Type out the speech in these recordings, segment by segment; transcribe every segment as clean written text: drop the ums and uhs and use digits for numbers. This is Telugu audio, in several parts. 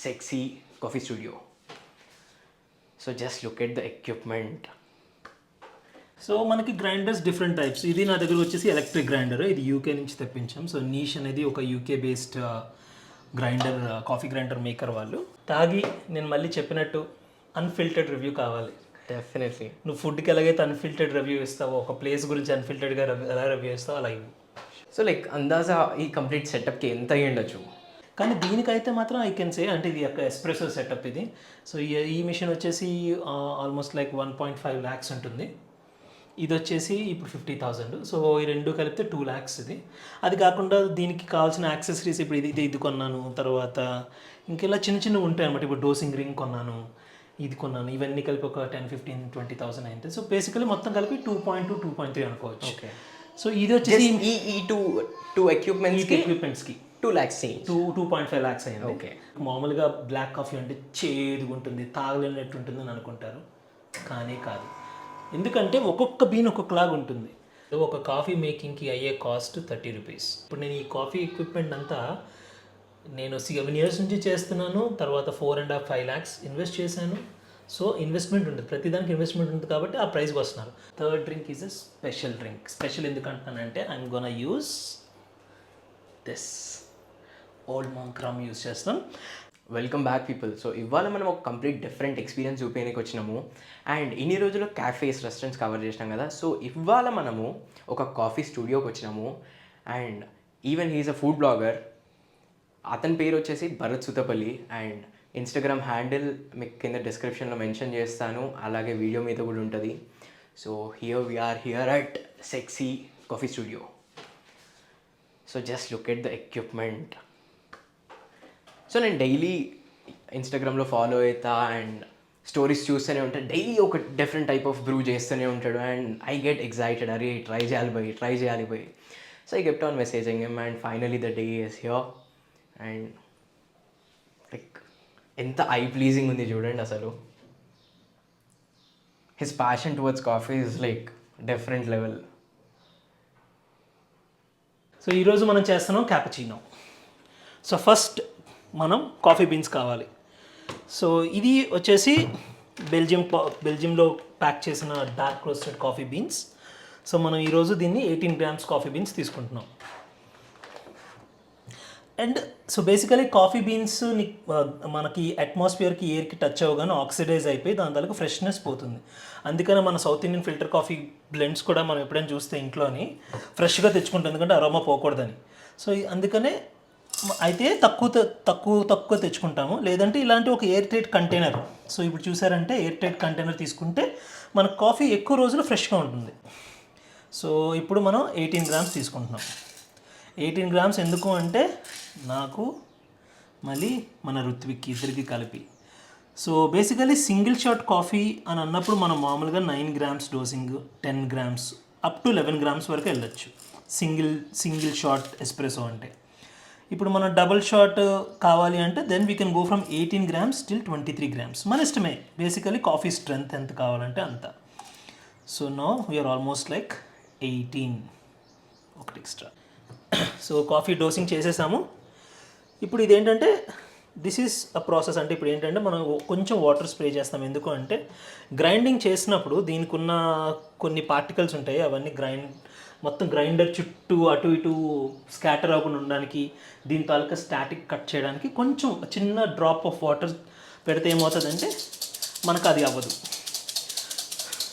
sexy coffee studio. So just look at the equipment. So మనకి గ్రైండర్స్ డిఫరెంట్ టైప్స్. ఇది నా దగ్గర వచ్చేసి ఎలక్ట్రిక్ గ్రైండర్, ఇది యూకే నుంచి తెప్పించాం. సో నీష్ అనేది ఒక UK based grinder, coffee grinder maker వాళ్ళు. తాగి నేను మళ్ళీ చెప్పినట్టు అన్ఫిల్టర్డ్ రివ్యూ కావాలి. Definitely. నువ్వు ఫుడ్కి ఎలాగైతే అన్ఫిల్టర్డ్ రివ్యూ ఇస్తావో, ఒక ప్లేస్ గురించి అన్ఫిల్టర్డ్గా ఎలా రివ్యూ ఇస్తావో అలా ఇవ్వు. సో లైక్ అందాజా ఈ కంప్లీట్ సెటప్కి ఎంత అయ్యి ఉండొచ్చు? కానీ దీనికైతే మాత్రం ఐ కెన్ సే, అంటే ఇది ఒక ఎస్ప్రెసో సెటప్ ఇది. సో ఈ మిషన్ వచ్చేసి ఆల్మోస్ట్ లైక్ 1.5 lakhs ఉంటుంది. ఇది వచ్చేసి ఇప్పుడు 50,000. సో ఈ రెండు కలిపితే 2 lakhs ఇది. అది కాకుండా దీనికి కావాల్సిన యాక్సెసరీస్ ఇప్పుడు ఇది కొన్నాను, తర్వాత ఇంకెలా చిన్న చిన్నవి ఉంటాయి అనమాట. ఇప్పుడు డోసింగ్ రింగ్ కొన్నాను, ఇది కొన్నాను, ఇవన్నీ కలిపి ఒక 10-15-20,000 అయింది. సో బేసికలీ మొత్తం కలిపి 2.2-2.3 అనుకోవచ్చు. ఓకే. సో ఇది వచ్చేసి ఈ టూ ఎక్విప్మెంట్స్కి 2 lakhs 2.5 lakhs అయింది. ఓకే. మామూలుగా బ్లాక్ కాఫీ అంటే చేదుగా ఉంటుంది, తాగలేనట్టు ఉంటుంది అని అనుకుంటారు, కానీ కాదు. ఎందుకంటే ఒక్కొక్క బీన్ ఒక్కొక్కలాగా ఉంటుంది. ఒక కాఫీ మేకింగ్కి అయ్యే కాస్ట్ 30 రూపీస్. ఇప్పుడు నేను ఈ కాఫీ ఎక్విప్మెంట్ అంతా నేను 7 years నుంచి చేస్తున్నాను. తర్వాత 4.5 lakhs ఇన్వెస్ట్ చేశాను. సో ఇన్వెస్ట్మెంట్ ఉంటుంది, ప్రతిదానికి ఇన్వెస్ట్మెంట్ ఉంటుంది కాబట్టి ఆ ప్రైస్కి వస్తున్నారు. Third drink is a special drink. Special ఎందుకు అంటున్నానంటే I'm gonna use this Old Monk rum use చేస్తాం. Welcome back people. సో ఇవాళ మనం ఒక కంప్లీట్ డిఫరెంట్ ఎక్స్పీరియన్స్ చూపించడానికి వచ్చినాము. అండ్ ఇన్ని రోజుల్లో క్యాఫేస్, రెస్టారెంట్స్ కవర్ చేసినాం కదా. సో ఇవాళ మనము ఒక కాఫీ స్టూడియోకి వచ్చినాము. And even he is a food blogger. అతని పేరు వచ్చేసి Bharath Sutapalli. And Instagram handle మీకు కింద డిస్క్రిప్షన్లో మెన్షన్ చేస్తాను, అలాగే వీడియో మీద కూడా ఉంటుంది. So we are here at sexy coffee studio. So just look at the equipment. So నేను డైలీ ఇన్స్టాగ్రామ్లో ఫాలో అవుతా అండ్ స్టోరీస్ చూస్తూనే ఉంటాను. డైలీ ఒక డిఫరెంట్ టైప్ ఆఫ్ బ్రూ చేస్తూనే ఉంటాడు. అండ్ ఐ గెట్ ఎక్సైటెడ్, అరే ట్రై చేయాలి భయ్. So I kept on messaging him and finally the day is here. And like ఎంత ఐ ప్లీజింగ్ ఉంది చూడండి అసలు. His passion towards coffee is like different level. So ఈరోజు మనం చేస్తున్నాం క్యాపచీనో. సో ఫస్ట్ మనం కాఫీ బీన్స్ కావాలి. సో ఇది వచ్చేసి బెల్జియంలో ప్యాక్ చేసిన dark roasted coffee beans. So మనం ఈరోజు దీన్ని 18 grams కాఫీ బీన్స్ తీసుకుంటున్నాం. And so basically coffee beans మనకి అట్మాస్ఫియర్కి, ఎయిర్కి టచ్ అవ్వగానే ఆక్సిడైజ్ అయిపోయి దాని తాలూకు ఫ్రెష్నెస్ పోతుంది. అందుకని మన south Indian filter coffee blends కూడా మనం ఎప్పుడైనా చూస్తే ఇంట్లోని ఫ్రెష్గా తెచ్చుకుంటాం, ఎందుకంటే అరోమా పోకూడదని. సో అందుకనే అయితే తక్కువ తెచ్చుకుంటాము. లేదంటే ఇలాంటి ఒక ఎయిర్ టైట్ కంటైనర్. సో ఇప్పుడు చూసారంటే ఎయిర్ టైట్ కంటైనర్ తీసుకుంటే మన కాఫీ ఎక్కువ రోజులు ఫ్రెష్గా ఉంటుంది. సో ఇప్పుడు మనం 18 grams తీసుకుంటున్నాం. 18 grams ఎందుకు అంటే నాకు మళ్ళీ మన ఋత్విక్కి ఇద్దరికి కలిపి. So basically single shot coffee అని అన్నప్పుడు మనం మామూలుగా 9 grams dosing, 10 grams up to 11 grams వరకు వెళ్ళొచ్చు సింగిల్ షాట్ ఎస్ప్రెసో అంటే. ఇప్పుడు మనం డబుల్ షాట్ కావాలి అంటే then we can go from 18 grams till 23 grams. మన ఇష్టమే, బేసికలీ కాఫీ స్ట్రెంత్ ఎంత కావాలంటే అంత. So no we are almost like 18, ఒకటి ఎక్స్ట్రా. సో కాఫీ డోసింగ్ చేసేసాము. ఇప్పుడు ఇదేంటంటే దిస్ ఈజ్ అ ప్రాసెస్. అంటే ఇప్పుడు ఏంటంటే మనం కొంచెం వాటర్ స్ప్రే చేస్తాం. ఎందుకు అంటే గ్రైండింగ్ చేసినప్పుడు దీనికి ఉన్న కొన్ని పార్టికల్స్ ఉంటాయి, అవన్నీ మొత్తం గ్రైండర్ చుట్టూ అటు ఇటు స్కాటర్ అవ్వకుండా ఉండడానికి, దీని తాలూకా స్టాటిక్ కట్ చేయడానికి కొంచెం చిన్న డ్రాప్ ఆఫ్ వాటర్ పెడితే ఏమవుతుందంటే మనకు అది అవ్వదు.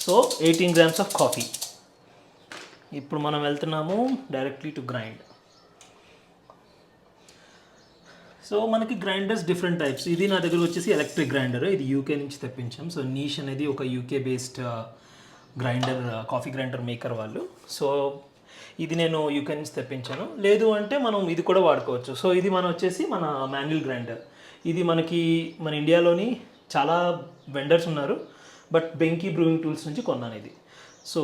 So 18 grams of coffee. ఇప్పుడు మనం వెళ్తున్నాము డైరెక్ట్లీ టు గ్రైండ్. సో మనకి గ్రైండర్స్ డిఫరెంట్ టైప్స్. ఇది నా దగ్గర వచ్చేసి ఎలక్ట్రిక్ గ్రైండర్, ఇది యూకే నుంచి తెప్పించాం. సో నీష్ అనేది ఒక UK based grinder, coffee grinder maker వాళ్ళు. సో ఇది నేను యూకే నుంచి తెప్పించాను. లేదు అంటే మనం ఇది కూడా వాడుకోవచ్చు. సో ఇది మనం వచ్చేసి మన మాన్యువల్ గ్రైండర్. ఇది మన ఇండియాలోని చాలా వెండర్స్ ఉన్నారు, బట్ బెంకీ బ్రూయింగ్ టూల్స్ నుంచి కొన్నాను ఇది. సో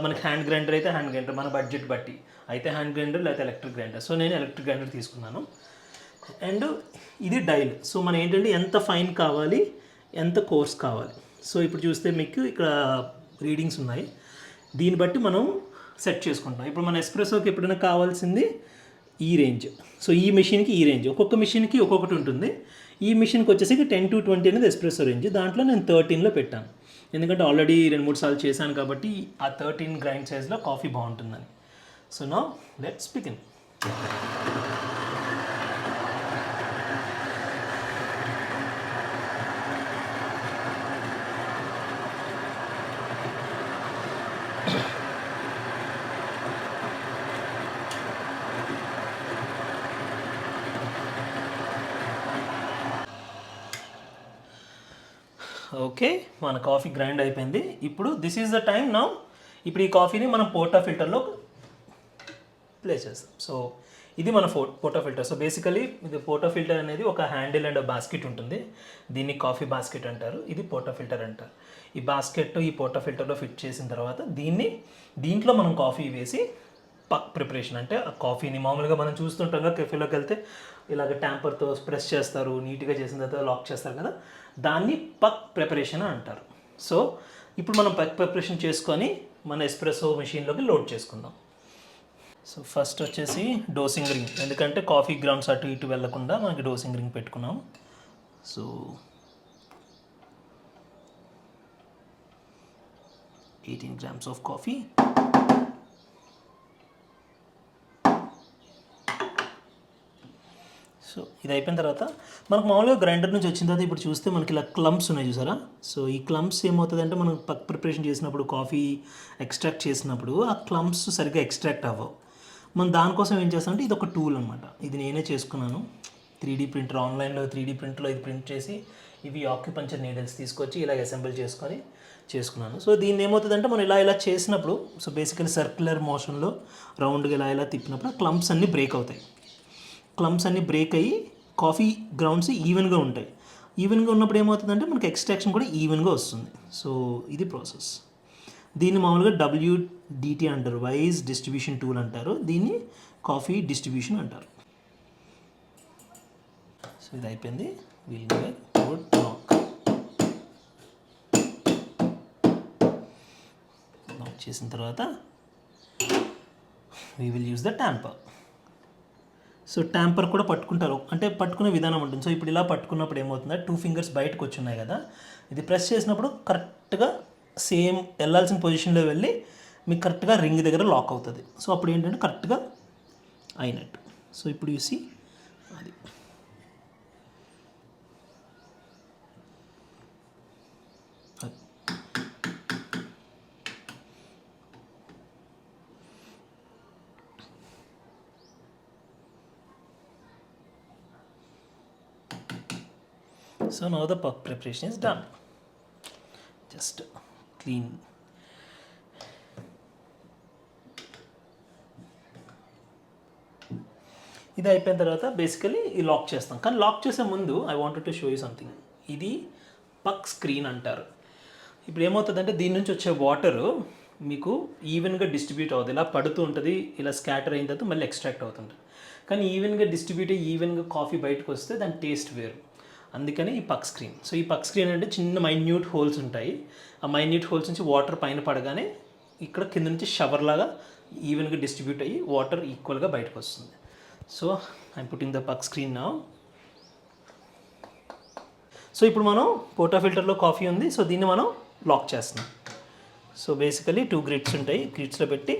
మనకి హ్యాండ్ గ్రైండర్ అయితే హ్యాండ్ గ్రైండర్, మన బడ్జెట్ బట్టి అయితే హ్యాండ్ గ్రైండర్ లేకపోతే ఎలక్ట్రిక్ గ్రైండర్. సో నేను ఎలక్ట్రిక్ గ్రైండర్ తీసుకున్నాను. అండ్ ఇది డైల్. సో మనం ఏంటంటే ఎంత ఫైన్ కావాలి, ఎంత కోర్స్ కావాలి. సో ఇప్పుడు చూస్తే మీకు ఇక్కడ రీడింగ్స్ ఉన్నాయి, దీన్ని బట్టి మనం సెట్ చేసుకుంటాం. ఇప్పుడు మన ఎస్ప్రెసోకి ఎప్పుడైనా కావాల్సింది ఈ రేంజ్. సో ఈ మెషిన్కి ఈ రేంజ్, ఒక్కొక్క మెషిన్కి ఒక్కొక్కటి ఉంటుంది. ఈ మెషిన్కి వచ్చేసి 10 to 20 అనేది ఎస్ప్రెసో రేంజ్. దాంట్లో నేను 13లో పెట్టాను, ఎందుకంటే ఆల్రెడీ 2-3 సార్లు చేశాను కాబట్టి ఆ 13 గ్రైండ్ సైజ్లో కాఫీ బాగుంటుందని. So now let's begin. Okay, మన కాఫీ గ్రైండ్ అయిపోయింది. ఇప్పుడు this is the time now. ఇప్పుడు ఈ కాఫీని మనం పోర్టా ఫిల్టర్లో ప్లేస్ చేస్తాం. సో ఇది మన పోర్టా ఫిల్టర్. సో బేసికలీ ఇది పోర్టా ఫిల్టర్ అనేది ఒక హ్యాండిల్ అండ్ బాస్కెట్ ఉంటుంది. దీన్ని కాఫీ బాస్కెట్ అంటారు, ఇది పోర్టా ఫిల్టర్ అంటారు. ఈ బాస్కెట్ ఈ పోర్టా ఫిల్టర్లో ఫిట్ చేసిన తర్వాత దీంట్లో మనం కాఫీ వేసి పక్ ప్రిపరేషన్, అంటే ఆ కాఫీని మామూలుగా మనం చూస్తుంటాం కదా కెఫేలోకి వెళ్తే ఇలాగ ట్యాంపర్తో ప్రెస్ చేస్తారు, నీట్గా చేసిన తర్వాత లాక్ చేస్తారు కదా, దాన్ని పక్ ప్రిపరేషన్ అంటారు. సో ఇప్పుడు మనం పక్ ప్రిపరేషన్ చేసుకొని మన ఎస్ప్రెసో మెషిన్లోకి లోడ్ చేసుకుందాం. సో ఫస్ట్ వచ్చేసి డోసింగ్ రింగ్, ఎందుకంటే కాఫీ గ్రౌండ్స్ అటు ఇటు వెళ్లకుండా మనకి డోసింగ్ రింగ్ పెట్టుకున్నాం. So 18 grams of coffee. So ఇది అయిపోయిన తర్వాత మనకు మామూలుగా గ్రైండర్ నుంచి వచ్చిన తర్వాత ఇప్పుడు చూస్తే మనకి ఇలా క్లమ్స్ ఉన్నాయి చూసారా. సో ఈ క్లమ్స్ ఏమవుతుందంటే మనం పక్ ప్రిపరేషన్ చేసినప్పుడు కాఫీ ఎక్స్ట్రాక్ట్ చేసినప్పుడు ఆ క్లమ్స్ సరిగ్గా ఎక్స్ట్రాక్ట్ అవ్వవు. మనం దానికోసం ఏం చేస్తామంటే ఇది ఒక టూల్ అనమాట. ఇది నేనే చేసుకున్నాను, 3D ప్రింటర్, ఆన్లైన్లో 3D ప్రింటర్లో ఇది ప్రింట్ చేసి ఇవి ఆక్యుపంచర్ నీడిల్స్ తీసుకొచ్చి ఇలా అసెంబుల్ చేసుకున్నాను. సో దీన్ని ఏమవుతుందంటే మనం ఇలా చేసినప్పుడు, సో బేసికలీ సర్క్యులర్ మోషన్లో రౌండ్గా ఇలా తిప్పినప్పుడు క్లమ్స్ అన్నీ బ్రేక్ అవుతాయి. క్లమ్స్ అన్నీ బ్రేక్ అయ్యి కాఫీ గ్రౌండ్స్ ఈవెన్గా ఉంటాయి. ఈవెన్గా ఉన్నప్పుడు ఏమవుతుందంటే మనకి ఎక్స్ట్రాక్షన్ కూడా ఈవెన్గా వస్తుంది. సో ఇది ప్రాసెస్. దీన్ని మామూలుగా WDT అంటారు, వైజ్ డిస్ట్రిబ్యూషన్ టూల్ అంటారు. దీన్ని కాఫీ డిస్ట్రిబ్యూషన్ అంటారు. సో ఇది అయిపోయింది. లాక్ చేసిన తర్వాత we will use the tamper. So tamper కూడా పట్టుకుంటారు, అంటే పట్టుకునే విధానం ఉంటుంది. సో ఇప్పుడు ఇలా పట్టుకున్నప్పుడు ఏమవుతుందంటే 2 fingers బయటకు వచ్చి ఉన్నాయి కదా, ఇది ప్రెస్ చేసినప్పుడు కరెక్ట్గా సేమ్ వెళ్ళాల్సిన పొజిషన్లో వెళ్ళి మీకు కరెక్ట్గా రింగ్ దగ్గర లాక్ అవుతుంది. సో అప్పుడు ఏంటంటే కరెక్ట్గా అయినట్టు. సో ఇప్పుడు చూసి అది So now the puck preparation is done. Just clean. ఇది అయిపోయిన తర్వాత బేసికలీ ఈ లాక్ చేస్తాం. కానీ లాక్ చేసే ముందు I wanted to show you something. ఇది పక్ స్క్రీన్ అంటారు. ఇప్పుడు ఏమవుతుందంటే దీని నుంచి వచ్చే వాటరు మీకు ఈవెన్గా డిస్ట్రిబ్యూట్ అవుతుంది. ఇలా పడుతూ ఉంటుంది, ఇలా స్కాటర్ అయిన తర్వాత మళ్ళీ ఎక్స్ట్రాక్ట్ అవుతుంటుంది. కానీ ఈవెన్గా డిస్ట్రిబ్యూట్ అయ్యి ఈవెన్గా కాఫీ బయటకు వస్తే దాని టేస్ట్ వేరు. అందుకని ఈ పక్ స్క్రీన్. సో ఈ పక్ స్క్రీన్ అంటే చిన్న మైన్యూట్ హోల్స్ ఉంటాయి. ఆ మైన్యూట్ హోల్స్ నుంచి వాటర్ పైన పడగానే ఇక్కడ కింద నుంచి షవర్ లాగా ఈవెన్గా డిస్ట్రిబ్యూట్ అయ్యి వాటర్ ఈక్వల్గా బయటకు వస్తుంది. సో ఐమ్ పుట్టింగ్ ద పక్ స్క్రీన్ నౌ. సో ఇప్పుడు మనం పోర్టా ఫిల్టర్లో కాఫీ ఉంది. సో దీన్ని మనం లాక్ చేస్తున్నాం. సో బేసికలీ 2 గ్రిడ్స్ ఉంటాయి, గ్రిడ్స్లో పెట్టి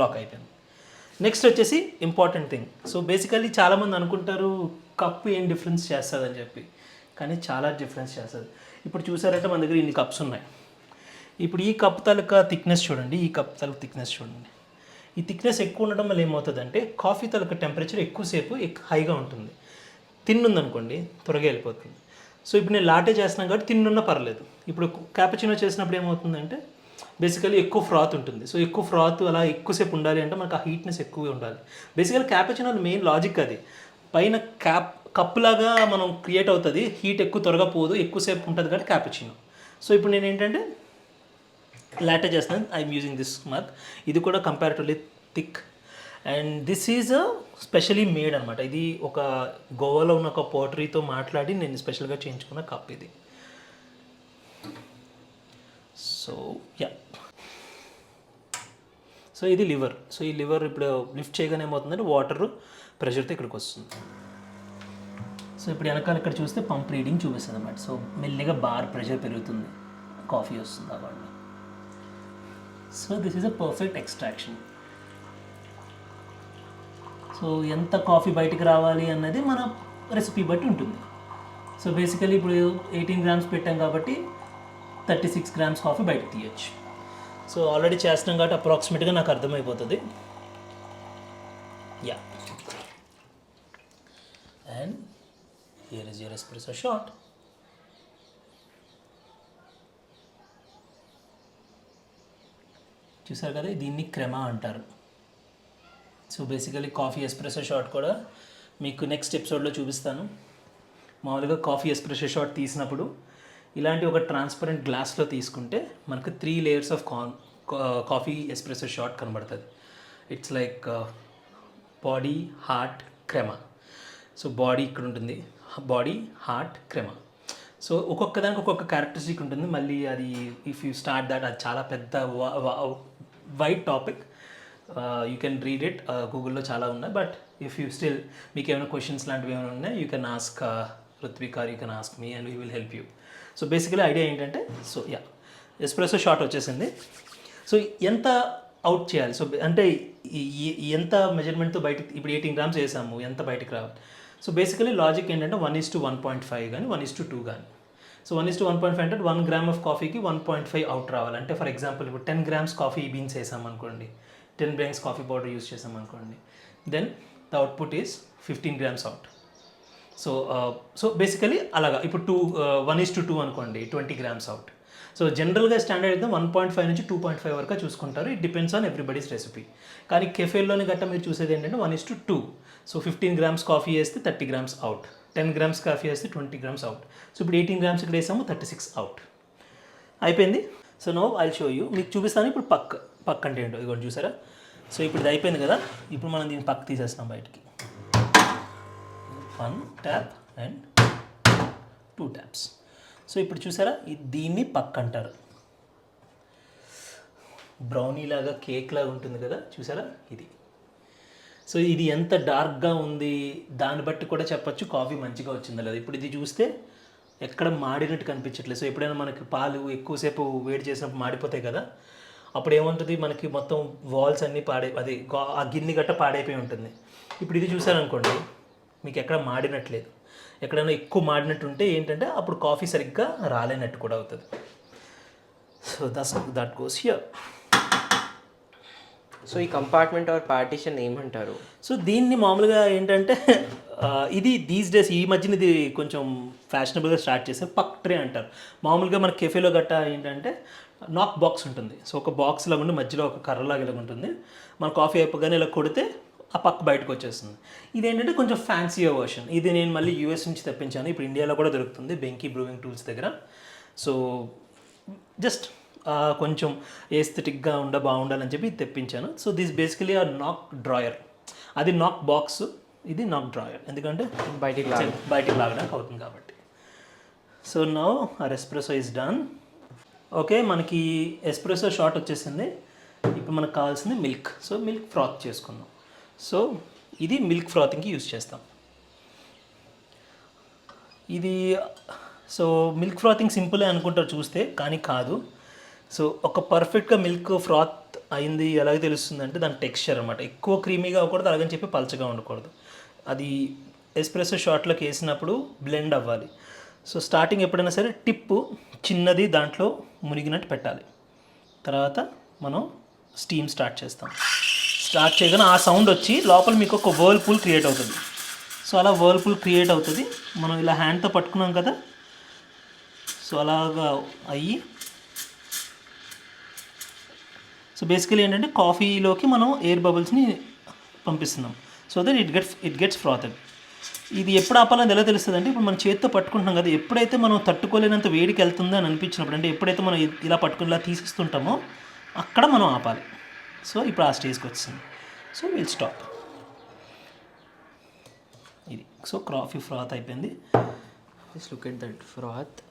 లాక్ అయిపోయింది. నెక్స్ట్ వచ్చేసి ఇంపార్టెంట్ థింగ్. సో బేసికలీ చాలామంది అనుకుంటారు కప్పు ఏం డిఫరెన్స్ చేస్తుందని చెప్పి, కానీ చాలా డిఫరెన్స్ చేస్తుంది. ఇప్పుడు చూసారంటే మన దగ్గర ఇన్ని కప్స్ ఉన్నాయి. ఇప్పుడు ఈ కప్ తాలూకా థిక్నెస్ చూడండి, ఈ కప్ తాలూకా థిక్నెస్ చూడండి. ఈ థిక్నెస్ ఎక్కువ ఉండడం వల్ల ఏమవుతుందంటే కాఫీ తాలూకా టెంపరేచర్ ఎక్కువసేపు హైగా ఉంటుంది. తిన్నుందనుకోండి త్వరగా వెళ్ళిపోతుంది. సో ఇప్పుడు నేను లాటే చేస్తున్నాను కాబట్టి తిన్నున్నా పర్లేదు. ఇప్పుడు క్యాపుచినో చేసినప్పుడు ఏమవుతుందంటే బేసికలీ ఎక్కువ ఫ్రాత్ ఉంటుంది. సో ఎక్కువ ఫ్రాత్ అలా ఎక్కువసేపు ఉండాలి అంటే మనకు ఆ హీట్నెస్ ఎక్కువగా ఉండాలి. బేసికలీ క్యాపుచినో మెయిన్ లాజిక్ అది. పైన కప్ లాగా మనం క్రియేట్ అవుతుంది, హీట్ ఎక్కువ త్వరగా పోదు, ఎక్కువసేపు ఉంటుంది కాబట్టి క్యాపుచినో. సో ఇప్పుడు నేను ఏంటంటే లాటే చేస్తున్నాను. I'm using this mug. ఇది కూడా comparatively thick and this is especially made అనమాట. ఇది ఒక గోవాలో ఉన్న ఒక పోటరీతో మాట్లాడి నేను స్పెషల్గా చేయించుకున్న కప్ ఇది. సో యా, సో సో ఇది లివర్. సో ఈ లివర్ ఇప్పుడు లిఫ్ట్ చేయగానే ఏమవుతుందంటే వాటర్ ప్రెషర్తో ఇక్కడికి వస్తుంది. సో ఇప్పుడు వెనకాల ఇక్కడ చూస్తే పంప్ రీడింగ్ చూపిస్తుంది అన్నమాట. సో మెల్లిగా బార్ ప్రెషర్ పెరుగుతుంది, కాఫీ వస్తుంది అవ్వండి. So this is a perfect extraction. So ఎంత కాఫీ బయటికి రావాలి అన్నది మన రెసిపీ బట్టి ఉంటుంది. సో బేసికలీ ఇప్పుడు 18 గ్రామ్స్ పెట్టాం కాబట్టి 36 గ్రామ్స్ కాఫీ బయటకు తీయచ్చు. సో ఆల్రెడీ చేస్తున్నాం కాబట్టి అప్రాక్సిమేట్గా నాకు అర్థమైపోతుంది. Yeah, and here is your espresso shot. చూసారు కదా, దీన్ని క్రెమా అంటారు. So basically coffee espresso shot కూడా మీకు నెక్స్ట్ ఎపిసోడ్లో చూపిస్తాను. మామూలుగా కాఫీ ఎస్ప్రెసో షాట్ తీసినప్పుడు ఇలాంటి ఒక ట్రాన్స్పరెంట్ గ్లాస్లో తీసుకుంటే మనకు 3 layers of coffee espresso shot కనబడుతుంది. It's like body, heart, crema. So body ఇక్కడ ఉంటుంది, బాడీ, హార్ట్, క్రెమా. సో ఒక్కొక్క దానికి ఒక్కొక్క క్యారెక్టరిస్టిక్ ఉంటుంది. మళ్ళీ అది ఇఫ్ యూ స్టార్ట్ దట్, అది చాలా పెద్ద wide topic. You can read it, గూగుల్లో చాలా ఉన్నాయి. బట్ ఇఫ్ యూ స్టిల్ మీకు ఏమైనా క్వశ్చన్స్ లాంటివి ఏమైనా ఉన్నాయి, you can ask Ruthvik or you can ask me and we will help you. So basically idea ఏంటంటే, సో యా, ఎస్ప్రెసో షాట్ వచ్చేసింది. సో ఎంత అవుట్ చేయాలి, సో అంటే ఎంత మెజర్మెంట్తో బయటకు, ఇప్పుడు 18 గ్రామ్స్ వేసాము, ఎంత బయటకు రావాలి. సో బేసికలీ లాజిక్ ఏంటంటే 1:1.5 కానీ 1:2 కానీ. సో 1:1.5 అంటే 1 గ్రామ్ ఆఫ్ కాఫీకి 1.5 అవుట్ రావాలి. అంటే ఫర్ ఎగ్జాంపుల్ ఇప్పుడు 10 గ్రామ్స్ కాఫీ బీన్స్ వేసాం అనుకోండి, 10 గ్రామ్స్ కాఫీ పౌడర్ యూస్ చేసాం అనుకోండి, then the output is 15 grams out. So basically అలాగా ఇప్పుడు 1:2 అనుకోండి, 20 గ్రామ్స్ అవుట్. సో జనరల్గా స్టాండర్డ్ అయితే 1.5 నుంచి 2.5 వరకు చూసుకుంటారు. It depends on everybody's recipe. కానీ కెఫేల్లోని గట్ట మీరు చూసేది ఏంటంటే 1:2. సో 15 గ్రామ్స్ కాఫీ వేస్తే 30 గ్రామ్స్ అవుట్, 10 గ్రామ్స్ కాఫీ వేస్తే 20 గ్రామ్స్ అవుట్. సో ఇప్పుడు 18 గ్రామ్స్ ఇక్కడ వేసాము, 36 అవుట్ అయిపోయింది. So no I show you, మీకు చూపిస్తాను ఇప్పుడు పక్ అంటే ఏంటో. ఇదిగోండి చూసారా. సో ఇప్పుడు ఇది అయిపోయింది కదా, ఇప్పుడు మనం దీన్ని పక్క తీసేస్తాం బయటికి. 1 ట్యాప్ అండ్ 2 ట్యాప్స్. సో ఇప్పుడు చూసారా, దీన్ని పక్ అంటారు. బ్రౌనీ లాగా, కేక్ లాగా ఉంటుంది కదా, చూసారా ఇది. సో ఇది ఎంత డార్క్గా ఉంది దాన్ని బట్టి కూడా చెప్పచ్చు కాఫీ మంచిగా వచ్చిందా లేదా. ఇప్పుడు ఇది చూస్తే ఎక్కడ మాడినట్టు కనిపించట్లేదు. సో ఎప్పుడైనా మనకి పాలు ఎక్కువసేపు వేడి చేసినప్పుడు మాడిపోతాయి కదా, అప్పుడు ఏముంటుంది, మనకి మొత్తం వాల్స్ అన్నీ ఆ గిన్నె గట్ట పాడైపోయి ఉంటుంది. ఇప్పుడు ఇది చూసారనుకోండి, మీకు ఎక్కడ మాడినట్లేదు. ఎక్కడైనా ఎక్కువ మాడినట్టు ఉంటే ఏంటంటే అప్పుడు కాఫీ సరిగ్గా రాలేనట్టు కూడా అవుతుంది. So that goes here. So ఈ కంపార్ట్మెంట్ ఆర్ పార్టీషన్ ఏమంటారు? సో దీన్ని మామూలుగా ఏంటంటే ఇది దీస్ డేస్ ఈ మధ్యన ఇది కొంచెం ఫ్యాషనబుల్గా స్టార్ట్ చేస్తే పక్ ట్రే అంటారు. మామూలుగా మన కెఫేలో గట్ట ఏంటంటే నాక్ బాక్స్ ఉంటుంది. సో ఒక బాక్స్ లాగా ఉండి మధ్యలో ఒక కర్రలాగా ఇలా ఉంటుంది. మన కాఫీ అయిపోగానే ఇలా కొడితే ఆ పక్క బయటకు వచ్చేస్తుంది. ఇదేంటంటే కొంచెం ఫ్యాన్సీయర్ వర్షన్. ఇది నేను మళ్ళీ యూఎస్ నుంచి తెప్పించాను. ఇప్పుడు ఇండియాలో కూడా దొరుకుతుంది బెంకీ బ్రూవింగ్ టూల్స్ దగ్గర. సో జస్ట్ కొంచెం ఏస్థెటిక్గా బాగుండాలని చెప్పి తెప్పించాను. సో దిస్ బేసికలీ ఆ నాక్ డ్రాయర్. అది నాక్ బాక్స్, ఇది నాక్ డ్రాయర్, ఎందుకంటే బయటికి లాగడానికి అవుతుంది కాబట్టి. So now our espresso is done. Okay, మనకి ఎస్ప్రెసో షాట్ వచ్చేసింది. ఇప్పుడు మనకు కావాల్సింది మిల్క్. సో మిల్క్ ఫ్రాత్ చేసుకుందాం. సో ఇది మిల్క్ ఫ్రాతింగ్కి యూజ్ చేస్తాం. ఇది సో మిల్క్ ఫ్రాతింగ్ సింపులే అనుకుంటారు చూస్తే, కానీ కాదు. సో ఒక పర్ఫెక్ట్గా మిల్క్ ఫ్రాత్ అయింది ఎలాగ తెలుస్తుందంటే దాని టెక్స్చర్ అనమాట. ఎక్కువ క్రీమీగా అవ్వకూడదు, అలాగని చెప్పి పలచగా ఉండకూడదు. అది ఎస్ప్రెసో షాట్లోకి వేసినప్పుడు బ్లెండ్ అవ్వాలి. సో స్టార్టింగ్ ఎప్పుడైనా సరే టిప్పు చిన్నది దాంట్లో మునిగినట్టు పెట్టాలి. తర్వాత మనం స్టీమ్ స్టార్ట్ చేస్తాం. స్టార్ట్ చేయగానే ఆ సౌండ్ వచ్చి లోపల మీకు ఒక వర్ల్పూల్ క్రియేట్ అవుతుంది. సో అలా వర్ల్పూల్ క్రియేట్ అవుతుంది. మనం ఇలా హ్యాండ్తో పట్టుకున్నాం కదా, సో అలాగా అయ్యి సో బేసికలీ ఏంటంటే కాఫీలోకి మనం ఎయిర్ బబుల్స్ని పంపిస్తున్నాం. So that it gets frothed. ఇది ఎప్పుడు ఆపాలని ఎలా తెలుస్తుంది అంటే, ఇప్పుడు మనం చేతితో పట్టుకుంటున్నాం కదా, ఎప్పుడైతే మనం తట్టుకోలేనంత వేడికి వెళ్తుందో అని అనిపించినప్పుడు, అంటే ఎప్పుడైతే మనం ఇలా పట్టుకుని ఇలా తీసిస్తుంటామో అక్కడ మనం ఆపాలి. సో ఇప్పుడు ఆ స్టేజ్కి వచ్చింది. So will stop. ఇది సో కాఫీ ఫ్రాత్ అయిపోయింది. Just look at that froth.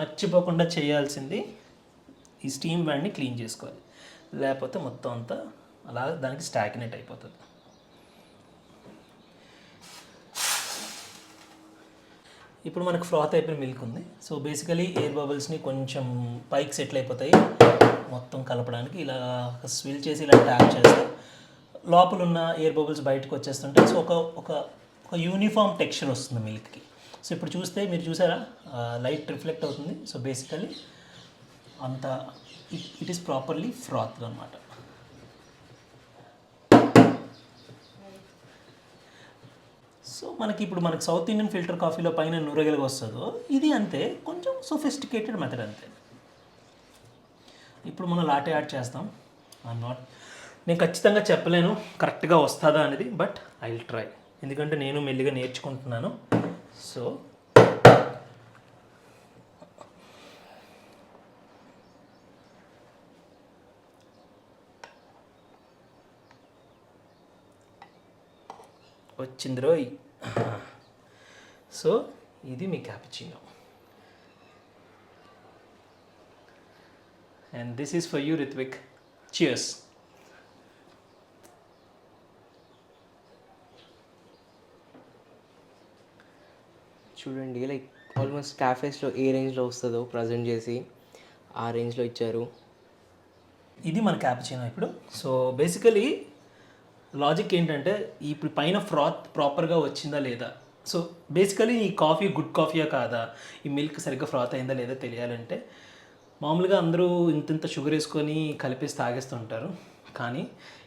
మర్చిపోకుండా చేయాల్సింది ఈ స్టీమ్ బ్యాండ్ని క్లీన్ చేసుకోవాలి. లేకపోతే మొత్తం అంతా అలా దానికి స్టాగ్నేట్ అయిపోతుంది. ఇప్పుడు మనకు ఫ్రాత్ అయిపోయిన మిల్క్ ఉంది. సో బేసికలీ ఎయిర్ బబుల్స్ని కొంచెం పైకి సెటిల్ అయిపోతాయి. మొత్తం కలపడానికి ఇలా స్విల్ చేసి ఇలా ట్యాప్ చేస్తే లోపల ఉన్న ఎయిర్ బబుల్స్ బయటకు వచ్చేస్తుంటాయి. సో ఒక ఒక ఒక యూనిఫామ్ టెక్స్చర్ వస్తుంది మిల్క్కి. సో ఇప్పుడు చూస్తే మీరు చూసారా లైట్ రిఫ్లెక్ట్ అవుతుంది. సో బేసికలీ అంత ఇట్ ఈస్ ప్రాపర్లీ ఫ్రాత్ అనమాట. సో మనకి సౌత్ ఇండియన్ ఫిల్టర్ కాఫీలో పైన నురగలుగా వస్తుందో ఇది అంతే, కొంచెం సొఫిస్టికేటెడ్ మెథడ్ అంతే. ఇప్పుడు మనం లాటే యాడ్ చేస్తాం. నేను ఖచ్చితంగా చెప్పలేను కరెక్ట్గా వస్తుందా అనేది, బట్ ఐ విల్ ట్రై, ఎందుకంటే నేను మెల్లిగా నేర్చుకుంటున్నాను. సో వచ్చింది రోయ్. సో ఇది మీ cappuccino, and this is for you Ritwik. Cheers. చూడండి, లైక్ ఆల్మోస్ట్ క్యాఫేస్లో ఏ రేంజ్లో వస్తుందో ప్రజెంట్ చేసి ఆ రేంజ్లో ఇచ్చారు. ఇది మన క్యాపుచినో ఇప్పుడు. సో బేసికలీ లాజిక్ ఏంటంటే ఇప్పుడు పైన ఫ్రాత్ ప్రాపర్గా వచ్చిందా లేదా. సో బేసికలీ ఈ కాఫీ గుడ్ కాఫీయా కాదా, ఈ మిల్క్ సరిగ్గా ఫ్రాత్ అయిందా లేదా తెలియాలంటే మామూలుగా అందరూ ఇంత షుగర్ వేసుకొని కలిపేసి తాగేస్తుంటారు. కానీ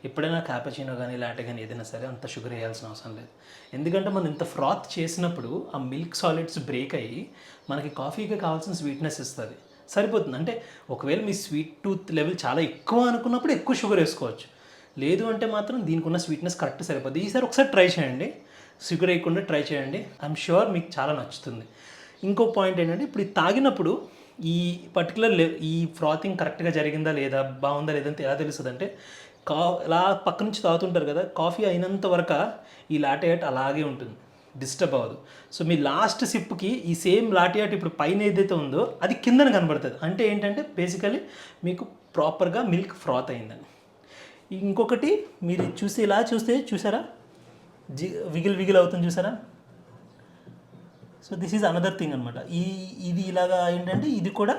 ఎప్పుడైనా క్యాపుచినో కానీ లాటే కానీ ఏదైనా సరే అంత షుగర్ వేయాల్సిన అవసరం లేదు. ఎందుకంటే మనం ఇంత ఫ్రాత్ చేసినప్పుడు ఆ మిల్క్ సాలిడ్స్ బ్రేక్ అయ్యి మనకి కాఫీకి కావాల్సిన స్వీట్నెస్ ఇస్తుంది, సరిపోతుంది. అంటే ఒకవేళ మీ స్వీట్ టూత్ లెవెల్ చాలా ఎక్కువ అనుకున్నప్పుడు ఎక్కువ షుగర్ వేసుకోవచ్చు, లేదు అంటే మాత్రం దీనికి ఉన్న స్వీట్నెస్ కరెక్ట్ సరిపోద్ది. ఈసారి ఒకసారి ట్రై చేయండి, షుగర్ వేయకుండా ట్రై చేయండి, ఐఎమ్ షూర్ మీకు చాలా నచ్చుతుంది. ఇంకో పాయింట్ ఏంటంటే ఇప్పుడు ఇది తాగినప్పుడు ఈ పర్టికులర్ ఈ ఫ్రాతింగ్ కరెక్ట్గా జరిగిందా లేదా, బాగుందా లేదంటే ఎలా తెలుస్తుంది అంటే ఇలా పక్క నుంచి తాగుతుంటారు కదా, కాఫీ అయినంత వరకు ఈ లాటే ఆర్ట్ అలాగే ఉంటుంది, డిస్టర్బ్ అవ్వదు. సో మీ లాస్ట్ సిప్కి ఈ సేమ్ లాటే ఆర్ట్ ఇప్పుడు పైన ఏదైతే ఉందో అది కిందన కనబడుతుంది. అంటే ఏంటంటే బేసికలీ మీకు ప్రాపర్గా మిల్క్ ఫ్రాత్ అయిందని. ఇంకొకటి మీరు చూసి ఇలా చూసారా విగిల్ అవుతుంది చూసారా. So this is another thing అనమాట. ఇది ఇలాగా ఏంటంటే ఇది కూడా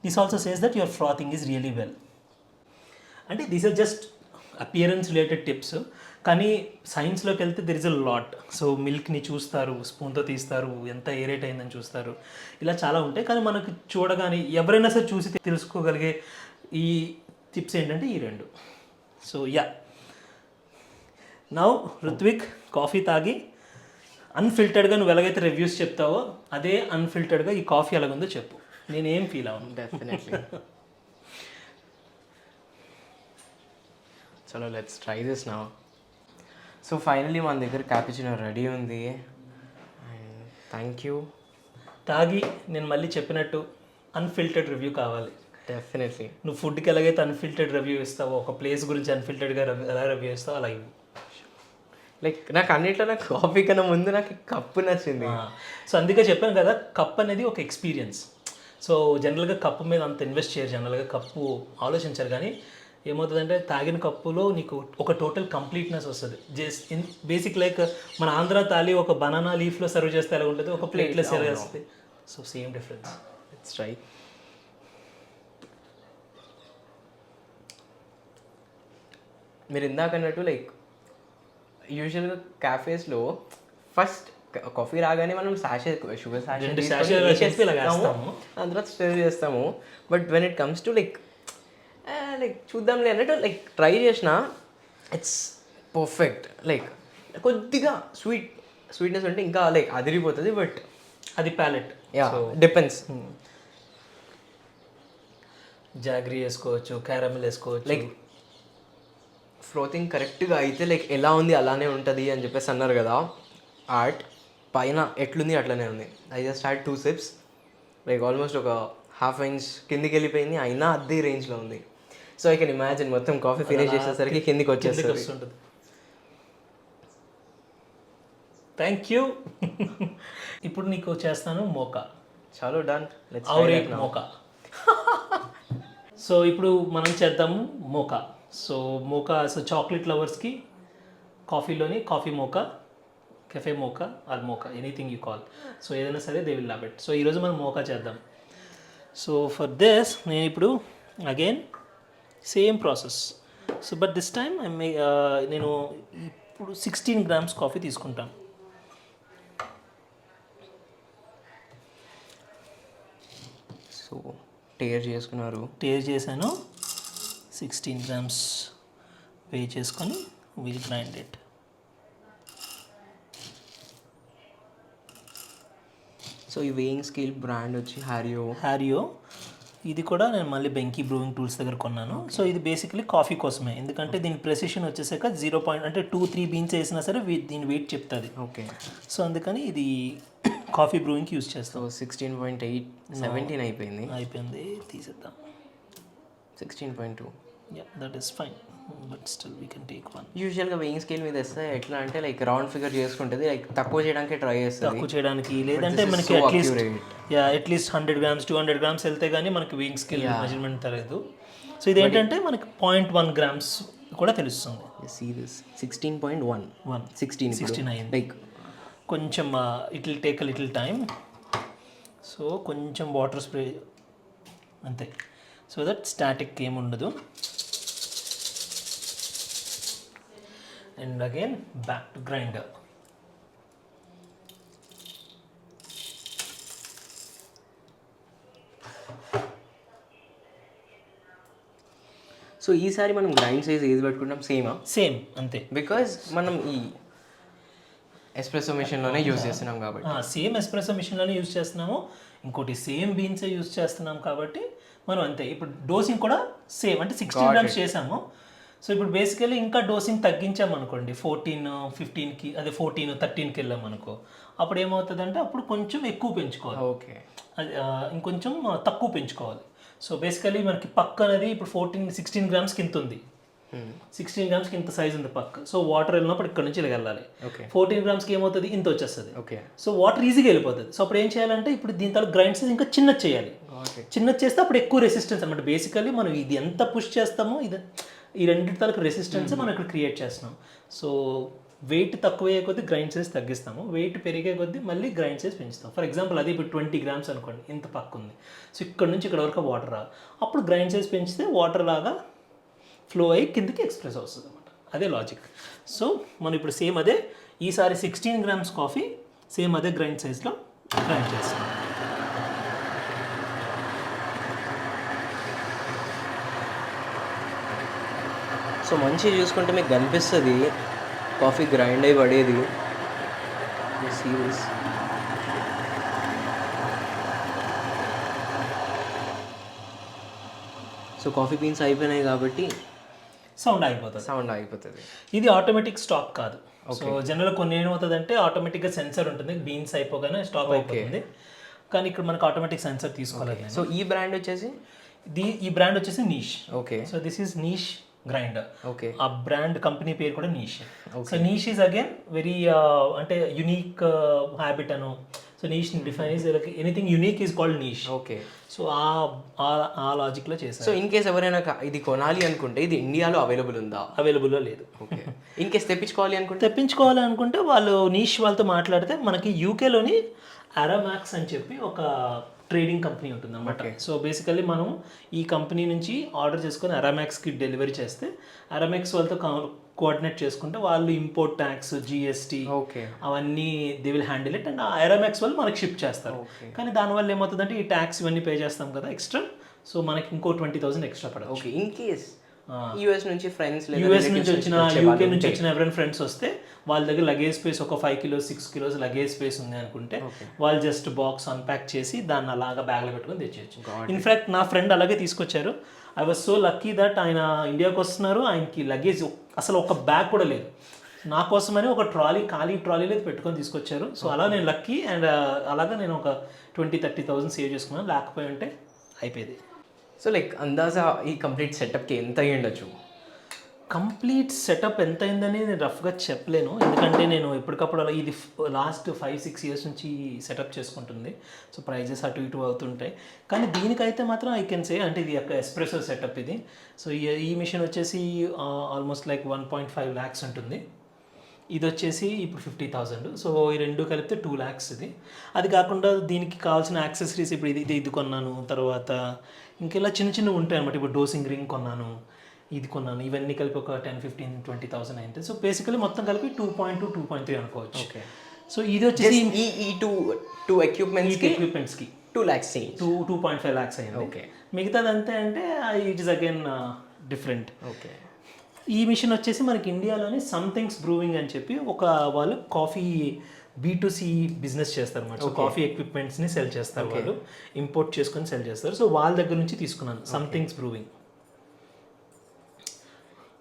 this also says that your frothing is really well. అంటే this are just appearance related tips, కానీ సైన్స్లోకి వెళ్తే there is a lot. So మిల్క్ని చూస్తారు, స్పూన్తో తీస్తారు, ఎంత ఏరేట్ అయిందని చూస్తారు, ఇలా చాలా ఉంటాయి. కానీ మనకు చూడగానే ఎవరైనా సరే చూసి తెలుసుకోగలిగే ఈ టిప్స్ ఏంటంటే ఈ రెండు. So yeah, now Ruthvik coffee తాగి అన్ఫిల్టర్డ్గా నువ్వు ఎలాగైతే రివ్యూస్ చెప్తావో అదే అన్ఫిల్టర్డ్గా ఈ కాఫీ ఎలాగుందో చెప్పు, నేనేం ఫీల్ అవ్వను. డెఫినెట్లీ. చలో let's try this now. So finally మన దగ్గర క్యాపుచినో రెడీ ఉంది. And thank you. తాగి నేను మళ్ళీ చెప్పినట్టు అన్ఫిల్టర్డ్ రివ్యూ కావాలి. డెఫినెట్లీ. నువ్వు ఫుడ్కి ఎలాగైతే అన్ఫిల్టర్డ్ రివ్యూ ఇస్తావో, ఒక ప్లేస్ గురించి అన్ఫిల్టర్డ్గా ఎలా రివ్యూ ఇస్తావో అలా ఇవ్వు. లైక్ నాకు అన్నిట్లో నాకు కాఫీ కన్నా ముందు నాకు కప్పు నచ్చింది. సో అందుకే చెప్పాను కదా, కప్ అనేది ఒక ఎక్స్పీరియన్స్. సో జనరల్గా కప్పు మీద అంత ఇన్వెస్ట్ చేయరు, జనరల్గా కప్పు ఆలోచించారు. కానీ ఏమవుతుందంటే తాగిన కప్పులో నీకు ఒక టోటల్ కంప్లీట్నెస్ వస్తుంది. జస్ట్ బేసిక్ లైక్ మన ఆంధ్ర తాలి ఒక బనానా లీఫ్లో సర్వ్ చేస్తే ఎలా ఉంటుంది, ఒక ప్లేట్లో సర్వ్ చేస్తుంది. So same difference. Let's try. మీరు ఇందాక అన్నట్టు లైక్ యూజువల్గా క్యాఫేస్లో ఫస్ట్ కాఫీ రాగానే మనం షుగర్ దాని తర్వాత స్టర్ చేస్తాము. But when it comes to like చూద్దాంలే అన్నట్టు లైక్ ట్రై చేసిన, ఇట్స్ పర్ఫెక్ట్. లైక్ కొద్దిగా స్వీట్నెస్ ఉంటే ఇంకా లైక్ అదిరిపోతుంది, బట్ అది ప్యాలెట్. డిపెండ్స్. జాగ్రీ వేసుకోవచ్చు, క్యారమిల్ వేసుకోవచ్చు. లైక్ ఫ్రోతింగ్ కరెక్ట్గా అయితే లైక్ ఎలా ఉంది అలానే ఉంటుంది అని చెప్పేసి అన్నారు కదా, ఆర్ట్ పైన ఎట్లుంది అట్లనే ఉంది. I just had 2 sips, like almost ఒక ½ inch కిందికి వెళ్ళిపోయింది, అయినా అదే రేంజ్లో ఉంది. సో ఐ కెన్ ఇమాజిన్ మొత్తం కాఫీ ఫినిష్ చేసేసరికి కిందికి వచ్చేస్తుంది. Thank you. ఇప్పుడు నీకు చేస్తాను మోకా. చాలు డన్. మోకా. సో ఇప్పుడు మనం చేద్దాము mocha. So mocha so chocolate లవర్స్కి కాఫీలోని coffee mocha, cafe mocha or mocha, anything you call. So ఏదైనా సరే they will love it. So ఈరోజు మనం మోకా చేద్దాం. సో ఫర్ దిస్ నేను ఇప్పుడు again same process. So but this time నేను ఇప్పుడు 16 grams కాఫీ తీసుకుంటాను. సో టేర్ చేసుకున్నారు. టేర్ చేశాను. 16 grams వే చేసుకొని విల్ గ్రైండ్ ఇట్. సో ఈ వేయింగ్ స్కేల్ బ్రాండ్ వచ్చి హ్యారియో. ఇది కూడా నేను మళ్ళీ బెంకీ బ్రూయింగ్ టూల్స్ దగ్గర కొన్నాను. సో ఇది బేసికలీ కాఫీ కోసమే, ఎందుకంటే దీని ప్రెసిషన్ వచ్చేసాక 0. అంటే 2-3 బీన్స్ వేసినా సరే దీని వెయిట్ చెప్తుంది. ఓకే. సో అందుకని ఇది కాఫీ బ్రూయింగ్కి యూజ్ చేస్తాం. 16.8 17 అయిపోయింది, తీసేద్దాం. 16.2. Yeah, that is fine, but still we can take one. యూజువల్గా వెయింగ్ స్కేల్ మీద వస్తే ఎట్లా అంటే లైక్ రౌండ్ ఫిగర్ చేసుకుంటుంది, లైక్ తక్కువ చేయడానికి ట్రై చేస్తుంది. తక్కువ చేయడానికి, లేదంటే మనకి అట్లీస్ట్ 100 grams 200 grams వెళ్తే కానీ మనకి వెయింగ్ స్కేల్ మెజర్మెంట్ తెలియదు. సో ఇదేంటంటే మనకి 0.1 grams కూడా తెలుస్తుంది. 16.1 16 అయింది. లైక్ కొంచెం it will take a little time. So కొంచెం వాటర్ స్ప్రే అంతే, సో దట్ స్టాటిక్ ఏమి ఉండదు. And again back to grinder. So ఈసారి మనం గ్రైండ్ సైజ్ ఏది పెట్టుకుంటాం? సేమ్ అంతే, బికాజ్ మనం ఈ ఎస్ప్రెసో మిషన్లోనే యూజ్ చేస్తున్నాం కాబట్టి. సేమ్ ఎస్ప్రెసో మిషన్లోనే యూజ్ చేస్తున్నాము. ఇంకోటి సేమ్ బీన్సే యూజ్ చేస్తున్నాం కాబట్టి మనం అంతే. ఇప్పుడు డోసింగ్ కూడా సేమ్, అంటే 16 grams చేసాము. సో ఇప్పుడు బేసికలీ ఇంకా డోసింగ్ తగ్గించామనుకోండి, 14-15కి, అదే 14-13కి వెళ్ళామనుకో, అప్పుడు ఏమవుతుందంటే అప్పుడు కొంచెం ఎక్కువ పెంచుకోవాలి. ఓకే, అది ఇంకొంచెం తక్కువ పెంచుకోవాలి. సో బేసికలీ మనకి పక్క అనేది ఇప్పుడు 16 grams ఇంత ఉంది, 16 grams ఇంత సైజ్ ఉంది పక్క. సో వాటర్ వెళ్ళినప్పుడు ఇక్కడ నుంచి ఇలా వెళ్ళాలి. 14 grams ఏమవుతుంది, ఇంత వచ్చేస్తుంది. ఓకే, సో వాటర్ ఈజీగా వెళ్ళిపోతుంది. సో అప్పుడు ఏం చేయాలంటే ఇప్పుడు దీని తర్వాత గ్రైండ్ చేసి ఇంకా చిన్నది చేయాలి. చిన్నది చేస్తే అప్పుడు ఎక్కువ రెసిస్టెన్స్ అనమాట. బేసికలీ మనం ఇది ఎంత పుష్ చేస్తామో ఈ రెండింటి తాలూకు రెసిస్టెన్స్ మనం ఇక్కడ క్రియేట్ చేస్తున్నాం. సో వెయిట్ తక్కువ అయ్యే కొద్దీ గ్రైండ్ సైజ్ తగ్గిస్తాము, వెయిట్ పెరిగే కొద్దీ మళ్ళీ గ్రైండ్ సైజ్ పెంచుతాం. ఫర్ ఎగ్జాంపుల్ అది ఇప్పుడు 20 grams అనుకోండి, ఇంత పక్క ఉంది. సో ఇక్కడ నుంచి ఇక్కడ వరకు వాటర్ రాదు, అప్పుడు గ్రైండ్ సైజ్ పెంచితే వాటర్ లాగా ఫ్లో అయ్యి కిందకి ఎక్స్ప్రెస్ వస్తుంది అనమాట. అదే లాజిక్. సో మనం ఇప్పుడు సేమ్ అదే, ఈసారి 16 grams కాఫీ సేమ్ అదే గ్రైండ్ సైజ్లో గ్రైండ్ చేస్తాం. సో మంచిగా చూసుకుంటే మీకు కనిపిస్తుంది కాఫీ గ్రైండ్ అయి పడేది. సీరియస్. సో కాఫీ బీన్స్ అయిపోయినాయి కాబట్టి సౌండ్ అయిపోతుంది. ఇది ఆటోమేటిక్ స్టాప్ కాదు. సో జనరల్ కొన్ని ఏమవుతుందంటే ఆటోమేటిక్గా సెన్సర్ ఉంటుంది, బీన్స్ అయిపోగానే స్టాప్ అయిపోతుంది. కానీ ఇక్కడ మనకు ఆటోమేటిక్ సెన్సర్ తీసుకోలేదు. సో ఈ బ్రాండ్ వచ్చేసి Niche. Okay, so this is Niche grinder. Okay, ఆ బ్రాండ్ కంపెనీ పేరు కూడా Niche. So Niche is again very అంటే యునీక్ హ్యాబిట్ అను. So niche defines anything unique is called niche. Okay, so ఆ లాజిక్లో చేశారు. సో ఇన్ కేస్ ఎవరైనా ఇది కొనాలి అనుకుంటే ఇది ఇండియాలో అవైలబుల్ ఉందా? అవైలబుల్లో లేదు. ఓకే, ఇన్ కేస్ తెప్పించుకోవాలి అనుకుంటే వాళ్ళు నీష్ వాళ్ళతో మాట్లాడితే మనకి యూకేలోని అరామాక్స్ అని చెప్పి ఒక ట్రేడింగ్ కంపెనీ ఉంటుంది అన్నమాట. సో బేసికల్లీ మనం ఈ కంపెనీ నుంచి ఆర్డర్ చేసుకొని అరామాక్స్కి డెలివరీ చేస్తే అరామాక్స్ వాళ్ళతో కోఆర్డినేట్ చేసుకుంటే వాళ్ళు ఇంపోర్ట్ ట్యాక్స్, జిఎస్టీ అవన్నీ they will handle it. And ఆ అరామాక్స్ వాళ్ళు మనకి షిప్ చేస్తారు. కానీ దానివల్ల ఏమవుతుందంటే ఈ ట్యాక్స్ ఇవన్నీ పే చేస్తాం కదా ఎక్స్ట్రా, సో మనకి ఇంకో 20,000 ఎక్స్ట్రా పడదు. ఓకే, ఇన్ కేస్ యూఎస్ నుంచి వచ్చిన యూకే నుంచి వచ్చిన ఎవరైనా ఫ్రెండ్స్ వస్తే వాళ్ళ దగ్గర లగేజ్ స్పేస్ ఒక 5 kilos 6 kilos లగేజ్ స్పేస్ ఉంది అనుకుంటే వాళ్ళు జస్ట్ బాక్స్ అన్ప్యాక్ చేసి దాన్ని అలాగా బ్యాగ్లో పెట్టుకొని తెచ్చేయచ్చు. ఇన్ఫ్యాక్ట్ నా ఫ్రెండ్ అలాగే తీసుకొచ్చారు. I was so lucky that ఆయన ఇండియాకి వస్తున్నారు, ఆయనకి లగేజ్ అసలు ఒక బ్యాగ్ కూడా లేదు. నా కోసమని ఒక ఖాళీ ట్రాలీలో పెట్టుకొని తీసుకొచ్చారు. సో అలా నేను లక్కీ. అండ్ అలాగా నేను ఒక 20,000-30,000 సేవ్ చేసుకున్నాను. లేకపోయి ఉంటే అయిపోయేది. సో లైక్ అందాజా ఈ కంప్లీట్ సెటప్కి ఎంత అయ్యి ఉండొచ్చు? కంప్లీట్ సెటప్ ఎంత అయిందని నేను రఫ్గా చెప్పలేను, ఎందుకంటే నేను ఎప్పటికప్పుడు అలా ఇది లాస్ట్ 5-6 ఇయర్స్ నుంచి సెటప్ చేసుకుంటుంది. సో ప్రైజెస్ అటు ఇటు అవుతుంటాయి. కానీ దీనికైతే మాత్రం ఐ కెన్ సే అంటే ఇది ఒక ఎస్ప్రెసో సెటప్ ఇది. సో ఈ మిషన్ వచ్చేసి ఆల్మోస్ట్ లైక్ 1.5 lakhs ఉంటుంది. ఇది వచ్చేసి ఇప్పుడు 50,000. సో ఈ రెండు కలిపితే 2 lakhs ఇది. అది కాకుండా దీనికి కావాల్సిన యాక్సెసరీస్ ఇప్పుడు ఇది కొన్నాను, తర్వాత ఇంకెలా చిన్న చిన్నవి ఉంటాయి అనమాట. ఇప్పుడు డోసింగ్ రింగ్ కొన్నాను, ఇది కొన్నాను, ఇవన్నీ కలిపి ఒక 10-15-20,000 అయింది. సో బేసికలీ మొత్తం కలిపి 2.2-2.3 అనుకోవచ్చు. ఓకే. సో ఇది వచ్చేసి ఈ టూ ఎక్విప్మెంట్స్కి 2 lakhs 2.5 lakhs అయింది. ఓకే. మిగతాది అంతే అంటే it is again different. Okay. ఈ మిషన్ వచ్చేసి మనకి ఇండియాలోని సంథింగ్స్ బ్రూవింగ్ అని చెప్పి ఒక వాళ్ళు కాఫీ B2C బిజినెస్ చేస్తారు అన్నమాట. సో కాఫీ ఎక్విప్మెంట్స్ని సెల్ చేస్తారు, వాళ్ళు ఇంపోర్ట్ చేసుకొని సెల్ చేస్తారు. సో వాళ్ళ దగ్గర నుంచి తీసుకున్నాను సంథింగ్స్ బ్రూవింగ్.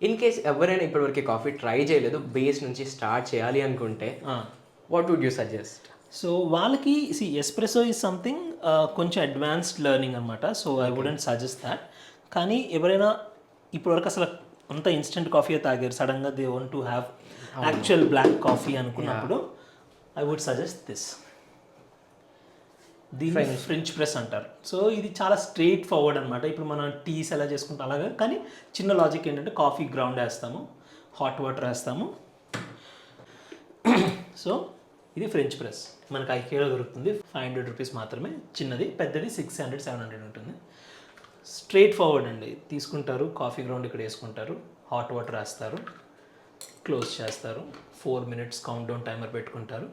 ఇన్ కేస్ ఎవరైనా ఇప్పటివరకు కాఫీ ట్రై చేయలేదు, బేస్ నుంచి స్టార్ట్ చేయాలి అనుకుంటే what would you suggest? So వాళ్ళకి ఎస్ప్రెసో ఈజ్ సంథింగ్ కొంచెం అడ్వాన్స్డ్ లెర్నింగ్ అనమాట. So I wouldn't suggest that. కానీ ఎవరైనా ఇప్పటివరకు అసలు అంత ఇన్స్టెంట్ కాఫీ తాగారు, సడన్గా they want to have actual black coffee అనుకున్నప్పుడు ఐ వుడ్ సజెస్ట్ దిస్. దీన్ని ఫ్రెంచ్ ప్రెస్ అంటారు. సో ఇది చాలా స్ట్రైట్ ఫార్వర్డ్ అనమాట. ఇప్పుడు మనం టీస్ ఎలా చేసుకుంటాం అలాగా, కానీ చిన్న లాజిక్ ఏంటంటే కాఫీ గ్రౌండ్ వేస్తాము, హాట్ వాటర్ వేస్తాము. సో ఇది ఫ్రెంచ్ ప్రెస్ మనకి ఐకేలో దొరుకుతుంది, 500 rupees మాత్రమే. చిన్నది, పెద్దది 600-700 ఉంటుంది. స్ట్రైట్ ఫార్వర్డ్ అండి. తీసుకుంటారు, కాఫీ గ్రౌండ్ ఇక్కడ వేసుకుంటారు, హాట్ వాటర్ వేస్తారు, క్లోజ్ చేస్తారు, 4 minutes కౌంట్ డౌన్ టైమర్ పెట్టుకుంటారు.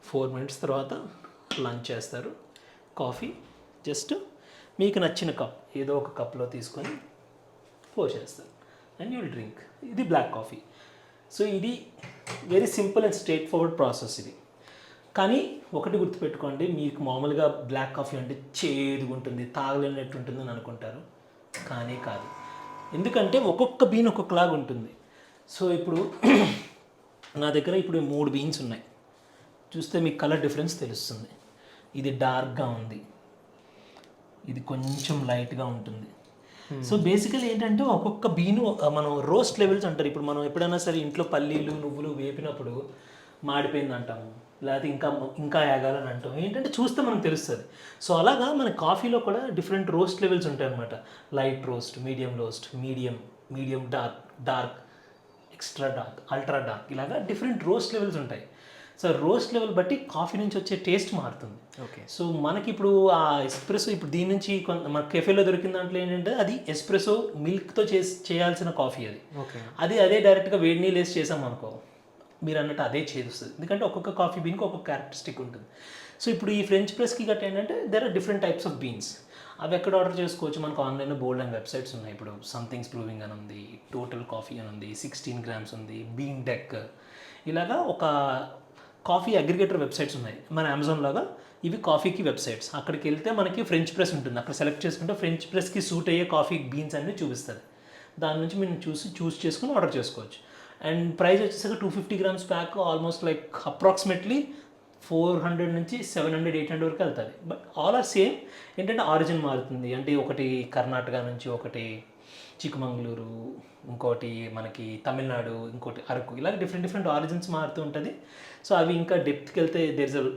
4 minutes తర్వాత లంచ్ చేస్తారు. కాఫీ జస్ట్ మీకు నచ్చిన కప్ ఏదో ఒక కప్లో తీసుకొని పోసేస్తారు అండ్ యూ విల్ డ్రింక్. ఇది బ్లాక్ కాఫీ. సో ఇది very simple and straight forward process ఇది. కానీ ఒకటి గుర్తుపెట్టుకోండి, మీకు మామూలుగా బ్లాక్ కాఫీ అంటే చేదుగా ఉంటుంది, తాగలేనట్టు ఉంటుందని అనుకుంటారు, కానీ కాదు. ఎందుకంటే ఒక్కొక్క బీన్ ఒక్కొక్కలాగా ఉంటుంది. సో ఇప్పుడు నా దగ్గర ఇప్పుడు 3 బీన్స్ ఉన్నాయి. చూస్తే మీకు కలర్ డిఫరెన్స్ తెలుస్తుంది. ఇది డార్క్గా ఉంది, ఇది కొంచెం లైట్గా ఉంటుంది. సో బేసికలీ ఏంటంటే ఒక్కొక్క బీను మనం రోస్ట్ లెవెల్స్ అంటారు. ఇప్పుడు మనం ఎప్పుడైనా సరే ఇంట్లో పల్లీలు నువ్వులు వేపినప్పుడు మాడిపోయింది అంటాము, లేకపోతే ఇంకా ఏగాలని అంటాం. ఏంటంటే చూస్తే మనకు తెలుస్తుంది. సో అలాగా మన కాఫీలో కూడా డిఫరెంట్ రోస్ట్ లెవెల్స్ ఉంటాయి అన్నమాట. Light roast, medium roast, medium dark, extra dark, ultra dark, ఇలాగా డిఫరెంట్ రోస్ట్ లెవెల్స్ ఉంటాయి. సో రోస్ట్ లెవెల్ బట్టి కాఫీ నుంచి వచ్చే టేస్ట్ మారుతుంది. ఓకే. సో మనకి ఇప్పుడు ఆ ఎస్ప్రెసో ఇప్పుడు దీని నుంచి మన కెఫేలో దొరికిన దాంట్లో ఏంటంటే అది ఎస్ప్రెసో మిల్క్తో చేయాల్సిన కాఫీ అది. ఓకే. అదే డైరెక్ట్గా వేడి నీళ్ళు వేసి చేసాం అనుకో, మీరు అన్నట్టు అదే చేస్తుంది. ఎందుకంటే ఒక్కొక్క కాఫీ బీన్కి ఒక్కొక్క క్యారెక్టరిస్టిక్ ఉంటుంది. సో ఇప్పుడు ఈ ఫ్రెంచ్ ప్రెస్కి గట్ట ఏంటంటే there are different types of beans. అవి ఎక్కడ ఆర్డర్ చేసుకోవచ్చు? మనకు ఆన్లైన్లో బోల్డ్ అండ్ వెబ్సైట్స్ ఉన్నాయి. ఇప్పుడు సంథింగ్స్ బ్రూవింగ్ అని ఉంది, టోటల్ కాఫీ అని ఉంది, 16 grams ఉంది, బీన్ డెక్, ఇలాగా ఒక కాఫీ అగ్రిగేటర్ వెబ్సైట్స్ ఉన్నాయి మన అమెజాన్ లాగా. ఇవి కాఫీకి వెబ్సైట్స్. అక్కడికి వెళ్తే మనకి ఫ్రెంచ్ ప్రెస్ ఉంటుంది, అక్కడ సెలెక్ట్ చేసుకుంటే ఫ్రెంచ్ ప్రెస్కి సూట్ అయ్యే కాఫీ బీన్స్ అన్నీ చూపిస్తుంది. దాని నుంచి మీరు చూస్ చేసుకుని ఆర్డర్ చేసుకోవచ్చు. అండ్ ప్రైస్ వచ్చేసరికి 250 grams pack almost like approximately 400 నుంచి 700-800 వరకు వెళ్తుంది. But all are same. ఏంటంటే ఆరిజిన్ మారుతుంది. అంటే ఒకటి కర్ణాటక నుంచి, ఒకటి చిక్కమంగళూరు, ఇంకోటి మనకి తమిళనాడు, ఇంకోటి అరకు, ఇలా డిఫరెంట్ ఆరిజిన్స్ మారుతూ ఉంటుంది. సో అవి ఇంకా డెప్త్కి వెళ్తే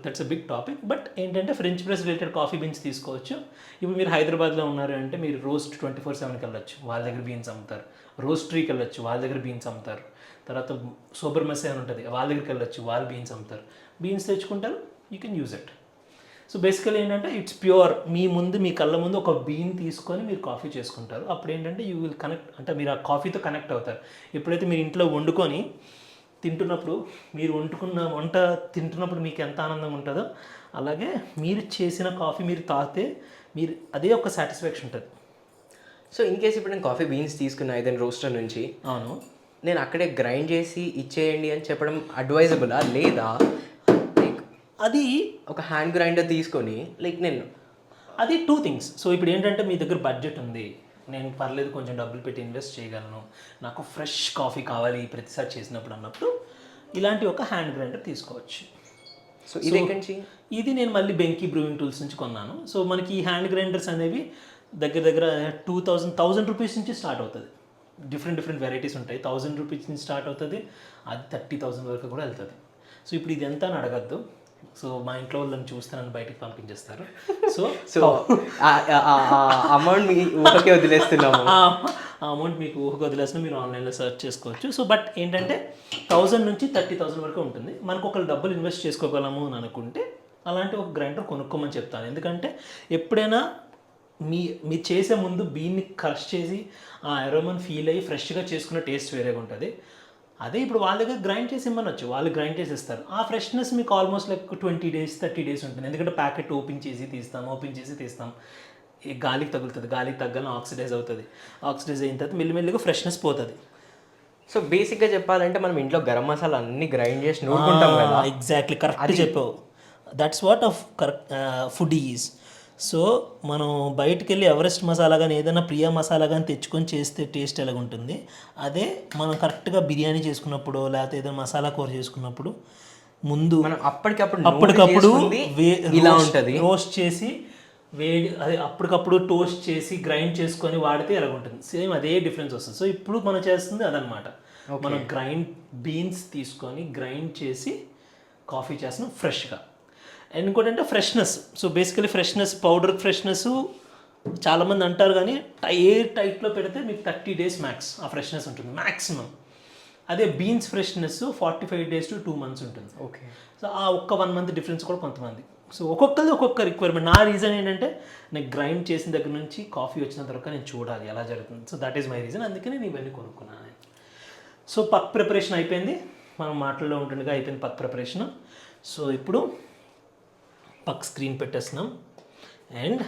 that's a big topic. But ఏంటంటే French press related coffee beans తీసుకోవచ్చు. ఇప్పుడు మీరు హైదరాబాద్లో ఉన్నారు అంటే మీరు రోస్ట్ 24/7కి వెళ్ళొచ్చు, వాళ్ళ దగ్గర బీన్స్ అమ్ముతారు. రోస్ట్రీకి వెళ్ళొచ్చు, వాళ్ళ దగ్గర బీన్స్ అమ్ముతారు. తర్వాత సూపర్ మెస్ అని ఉంటుంది, వాళ్ళ దగ్గరికి వెళ్ళొచ్చు, వాళ్ళు బీన్స్ అమ్ముతారు. బీన్స్ తెచ్చుకుంటారు, you can use it. So basically ఏంటంటే ఇట్స్ ప్యూర్. మీ కళ్ళ ముందు ఒక బీన్ తీసుకొని మీరు కాఫీ చేసుకుంటారు. అప్పుడు ఏంటంటే యూ విల్ కనెక్ట్, అంటే మీరు ఆ కాఫీతో కనెక్ట్ అవుతారు. ఎప్పుడైతే మీరు ఇంట్లో వండుకొని తింటున్నప్పుడు, మీరు వంట తింటున్నప్పుడు మీకు ఎంత ఆనందంగా ఉంటుందో, అలాగే మీరు చేసిన కాఫీ మీరు తాగితే మీరు అదే ఒక సాటిస్ఫాక్షన్ ఉంటుంది. సో ఇన్ కేస్ ఇప్పుడు నేను కాఫీ బీన్స్ తీసుకున్నా ఏదైనా రోస్టర్ నుంచి, అవును, నేను అక్కడే గ్రైండ్ చేసి ఇచ్చేయండి అని చెప్పడం అడ్వైజబులా, లేదా లైక్ అది ఒక హ్యాండ్ గ్రైండర్ తీసుకొని లైక్ నేను అది 2 things. సో ఇప్పుడు ఏంటంటే మీ దగ్గర బడ్జెట్ ఉంది, నేను పర్లేదు కొంచెం డబ్బులు పెట్టి ఇన్వెస్ట్ చేయగలను, నాకు ఫ్రెష్ కాఫీ కావాలి ప్రతిసారి చేసినప్పుడు అన్నప్పుడు ఇలాంటి ఒక హ్యాండ్ గ్రైండర్ తీసుకోవచ్చు. సో ఇది ఎక్కడి నుంచి? ఇది నేను మళ్ళీ బెంకీ బ్రూవింగ్ టూల్స్ నుంచి కొన్నాను. సో మనకి ఈ హ్యాండ్ గ్రైండర్స్ అనేవి దగ్గర 1000 rupees నుంచి స్టార్ట్ అవుతుంది. డిఫరెంట్ వెరైటీస్ ఉంటాయి. 1000 రూపీస్ నుంచి స్టార్ట్ అవుతుంది, అది 30,000 వరకు కూడా వెళ్తుంది. సో ఇప్పుడు ఇది ఎంత అని అడగద్దు. సో మా ఇంట్లో వాళ్ళని చూస్తే నన్ను బయటికి పంపించేస్తారు. సో అమౌంట్ మీ ఊహకే వదిలేస్తున్నాము. ఆ అమౌంట్ మీకు ఊహకు వదిలేసిన మీరు ఆన్లైన్లో సెర్చ్ చేసుకోవచ్చు. సో బట్ ఏంటంటే 1000 నుంచి 30,000 వరకు ఉంటుంది. మనకు ఒకళ్ళు డబ్బులు ఇన్వెస్ట్ చేసుకోగలము అని అనుకుంటే అలాంటి ఒక గ్రైండర్ కొనుక్కోమని చెప్తాను. ఎందుకంటే ఎప్పుడైనా మీరు చేసే ముందు బీన్ని క్రష్ చేసి ఆ అరోమాని ఫీల్ అయ్యి ఫ్రెష్గా చేసుకున్న టేస్ట్ వేరేగా ఉంటుంది. అదే ఇప్పుడు వాళ్ళ దగ్గర గ్రైండ్ చేసి ఇవ్వనొచ్చు, వాళ్ళు గ్రైండ్ చేసి ఇస్తారు. ఆ ఫ్రెష్నెస్ మీకు ఆల్మోస్ట్ లైక్ 20 days 30 days ఉంటుంది. ఎందుకంటే ప్యాకెట్ ఓపెన్ చేసి తీస్తాం, ఈ గాలికి తగులుతుంది, గాలికి తగ్గని ఆక్సిడైజ్ అవుతుంది, ఆక్సిడైజ్ అయిన తర్వాత మెల్లిమెల్లిగా ఫ్రెష్నెస్ పోతుంది. సో బేసిక్గా చెప్పాలంటే మనం ఇంట్లో గరం మసాలా అన్ని గ్రైండ్ చేసి నూరుకుంటాం కదా. ఎగ్జాక్ట్లీ కరెక్ట్ చెప్పావు. That's what of correct food is. So మనం బయటికి వెళ్ళి ఎవరెస్ట్ మసాలా కానీ ఏదైనా ప్రియా మసాలా కానీ తెచ్చుకొని చేస్తే టేస్ట్ ఎలాగ ఉంటుంది, అదే మనం కరెక్ట్గా బిర్యానీ చేసుకున్నప్పుడు లేకపోతే ఏదైనా మసాలా కూర చేసుకున్నప్పుడు ముందు మనం అప్పటికప్పుడు ఇలా ఉంటుంది, రోస్ట్ చేసి వేడి అదే అప్పటికప్పుడు టోస్ట్ చేసి గ్రైండ్ చేసుకొని వాడితే ఎలాగ ఉంటుంది, సేమ్ అదే డిఫరెన్స్ వస్తుంది. సో ఇప్పుడు మనం చేస్తుంది అదనమాట. మనం బీన్స్ తీసుకొని గ్రైండ్ చేసి కాఫీ చేస్తున్నాం ఫ్రెష్గా. అండ్ ఇంకోటి అంటే freshness. So basically freshness, powder freshness చాలామంది అంటారు, కానీ ఏ టైప్లో పెడితే మీకు 30 days మ్యాక్స్ ఆ ఫ్రెష్నెస్ ఉంటుంది మ్యాక్సిమం. అదే beans freshness 45 days to 2 months ఉంటుంది. ఓకే. సో ఆ ఒక్క 1 month డిఫరెన్స్ కూడా కొంతమంది. సో ఒక్కొక్కరిది ఒక్కొక్క రిక్వైర్మెంట్. నా రీజన్ ఏంటంటే నేను గ్రైండ్ చేసిన దగ్గర నుంచి కాఫీ వచ్చిన తర్వాత నేను చూడాలి ఎలా జరుగుతుంది. So that is my reason. అందుకే నేను ఇవన్నీ కొనుక్కున్నాను. సో పక్ ప్రిపరేషన్ అయిపోయింది, మనం మాటల్లో ఉంటుండగా అయిపోయింది పక్ ప్రిపరేషన్. సో ఇప్పుడు పక్ స్క్రీన్ పెట్టేస్తున్నాం and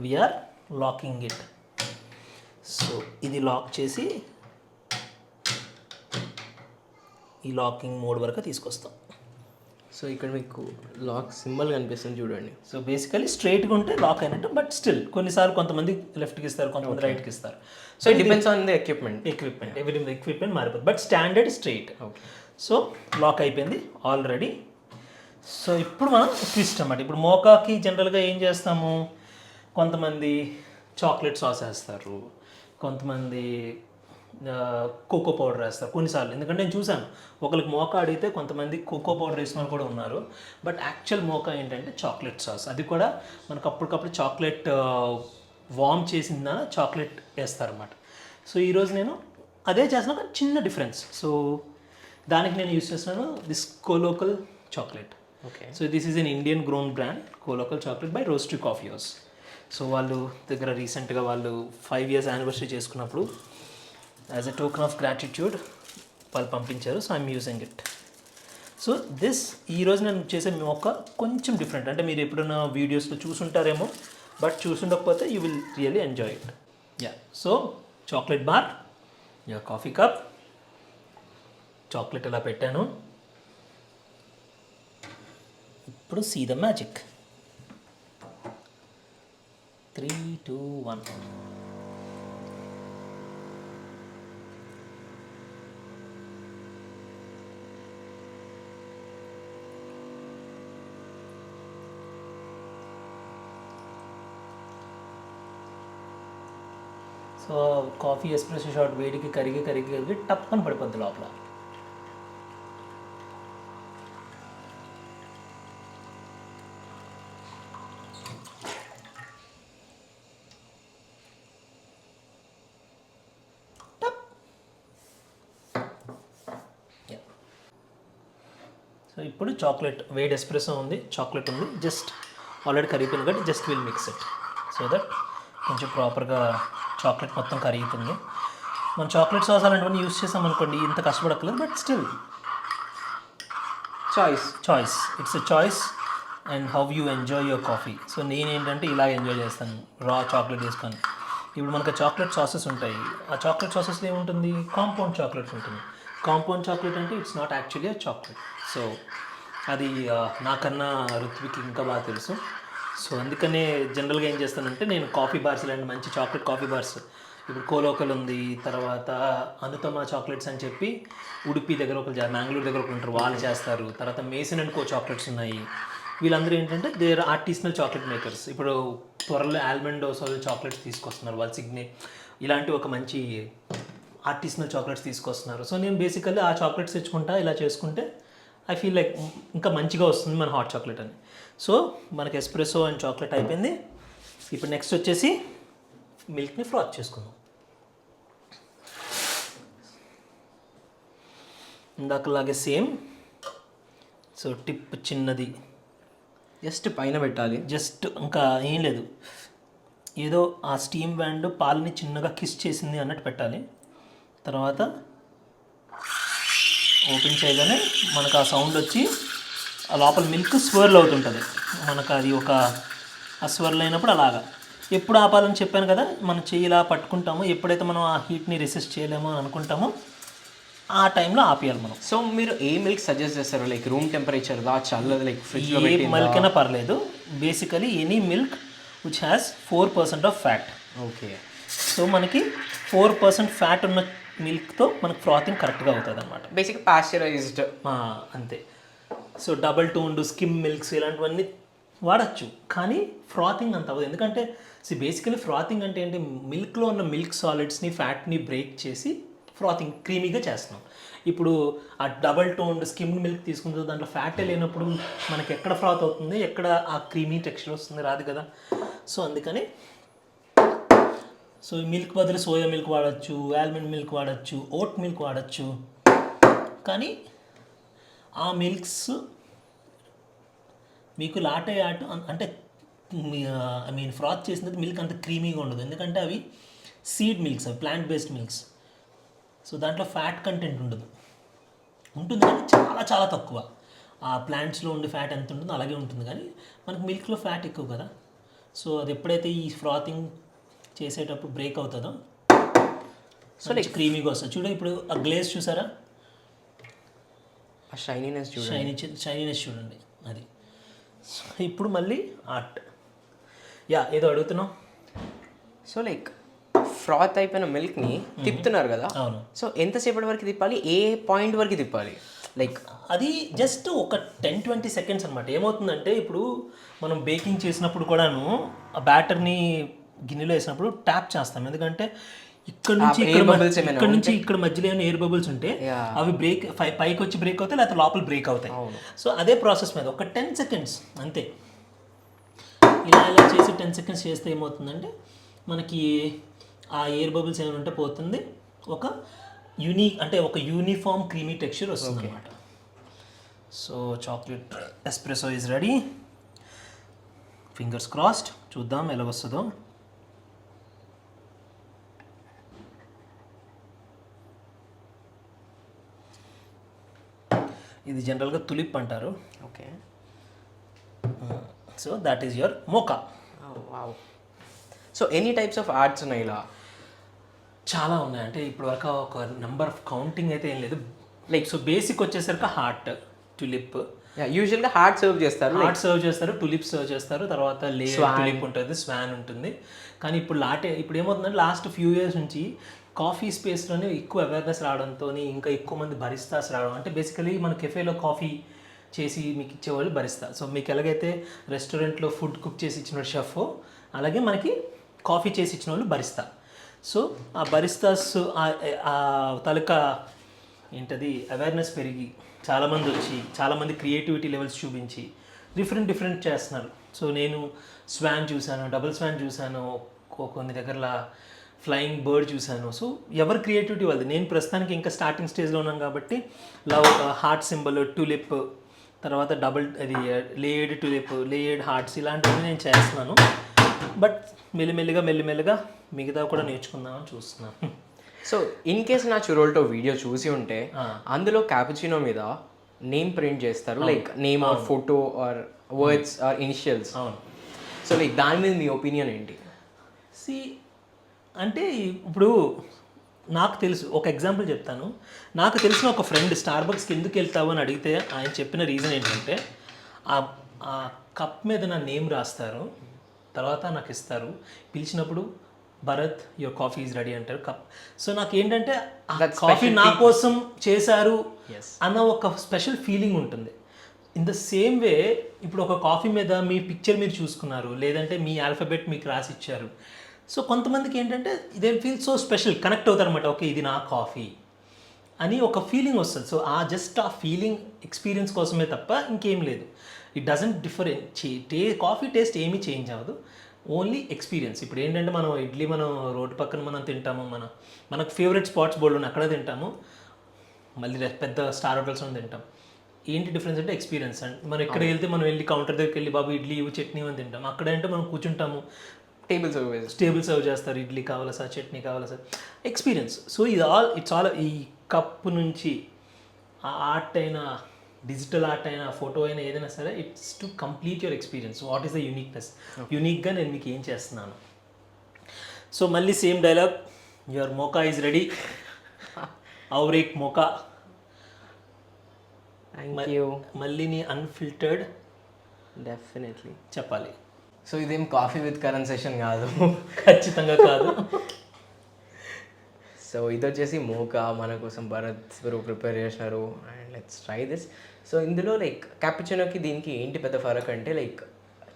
we're locking it. So ఇది లాక్ చేసి ఈ లాకింగ్ మోడ్ వరకు తీసుకొస్తాం. సో ఇక్కడ మీకు లాక్ సింబల్ కనిపిస్తుంది చూడండి. సో బేసికలీ స్ట్రైట్గా ఉంటే లాక్ అయినట్టు, బట్ స్టిల్ కొన్నిసార్లు కొంతమంది లెఫ్ట్కి ఇస్తారు, కొంతమంది రైట్కి ఇస్తారు. So it depends on the equipment equipment మారిపోతుంది, but standard straight. Okay. So lock అయిపోయింది ఆల్రెడీ. సో ఇప్పుడు మనం ట్విస్ట్ అన్నమాట. ఇప్పుడు మోకాకి జనరల్గా ఏం చేస్తాము, కొంతమంది చాక్లెట్ సాస్ వేస్తారు, కొంతమంది కోకో పౌడర్ వేస్తారు కొన్నిసార్లు. ఎందుకంటే నేను చూసాను ఒకరికి మోకా అడిగితే కొంతమంది కోకో పౌడర్ వేసిన వాళ్ళు కూడా ఉన్నారు. బట్ యాక్చువల్ మోకా ఏంటంటే చాక్లెట్ సాస్. అది కూడా మనకు అప్పటికప్పుడు చాక్లెట్ వార్మ్ చేసిన చాక్లెట్ వేస్తారన్నమాట. సో ఈరోజు నేను అదే చేసిన ఒక చిన్న డిఫరెన్స్. సో దానికి నేను యూస్ చేస్తున్నాను this Colocal chocolate. Okay. So this is an Indian grown brand Colocal chocolate by roastery coffee house. So వాళ్ళు దగ్గర రీసెంట్గా వాళ్ళు 5 years యానివర్సరీ చేసుకున్నప్పుడు as a token of gratitude వాళ్ళు పంపించారు. So I'm using it. So ఈరోజు నేను చేసే మొక్క కొంచెం డిఫరెంట్. అంటే మీరు ఎప్పుడైనా వీడియోస్లో చూసుంటారేమో, బట్ చూసుండకపోతే you will really enjoy it. Yeah. So chocolate bar, యా కాఫీ కప్, చాక్లెట్ ఇలా పెట్టాను. ఇప్పుడు see the magic. 3, 2, 1. So coffee espresso shot వేడికి కరిగి టప్పని పడిపోద్ది లోపల. సో ఇప్పుడు చాక్లెట్ వేడి ఎస్ప్రెసో ఉంది, చాక్లెట్ ఉంది, జస్ట్ ఆల్రెడీ కరిగిపోయింది కాబట్టి just will mix it so that కొంచెం ప్రాపర్గా చాక్లెట్ మొత్తం కరుగుతుంది. మనం చాక్లెట్ సాస్ అలాంటివన్నీ యూస్ చేసాం అనుకోండి, ఇంత కష్టపడక్కలేదు, but still choice it's a choice and how you enjoy your coffee. So నేనేంటంటే ఇలా ఎంజాయ్ చేస్తాను రా చాక్లెట్ వేసుకొని. ఇప్పుడు మనకు చాక్లెట్ సాసెస్ ఉంటాయి, ఆ చాక్లెట్ సాసెస్లో ఏముంటుంది, కాంపౌండ్ చాక్లెట్ ఉంటుంది. కాంపౌండ్ చాక్లెట్ అంటే it's not actually a chocolate. So అది నాకన్నా ఋత్విక్ ఇంకా బాగా తెలుసు. సో అందుకనే జనరల్గా ఏం చేస్తానంటే నేను కాఫీ బార్స్ లాంటి మంచి చాక్లెట్ కాఫీ బార్స్, ఇప్పుడు కోలోకల్ ఉంది, తర్వాత అనుతమ చాక్లెట్స్ అని చెప్పి ఉడిపి దగ్గర ఒకరు, మ్యాంగ్లూర్ దగ్గర ఒకరు ఉంటారు, వాళ్ళు చేస్తారు. తర్వాత మేసన్ అండ్ కో చాక్లెట్స్ ఉన్నాయి. వీళ్ళందరూ ఏంటంటే దే ఆర్ ఆర్టిసనల్ చాక్లెట్ మేకర్స్. ఇప్పుడు త్వరలో ఆల్మండ్ చాక్లెట్స్ తీసుకొస్తున్నారు, ఇలాంటి ఒక మంచి ఆర్టిసినల్ చాక్లెట్స్ తీసుకొస్తున్నారు. సో నేను బేసికల్లీ ఆ చాక్లెట్స్ తెచ్చుకుంటా, ఇలా చేసుకుంటే ఐ ఫీల్ లైక్ ఇంకా మంచిగా వస్తుంది మన హాట్ చాక్లెట్ అని. సో మనకి ఎస్ప్రెసో అండ్ చాక్లెట్ అయిపోయింది. ఇప్పుడు నెక్స్ట్ వచ్చేసి మిల్క్ని ఫ్రాత్ చేసుకుందాం. ఇందాకలాగే సేమ్. సో టిప్ చిన్నది, జస్ట్ పైన పెట్టాలి. జస్ట్ ఇంకా ఏం లేదు, ఏదో ఆ స్టీమ్ బ్యాండ్ పాలని చిన్నగా కిస్ చేసింది అన్నట్టు పెట్టాలి. తర్వాత ఓపెన్ చేయగానే మనకు ఆ సౌండ్ వచ్చి ఆ లోపల మిల్క్ స్వర్ల్ అవుతుంటుంది. మనకు అది ఒక ఆ స్వర్ల్ అయినప్పుడు అలాగా. ఎప్పుడు ఆపాలని చెప్పాను కదా, మనం చెయ్యి ఇలా పట్టుకుంటామో, ఎప్పుడైతే మనం ఆ హీట్ని రెసిస్ట్ చేయలేమో అని అనుకుంటామో ఆ టైంలో ఆపేయాలి మనం. సో మీరు ఏ మిల్క్ సజెస్ట్ చేస్తారు? లైక్ రూమ్ టెంపరేచర్దా, చల్లది, లైక్ ఫ్రిడ్జ్లో ఏ మిల్క్ అయినా పర్లేదు. Basically any milk which has 4% of fat. Okay. So మనకి 4% ఫ్యాట్ ఉన్న మిల్క్తో మనకు ఫ్రాతింగ్ కరెక్ట్గా అవుతుంది అనమాట. బేసిక్ పాస్చరైజ్డ్ అంతే. So double toned skim milks ఇలాంటివన్నీ వాడచ్చు, కానీ ఫ్రాతింగ్ అంత అవ్వదు. ఎందుకంటే బేసికలీ ఫ్రాతింగ్ అంటే ఏంటి, మిల్క్లో ఉన్న మిల్క్ సాలిడ్స్ని ఫ్యాట్ని బ్రేక్ చేసి ఫ్రాతింగ్ క్రీమీగా చేస్తున్నాం. ఇప్పుడు ఆ డబల్ టోన్డ్ స్కిమ్ మిల్క్ తీసుకుంటే దాంట్లో ఫ్యాటే లేనప్పుడు మనకి ఎక్కడ ఫ్రాత్ అవుతుంది, ఎక్కడ ఆ క్రీమీ టెక్స్చర్ వస్తుంది, రాదు కదా. సో అందుకని సో ఈ మిల్క్ బదులు సోయా మిల్క్ వాడచ్చు, ఆల్మండ్ మిల్క్ వాడచ్చు, ఓట్ మిల్క్ వాడచ్చు. కానీ ఆ మిల్క్స్ మీకు లాటే ఆట అంటే ఐ మీన్ ఫ్రాత్ చేసిన మిల్క్ అంత క్రీమీగా ఉండదు. ఎందుకంటే అవి సీడ్ మిల్క్స్, అవి ప్లాంట్ బేస్డ్ మిల్క్స్. సో దాంట్లో ఫ్యాట్ కంటెంట్ ఉండదు, ఉంటుంది కానీ చాలా చాలా తక్కువ. ఆ ప్లాంట్స్లో ఉండే ఫ్యాట్ ఎంత ఉంటుందో అలాగే ఉంటుంది, కానీ మనకి మిల్క్లో ఫ్యాట్ ఎక్కువ కదా. సో అది ఎప్పుడైతే ఈ ఫ్రాతింగ్ చేసేటప్పుడు బ్రేక్ అవుతుందో సో లైక్ క్రీమీగా వస్తుంది. చూడ ఇప్పుడు ఆ గ్లేజ్ చూసారా, ఆ షైనీనెస్ చూడండి, షైనీనెస్ చూడండి అది. సో ఇప్పుడు మళ్ళీ ఆర్ట్ ఏదో అడుగుతున్నాం. సో లైక్ ఫ్రాత్ అయిపోయిన మిల్క్ని తిప్పుతున్నారు కదా. అవును. సో ఎంతసేపటి వరకు తిప్పాలి, ఏ పాయింట్ వరకు తిప్పాలి? లైక్ అది జస్ట్ ఒక 10-20 సెకండ్స్ అనమాట. ఏమవుతుందంటే ఇప్పుడు మనం బేకింగ్ చేసినప్పుడు కూడాను ఆ బ్యాటర్ని గిన్నెలో వేసినప్పుడు ట్యాప్ చేస్తాం. ఎందుకంటే ఇక్కడ నుంచి ఇక్కడ మధ్యలో ఏమైనా ఎయిర్ బబుల్స్ ఉంటే అవి బ్రేక్ పైకి వచ్చి బ్రేక్ అవుతాయి, లేకపోతే లోపల బ్రేక్ అవుతాయి. సో అదే ప్రాసెస్ మీద ఒక 10 సెకండ్స్ అంతే. ఇలా చేసి 10 సెకండ్స్ చేస్తే ఏమవుతుందంటే మనకి ఆ ఎయిర్ బబుల్స్ ఏమైనా ఉంటే పోతుంది, ఒక ఒక యూనిఫామ్ క్రీమీ టెక్స్చర్ వస్తుంది అనమాట. So chocolate espresso is ready. Fingers crossed, చూద్దాం ఎలా వస్తుందో. ఇది జనరల్గా తులిప్ అంటారు. Okay. So that is your Moka. Wow. So any types of arts ఉన్నాయి ఇలా? చాలా ఉన్నాయి. అంటే ఇప్పుడు వరకు ఒక నెంబర్ ఆఫ్ కౌంటింగ్ అయితే ఏం లేదు. లైక్ సో బేసిక్ వచ్చేసరికి హార్ట్, టులిప్. యూజువల్గా హార్ట్ సర్వ్ చేస్తారు, టులిప్ సర్వ్ చేస్తారు, తర్వాత టులిప్ ఉంటుంది, స్వాన్ ఉంటుంది. కానీ ఇప్పుడు ఏమవుతుందంటే లాస్ట్ ఫ్యూ ఇయర్స్ నుంచి కాఫీ స్పేస్లోనే ఎక్కువ అవేర్నెస్ రావడంతో ఇంకా ఎక్కువ మంది బరిస్తాస్ రావడం. అంటే బేసికలీ మన కెఫేలో కాఫీ చేసి మీకు ఇచ్చేవాళ్ళు బరిస్తా. సో మీకు ఎలాగైతే రెస్టారెంట్లో ఫుడ్ కుక్ చేసి ఇచ్చిన షెఫ్, అలాగే మనకి కాఫీ చేసి ఇచ్చిన వాళ్ళు బరిస్తా. సో ఆ బరిస్తాస్ ఆ తాలూకా ఏంటది అవేర్నెస్ పెరిగి చాలామంది వచ్చి చాలామంది క్రియేటివిటీ లెవెల్స్ చూపించి డిఫరెంట్ చేస్తున్నారు. సో నేను స్వాన్ చూశాను, డబుల్ స్వాన్ చూశాను, కొన్ని దగ్గరలా ఫ్లయింగ్ బర్డ్ చూశాను. సో ఎవరి క్రియేటివిటీ వాళ్ళది. నేను ప్రస్తుతానికి ఇంకా స్టార్టింగ్ స్టేజ్లో ఉన్నాను కాబట్టి హార్ట్ సింబల్, టులిప్, తర్వాత లేయర్డ్ టులిప్, లేయర్డ్ హార్ట్స్ ఇలాంటివి నేను చేస్తున్నాను. బట్ మెల్లిమెల్లిగా మిగతా కూడా నేర్చుకుందామని చూస్తున్నాను. సో ఇన్ కేస్ నా చురోల్టో వీడియో చూసి ఉంటే అందులో క్యాపుచినో మీద నేమ్ ప్రింట్ చేస్తారు, like name or photo or words or initials. అవును. సో లైక్ దాని మీద మీ ఒపీనియన్ ఏంటి? అంటే ఇప్పుడు నాకు తెలుసు, ఒక ఎగ్జాంపుల్ చెప్తాను. నాకు తెలిసిన ఒక ఫ్రెండ్ స్టార్బక్స్కి ఎందుకు వెళ్తావు అని అడిగితే ఆయన చెప్పిన రీజన్ ఏంటంటే ఆ కప్ మీద నా నేమ్ రాస్తారు, తర్వాత నాకు ఇస్తారు, పిలిచినప్పుడు Bharat your coffee is ready అంటారు కప్. సో నాకు ఏంటంటే కాఫీ నా కోసం చేశారు అన్న ఒక స్పెషల్ ఫీలింగ్ ఉంటుంది. ఇన్ ద సేమ్ వే ఇప్పుడు ఒక కాఫీ మీద మీ పిక్చర్ మీరు చూసుకున్నారు, లేదంటే మీ ఆల్ఫాబెట్ మీకు రాసి ఇచ్చారు. సో కొంతమందికి ఏంటంటే they feel so special, connect అవుతారనమాట. ఓకే, ఇది నా కాఫీ అని ఒక ఫీలింగ్ వస్తుంది. సో ఆ ఫీలింగ్ ఎక్స్పీరియన్స్ కోసమే తప్ప ఇంకేం లేదు. It doesn't differ. Coffee taste ఏమీ చేంజ్ అవ్వదు, ఓన్లీ ఎక్స్పీరియన్స్. ఇప్పుడు ఏంటంటే మనం ఇడ్లీ మనం రోడ్డు పక్కన మనం తింటాము, మనకు ఫేవరెట్ స్పాట్స్ బోర్డు ఉన్నాయి, అక్కడ తింటాము. మళ్ళీ పెద్ద స్టార్ హోటల్స్లో తింటాం. ఏంటి డిఫరెన్స్ అంటే ఎక్స్పీరియన్స్. అండ్ మనం ఎక్కడ వెళ్తే మనం వెళ్ళి కౌంటర్ దగ్గరికి వెళ్ళి బాబు ఇడ్లీ ఇవి చట్నీ అని తింటాం. అక్కడ అంటే మనం కూర్చుంటాము, టేబుల్ సర్వ్ చేస్తారు, ఇడ్లీ కావాలా సార్, చట్నీ కావాలా sir, experience. So it's all ఈ కప్ నుంచి ఆ ఆర్ట్ అయినా, డిజిటల్ ఆర్ట్ అయినా, ఫోటో అయినా, ఏదైనా సరే it's to complete your experience. What is the uniqueness, యూనిక్గా నేను మీకు ఏం చేస్తున్నాను. సో మళ్ళీ same dialogue, your mocha is ready, ఔరేక్ మోకా. Thank you. మళ్ళీ నీ అన్ఫిల్టర్డ్ డెఫినెట్లీ చెప్పాలి. సో ఇదేం కాఫీ విత్ కరణ్ సెషన్ కాదు, ఖచ్చితంగా కాదు. సో ఇది వచ్చేసి మోకా మన కోసం భరత్ ప్రిపేర్ చేసినారు. And let's try this. So ఇందులో లైక్ క్యాపుచినోకి దీనికి ఏంటి పెద్ద ఫరక్ అంటే లైక్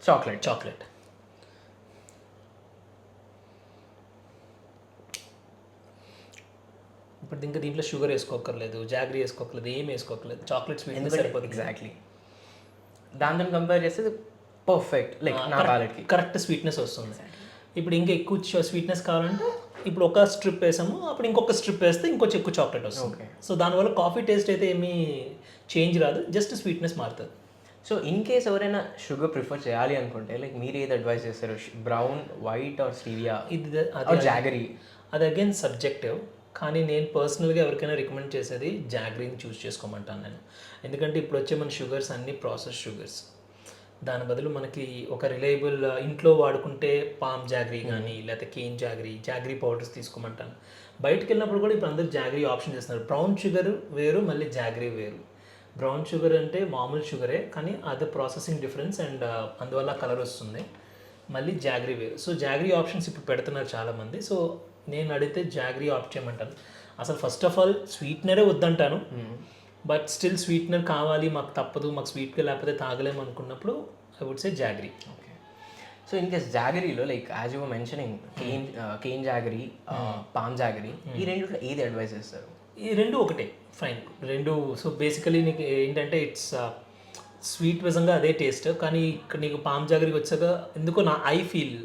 చాక్లెట్. ఇప్పుడు ఇంకా దీంట్లో షుగర్ వేసుకోకర్లేదు, జాగ్రీ వేసుకోకర్లేదు, ఏం వేసుకోకర్లేదు, చాక్లెట్ స్వీట్నెస్ సరిపోతుంది. ఎగ్జాక్ట్లీ దాంతో కంపేర్ చేస్తే పర్ఫెక్ట్, లైక్ నా ప్యాలెట్కి కరెక్ట్ స్వీట్నెస్ వస్తుంది. ఇప్పుడు ఇంకా ఎక్కువ స్వీట్నెస్ కావాలంటే ఇప్పుడు ఒక స్ట్రిప్ వేసాము, అప్పుడు ఇంకొక స్ట్రిప్ వేస్తే ఇంకొంచెం ఎక్కువ చాక్లెట్ వస్తుంది. సో దానివల్ల కాఫీ టేస్ట్ అయితే ఏమీ చేంజ్ రాదు, జస్ట్ స్వీట్నెస్ మారుతుంది. సో ఇన్ కేస్ ఎవరైనా షుగర్ ప్రిఫర్ చేయాలి అనుకుంటే లైక్ మీరు ఏది అడ్వైస్ చేస్తారు, brown, white or stevia, jaggery? అది అగైన్ సబ్జెక్టివ్, కానీ నేను పర్సనల్గా ఎవరికైనా రికమెండ్ చేసేది జాగ్రీని చూస్ చేసుకోమంటాను నేను. ఎందుకంటే ఇప్పుడు వచ్చే మన షుగర్స్ అన్నీ ప్రాసెస్ షుగర్స్. దాని బదులు మనకి ఒక రిలయబుల్ ఇంట్లో వాడుకుంటే పామ్ జాగ్రీ కానీ లేకపోతే కేన్ జాగ్రీ పౌడర్స్ తీసుకోమంటాను. బయటకు వెళ్ళినప్పుడు కూడా ఇప్పుడు అందరూ జాగ్రీ ఆప్షన్ చేస్తున్నారు. బ్రౌన్ షుగర్ వేరు, మళ్ళీ జాగ్రీ వేరు. బ్రౌన్ షుగర్ అంటే మామూలు షుగరే, కానీ అది ప్రాసెసింగ్ డిఫరెన్స్ అండ్ అందువల్ల కలర్ వస్తుంది. మళ్ళీ జాగ్రీ వేరు. సో జాగ్రీ ఆప్షన్స్ ఇప్పుడు పెడుతున్నారు చాలామంది. సో నేను అడిగితే జాగ్రీ ఆప్ట్ చేయమంటాను. అసలు ఫస్ట్ ఆఫ్ ఆల్ స్వీట్నరే వద్దంటాను, బట్ స్టిల్ స్వీట్నర్ కావాలి, మాకు తప్పదు, మాకు స్వీట్గా లేకపోతే తాగలేము అనుకున్నప్పుడు I would say jaggery. Okay. So in case జాగరీలో like as you mentioning cane jaggery, palm jaggery, ఈ రెండిట్లో ఏది అడ్వైస్ చేస్తారు? ఈ రెండు ఒకటే, ఫైన్ రెండు. సో బేసికలీ నీకు ఏంటంటే ఇట్స్ స్వీట్ విధంగా అదే టేస్ట్, కానీ ఇక్కడ నీకు పామ్ జాగరీకి వచ్చాక ఎందుకో ఐ ఫీల్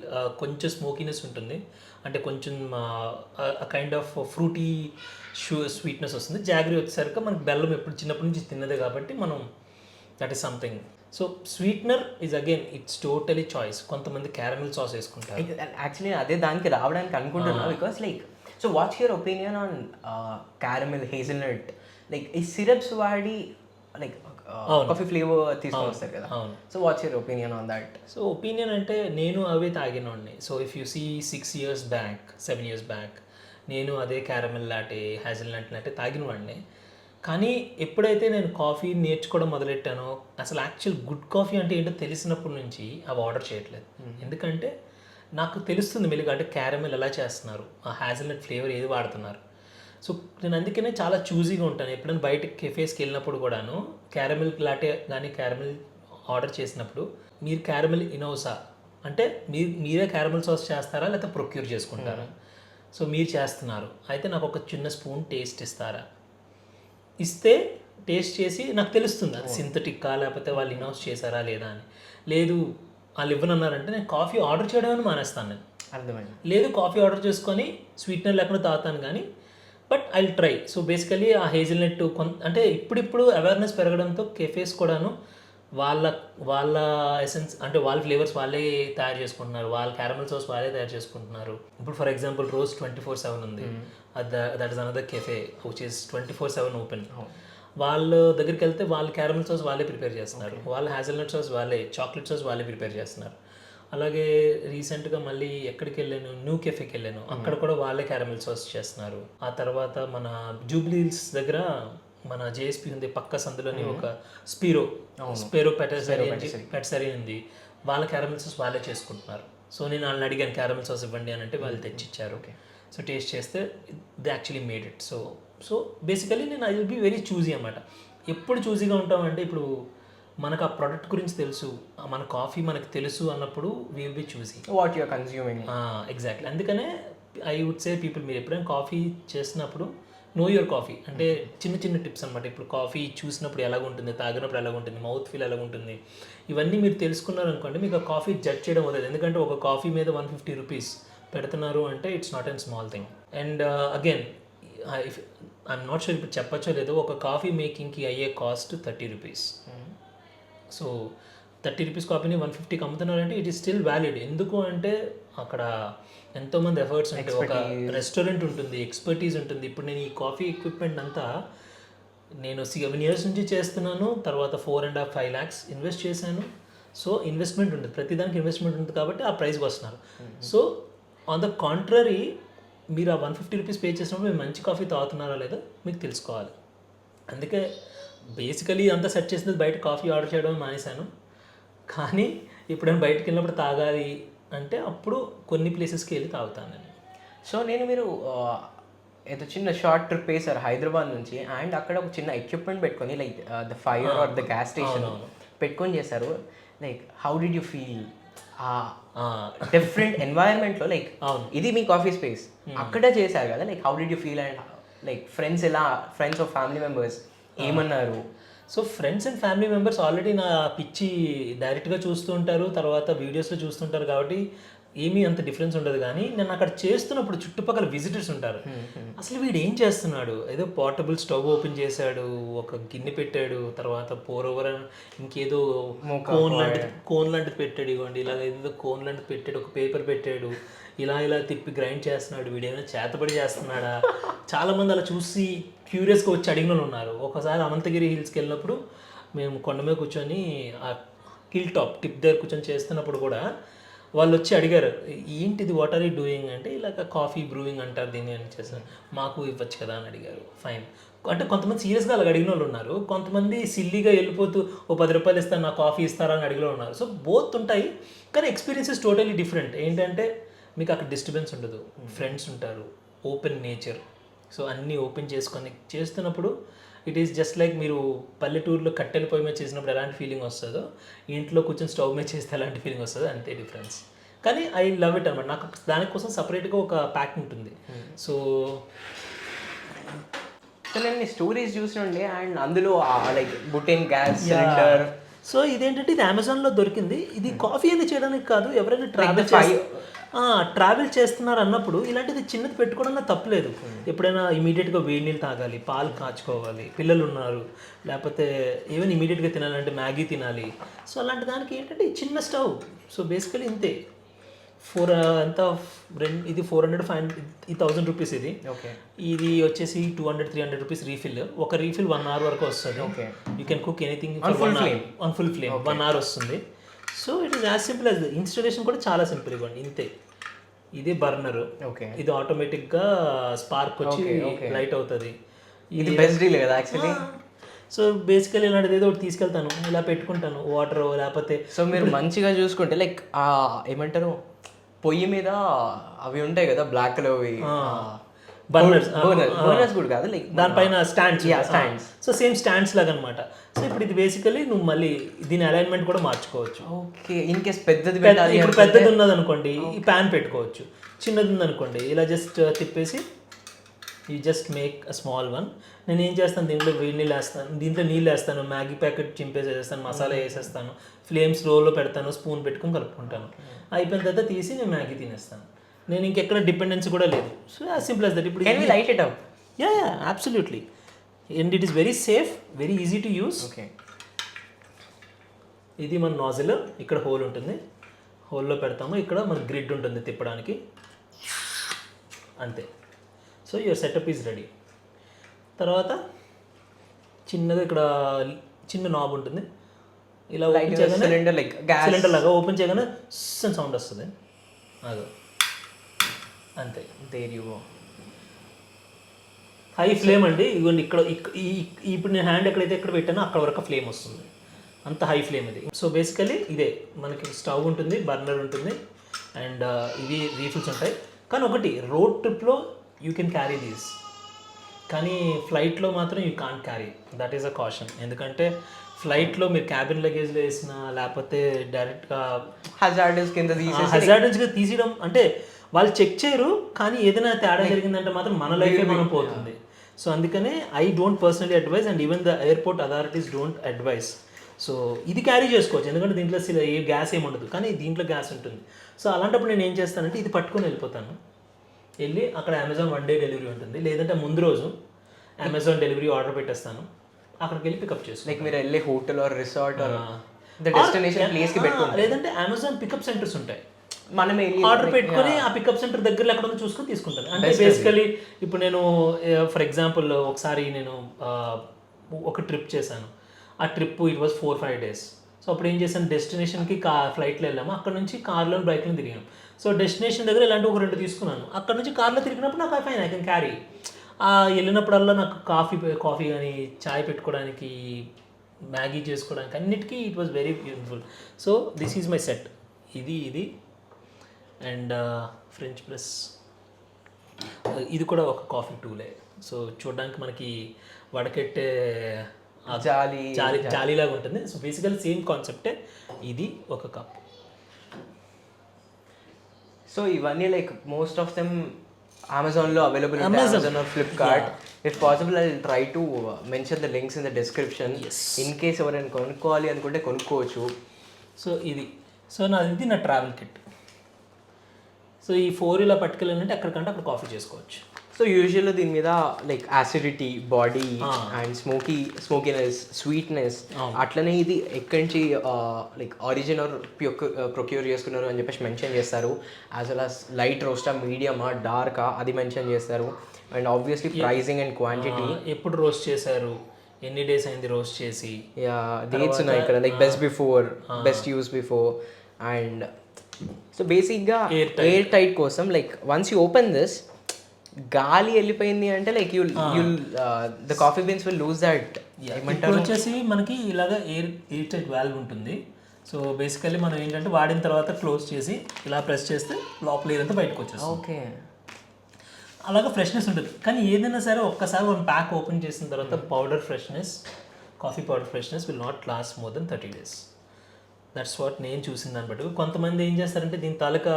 కొంచెం స్మోకీనెస్ ఉంటుంది, అంటే కొంచెం కైండ్ ఆఫ్ ఫ్రూటీ స్వీట్నెస్ వస్తుంది. జాగరీ వచ్చేసరికి మనకి బెల్లం ఎప్పుడు చిన్నప్పటి నుంచి తిన్నదే కాబట్టి మనం that is something. So sweetener is again it's totally choice. కొంతమంది క్యారమిల్ సాస్ వేసుకుంటారు. యాక్చువల్లీ అదే దానికి రావడానికి అనుకుంటున్నా, because like so what's your opinion on caramel, hazelnut, like ఈ సిరప్స్ వాడి లైక్ కాఫీ ఫ్లేవర్ తీసుకొని వస్తారు కదా. So what's your opinion on that? So opinion అంటే నేను అవే తాగినోడిని. So if you see 6 years back 7 years back నేను అదే క్యారమిల్ లాటే, హ్యాజల్నట్ లాటే తాగినవాడిని. కానీ ఎప్పుడైతే నేను కాఫీ నేర్చుకోవడం మొదలెట్టానో, అసలు యాక్చువల్ గుడ్ కాఫీ అంటే ఏంటో తెలిసినప్పటి నుంచి అవి ఆర్డర్ చేయట్లేదు. ఎందుకంటే నాకు తెలుస్తుంది మెల్లిగా, అంటే క్యారమిల్ ఎలా చేస్తున్నారు, ఆ హ్యాజల్నట్ ఫ్లేవర్ ఏది వాడుతున్నారు. సో నేను అందుకనే చాలా చూజీగా ఉంటాను. ఎప్పుడైనా బయట కెఫేస్కి వెళ్ళినప్పుడు కూడాను క్యారమిల్ లాటే కానీ క్యారమిల్ ఆర్డర్ చేసినప్పుడు మీరు క్యారమిల్ ఇనోసా అంటే మీరే క్యారమిల్ సాస్ చేస్తారా లేకపోతే ప్రొక్యూర్ చేసుకుంటారా? సో మీరు చేస్తున్నారు అయితే నాకు ఒక చిన్న స్పూన్ టేస్ట్ ఇస్తారా? ఇస్తే టేస్ట్ చేసి నాకు తెలుస్తుంది అది సింథటిక్కా లేకపోతే వాళ్ళు ఇనౌన్స్ చేశారా లేదా అని. లేదు వాళ్ళు ఇవ్వనన్నారంటే నేను కాఫీ ఆర్డర్ చేయడం మానేస్తాను. నేను అర్థమైంది. లేదు కాఫీ ఆర్డర్ చేసుకొని స్వీట్నర్ లేకుండా తాగుతాను కానీ, but I try. So basically ఆ హేజిల్నట్ అంటే ఇప్పుడిప్పుడు అవేర్నెస్ పెరగడంతో కెఫేస్ కూడాను వాళ్ళ ఎసెన్స్ అంటే వాళ్ళ ఫ్లేవర్స్ వాళ్ళే తయారు చేసుకుంటున్నారు, వాళ్ళ క్యారమల్ సాస్ వాళ్ళే తయారు చేసుకుంటున్నారు. ఇప్పుడు ఫర్ ఎగ్జాంపుల్ రోజ్ 24/7 ఉంది, that is another cafe which is 24/7 open. వాళ్ళ దగ్గరికి వెళ్తే వాళ్ళ క్యారమల్ సాస్ వాళ్ళే ప్రిపేర్ చేస్తున్నారు, వాళ్ళ హ్యాజల్నట్ సాస్ వాళ్ళే, చాక్లెట్ సాస్ వాళ్ళే ప్రిపేర్ చేస్తున్నారు. అలాగే రీసెంట్గా మళ్ళీ ఎక్కడికి వెళ్ళాను, న్యూ కెఫేకి వెళ్ళాను, అక్కడ కూడా వాళ్ళే క్యారమల్ సాస్ చేస్తున్నారు. ఆ తర్వాత మన జూబ్లీ హిల్స్ దగ్గర మన జేఎస్పీ ఉంది, పక్క సందులోని ఒక స్పేరో పెటసరీ ఉంది, వాళ్ళ క్యారమల్ సాస్ వాళ్ళే చేసుకుంటున్నారు. సో నేను వాళ్ళని అడిగాను క్యారమల్ సాస్ ఇవ్వండి అని అంటే వాళ్ళు తెచ్చిచ్చారు. సో టేస్ట్ చేస్తే they actually made it. So basically నేను I will be very choosy అన్నమాట. ఎప్పుడు చూజీగా ఉంటామంటే ఇప్పుడు మనకు ఆ ప్రోడక్ట్ గురించి తెలుసు, మన కాఫీ మనకు తెలుసు అన్నప్పుడు we will be choosing what you're consuming. Exactly. అందుకనే ఐ వుడ్ సే పీపుల్, మీరు ఎప్పుడైనా కాఫీ చేసినప్పుడు నో యువర్ కాఫీ అంటే చిన్న చిన్న టిప్స్ అనమాట. ఇప్పుడు కాఫీ చూసినప్పుడు ఎలాగుంటుంది, తాగినప్పుడు ఎలాగుంటుంది, మౌత్ ఫీల్ ఎలాగుంటుంది, ఇవన్నీ మీరు తెలుసుకున్నారనుకోండి మీకు ఆ కాఫీ జడ్జ్ చేయడం అవుతుంది. ఎందుకంటే ఒక కాఫీ మీద 150 రూపీస్ పెడుతున్నారు అంటే it's not and small thing. And again I'm not sure ఇప్పుడు చెప్పచ్చో లేదో, ఒక కాఫీ మేకింగ్కి అయ్యే కాస్ట్ 30 రూపీస్. సో 30 రూపీస్ కాఫీని 150కి అమ్ముతున్నారంటే ఇట్ ఈస్ స్టిల్ వ్యాలిడ్. ఎందుకు అంటే అక్కడ ఎంతోమంది ఎఫర్ట్స్ ఉంటాయి, ఒక రెస్టారెంట్ ఉంటుంది, ఎక్స్పర్టీస్ ఉంటుంది. ఇప్పుడు నేను ఈ కాఫీ ఎక్విప్మెంట్ అంతా నేను 7 years నుంచి చేస్తున్నాను, తర్వాత 4.5 lakhs ఇన్వెస్ట్ చేశాను. సో ఇన్వెస్ట్మెంట్ ఉంటుంది, ప్రతిదానికి ఇన్వెస్ట్మెంట్ ఉంటుంది కాబట్టి ఆ ప్రైస్కి వస్తున్నారు. సో ఆన్ ద కాంట్రరీ మీరు ఆ 150 రూపీస్ పే చేసినప్పుడు మీరు మంచి కాఫీ తాగుతున్నారా లేదా మీకు తెలుసుకోవాలి. అందుకే బేసికలీ అంతా సెట్ చేసింది బయట కాఫీ ఆర్డర్ చేయడం మానేశాను. కానీ ఎప్పుడైనా బయటకు వెళ్ళినప్పుడు తాగాలి అంటే అప్పుడు కొన్ని ప్లేసెస్కి వెళ్ళి తాగుతాను నేను. సో నేను మీరు ఏదో చిన్న షార్ట్ ట్రిప్ వేసారు హైదరాబాద్ నుంచి, అండ్ అక్కడ ఒక చిన్న ఎక్విప్మెంట్ పెట్టుకొని like the fire or the gas station పెట్టుకొని చేశారు. Like how did you feel different ఎన్వైరన్మెంట్లో? లైక్ ఇది మీ కాఫీ స్పేస్, అక్కడే చేశారు కదా, like how did you feel? And like friends of family members ఏమన్నారు? So friends and family members already నా పిచ్చి డైరెక్ట్గా చూస్తూ ఉంటారు, తర్వాత వీడియోస్లో చూస్తుంటారు కాబట్టి ఏమీ అంత డిఫరెన్స్ ఉండదు. కానీ నేను అక్కడ చేస్తున్నప్పుడు చుట్టుపక్కల విజిటర్స్ ఉంటారు, అసలు వీడు ఏం చేస్తున్నాడు, ఏదో పోర్టబుల్ స్టవ్ ఓపెన్ చేశాడు, ఒక గిన్నె పెట్టాడు, తర్వాత పోర్ ఓవర్ ఇంకేదో కోన్ లాంటిది పెట్టాడు, ఇవ్వండి ఇలా ఏదో కోన్ లాంటిది పెట్టాడు, ఒక పేపర్ పెట్టాడు, ఇలా తిప్పి గ్రైండ్ చేస్తున్నాడు, వీడేమైనా చేతబడి చేస్తున్నాడా. చాలామంది అలా చూసి క్యూరియస్గా వచ్చి అడిగిన వాళ్ళు ఉన్నారు. ఒకసారి అనంతగిరి హిల్స్కి వెళ్ళినప్పుడు మేము కొండ మీద కూర్చొని ఆ హిల్ టాప్ టిప్ దగ్గర కూర్చొని చేస్తున్నప్పుడు కూడా వాళ్ళు వచ్చి అడిగారు, ఏంటిది, వాట్ ఆర్ యూ డూయింగ్ అంటే, ఇలాగ కాఫీ బ్రూయింగ్ అంటారు దీన్ని అని చేశాను, మాకు ఇవ్వచ్చు కదా అని అడిగారు. ఫైన్ అంటే కొంతమంది సీరియస్గా అలా అడిగిన వాళ్ళు ఉన్నారు, కొంతమంది సిల్లీగా వెళ్ళిపోతూ ఓ 10 రూపాయలు ఇస్తాను నా కాఫీ ఇస్తారా అని అడిగిన ఉన్నారు. సో బోత్ ఉంటాయి, కానీ ఎక్స్పీరియన్సెస్ టోటలీ డిఫరెంట్. ఏంటంటే మీకు అక్కడ డిస్టర్బెన్స్ ఉండదు, ఫ్రెండ్స్ ఉంటారు, ఓపెన్ నేచర్. సో అన్నీ ఓపెన్ చేసుకొని చేస్తున్నప్పుడు ఇట్ ఈస్ జస్ట్ లైక్ మీరు పల్లెటూరులో కట్టెల పొయ్యి మీద చేసినప్పుడు ఎలాంటి ఫీలింగ్ వస్తుందో ఇంట్లో కూర్చొని స్టవ్ మీద చేస్తే ఎలాంటి ఫీలింగ్ వస్తుందో అంతే డిఫరెన్స్. కానీ ఐ లవ్ ఇట్ అనమాట. నాకు దానికోసం సపరేట్గా ఒక ప్యాక్ ఉంటుంది. సో నేను మీ స్టోరీస్ చూసినండి, అండ్ అందులో లైక్ బుటేన్ గ్యాస్ సిలిండర్. సో ఇదేంటంటే ఇది అమెజాన్లో దొరికింది. ఇది కాఫీ అనేది చేయడానికి కాదు, ఎవరైనా ట్రావెల్ చేస్తున్నారు అన్నప్పుడు ఇలాంటిది చిన్నది పెట్టుకోవడం తప్పలేదు. ఎప్పుడైనా ఇమీడియట్గా వేడి నీళ్ళు తాగాలి, పాలు కాచుకోవాలి, పిల్లలు ఉన్నారు, లేకపోతే ఈవెన్ ఇమీడియట్గా తినాలంటే మ్యాగీ తినాలి. సో అలాంటి దానికి ఏంటంటే చిన్న స్టవ్. సో బేసికలీ ఇంతే. ఇది 400-500 1000 రూపీస్ ఇది. ఇది వచ్చేసి 200-300 రూపీస్ రీఫిల్. ఒక రీఫిల్ 1 hour వరకు వస్తుంది. You can cook anything on full flame 1 hour వస్తుంది. So it is as simple as. Installation కూడా చాలా సింపుల్ ఇవ్వండి, ఇంతే. ఇది బర్నర్, ఇది ఆటోమేటిక్గా స్పార్క్ వచ్చి లైట్ అవుతుంది. ఇది బెస్ట్ డీల్ కదా యాక్చువల్లీ. సో బేసికలీ ఇలాంటిది ఏదో ఒకటి తీసుకెళ్తాను, ఇలా పెట్టుకుంటాను వాటర్ లేకపోతే. సో మీరు మంచిగా చూసుకుంటే లైక్ ఏమంటారు పొయ్యి మీద అవి ఉంటాయి కదా బ్లాక్ కలర్వి బర్నర్స్ కూడా కాదు, లైక్ దానిపైన స్టాండ్స్. సో సేమ్ స్టాండ్స్ లాగా అనమాట. సో ఇప్పుడు ఇది బేసికలీ నువ్వు మళ్ళీ దీని అలైన్మెంట్ కూడా మార్చుకోవచ్చు. ఓకే, ఇన్ కేస్ పెద్దది ఇప్పుడు పెద్దది ఉన్నది అనుకోండి ఈ ప్యాన్ పెట్టుకోవచ్చు, చిన్నది ఉందనుకోండి ఇలా జస్ట్ తిప్పేసి you just make a small one. నేను ఏం చేస్తాను, దీంట్లో వేడి నీళ్ళు వేస్తాను, దీంట్లో నీళ్ళు వేస్తాను, మ్యాగీ ప్యాకెట్ చింపేసేస్తాను, మసాలా వేసేస్తాను, ఫ్లేమ్ స్లోలో పెడతాను, స్పూన్ పెట్టుకొని కలుపుకుంటాను. అయిపోయిన తర్వాత తీసి నేను మ్యాగీ తినేస్తాను. నేను ఇంకెక్కడ డిపెండెన్సీ కూడా లేదు. So as simple as that. ఇప్పుడు light it up. Yeah absolutely. And it is very safe, very easy to use. Okay, ఇది మన నాజిల్, ఇక్కడ హోల్ ఉంటుంది, హోల్లో పెడతాము, ఇక్కడ మన గ్రిడ్ ఉంటుంది తిప్పడానికి, అంతే. So your setup is ready. తర్వాత చిన్నగా ఇక్కడ చిన్న నాబ్ ఉంటుంది, ఇలా ఓపెన్ చేయగానే సిలిండర్ లాగా ఓపెన్ చేయగానే సౌండ్ వస్తుంది, అదో అంతే. హై ఫ్లేమ్ అండి, ఇదిగోండి ఇక్కడ ఇప్పుడు నేను హ్యాండ్ ఎక్కడైతే ఎక్కడ పెట్టానో అక్కడ వరకు ఫ్లేమ్ వస్తుంది, అంత హై ఫ్లేమ్ ఇది. సో బేసికలీ ఇదే మనకి స్టవ్ ఉంటుంది, బర్నర్ ఉంటుంది, అండ్ ఇవి రీఫిల్స్ ఉంటాయి. కానీ ఒకటి, రోడ్ ట్రిప్లో యూ కెన్ క్యారీ దీస్, కానీ ఫ్లైట్లో మాత్రం you can't carry. That is a caution. ఎందుకంటే ఫ్లైట్లో మీరు క్యాబిన్ లగేజ్లో వేసిన లేకపోతే డైరెక్ట్గా హజార్డస్ కింద తీసేసి హజార్డెన్స్గా తీసేయడం అంటే వాళ్ళు చెక్ చేయరు, కానీ ఏదైనా తేడా జరిగిందంటే మాత్రం మన లైఫే మనం పోతుంది. సో అందుకనే I don't personally advise and even the airport authorities don't advise. So ఇది క్యారీ చేసుకోవచ్చు ఎందుకంటే దీంట్లో అసలు ఏ గ్యాస్ ఏమి ఉండదు, కానీ దీంట్లో గ్యాస్ ఉంటుంది. సో అలాంటప్పుడు నేను ఏం చేస్తానంటే ఇది పట్టుకొని వెళ్ళిపోతాను, వెళ్ళి అక్కడ అమెజాన్ 1 day డెలివరీ ఉంటుంది, లేదంటే ముందు రోజు అమెజాన్ డెలివరీ ఆర్డర్ పెట్టేస్తాను, అక్కడికి వెళ్ళి పికప్ చేస్తాను. లైక్ మీరు వెళ్ళే hotel or resort or the destination ప్లేస్కి పెట్టుకుంటారు, లేదంటే అమెజాన్ పికప్ సెంటర్స్ ఉంటాయి, మనం వెళ్ళి ఆర్డర్ పెట్టుకొని ఆ పికప్ సెంటర్ దగ్గరలో ఎక్కడ ఉందో చూసుకొని తీసుకుంటాను. అంటే బేసికలీ ఇప్పుడు నేను ఫర్ ఎగ్జాంపుల్ ఒకసారి నేను ఒక ట్రిప్ చేశాను, ఆ trip it was 4-5 days. So అప్పుడు ఏం చేశాను, డెస్టినేషన్కి ఫ్లైట్లో వెళ్ళాము, అక్కడ నుంచి కార్లో బైక్లో తిరిగాము. సో డెస్టినేషన్ దగ్గర ఇలాంటి ఒక 2 తీసుకున్నాను, అక్కడ నుంచి కార్లో తిరిగినప్పుడు నాకు ఫైన్ ఐ కెన్ క్యారీ. వెళ్ళినప్పుడల్లా నాకు కాఫీ కానీ చాయ్ పెట్టుకోవడానికి, మ్యాగీ చేసుకోవడానికి అన్నిటికీ it was very useful. So this is my set, ఇది అండ్ ఫ్రెంచ్ ప్రెస్, ఇది కూడా ఒక కాఫీ టూలే. సో చూడడానికి మనకి వడకెట్టే జాలీలాగా ఉంటుంది. సో బేసికల్ సేమ్ కాన్సెప్టే, ఇది ఒక కప్. సో ఇవన్నీ లైక్ మోస్ట్ ఆఫ్ దెమ్ అమెజాన్లో available, Amazon are Flipkart. If possible I will try to mention the links in the description. In case ఎవరైనా కొనుక్కోవాలి అనుకుంటే కొనుక్కోవచ్చు. సో ఇది నా ట్రావెల్ కిట్. సో ఈ 4 ఇలా పట్టుకెళ్ళాలంటే ఎక్కడికంటే అక్కడ కాఫీ చేసుకోవచ్చు. సో యూజువల్గా దీని మీద like acidity, body and smokiness, sweetness, అట్లనే ఇది ఎక్కడి నుంచి లైక్ ఆరిజిన్ ఆర్ ప్రొక్యూర్ చేసుకున్నారు అని చెప్పేసి మెన్షన్ చేస్తారు. యాజ్ వెల్ యాజ్ లైట్ రోస్టా, మీడియమా, డార్కా అది మెన్షన్ చేస్తారు. And obviously pricing and quantity, ఎప్పుడు రోస్ట్ చేశారు, ఎన్ని డేస్ అయింది రోస్ట్ చేసి, డేట్స్ ఉన్నాయి ఇక్కడ, like best before, best use before. And so బేసిక్గా ఎయిర్ టైట్ కోసం like once you open this, గాలి వెళ్ళిపోయింది అంటే like you'll the coffee beans will lose that. ఇప్పుడు వచ్చేసి మనకి ఇలాగ ఎయిర్ టైట్ వాల్వ్ ఉంటుంది. సో బేసికల్లీ మనం ఏంటంటే వాడిన తర్వాత క్లోజ్ చేసి ఇలా ప్రెస్ చేస్తే లోపల ఎయిర్ అంతా బయటకు వచ్చేస్తుంది. ఓకే, అలాగే ఫ్రెష్నెస్ ఉంటుంది. కానీ ఏదైనా సరే ఒక్కసారి మనం ప్యాక్ ఓపెన్ చేసిన తర్వాత powder freshness, coffee powder freshness will not lost more than 30 days. That's what నేను చూసిన దాన్ని బట్టి. కొంతమంది ఏం చేస్తారంటే దీని తాలూకా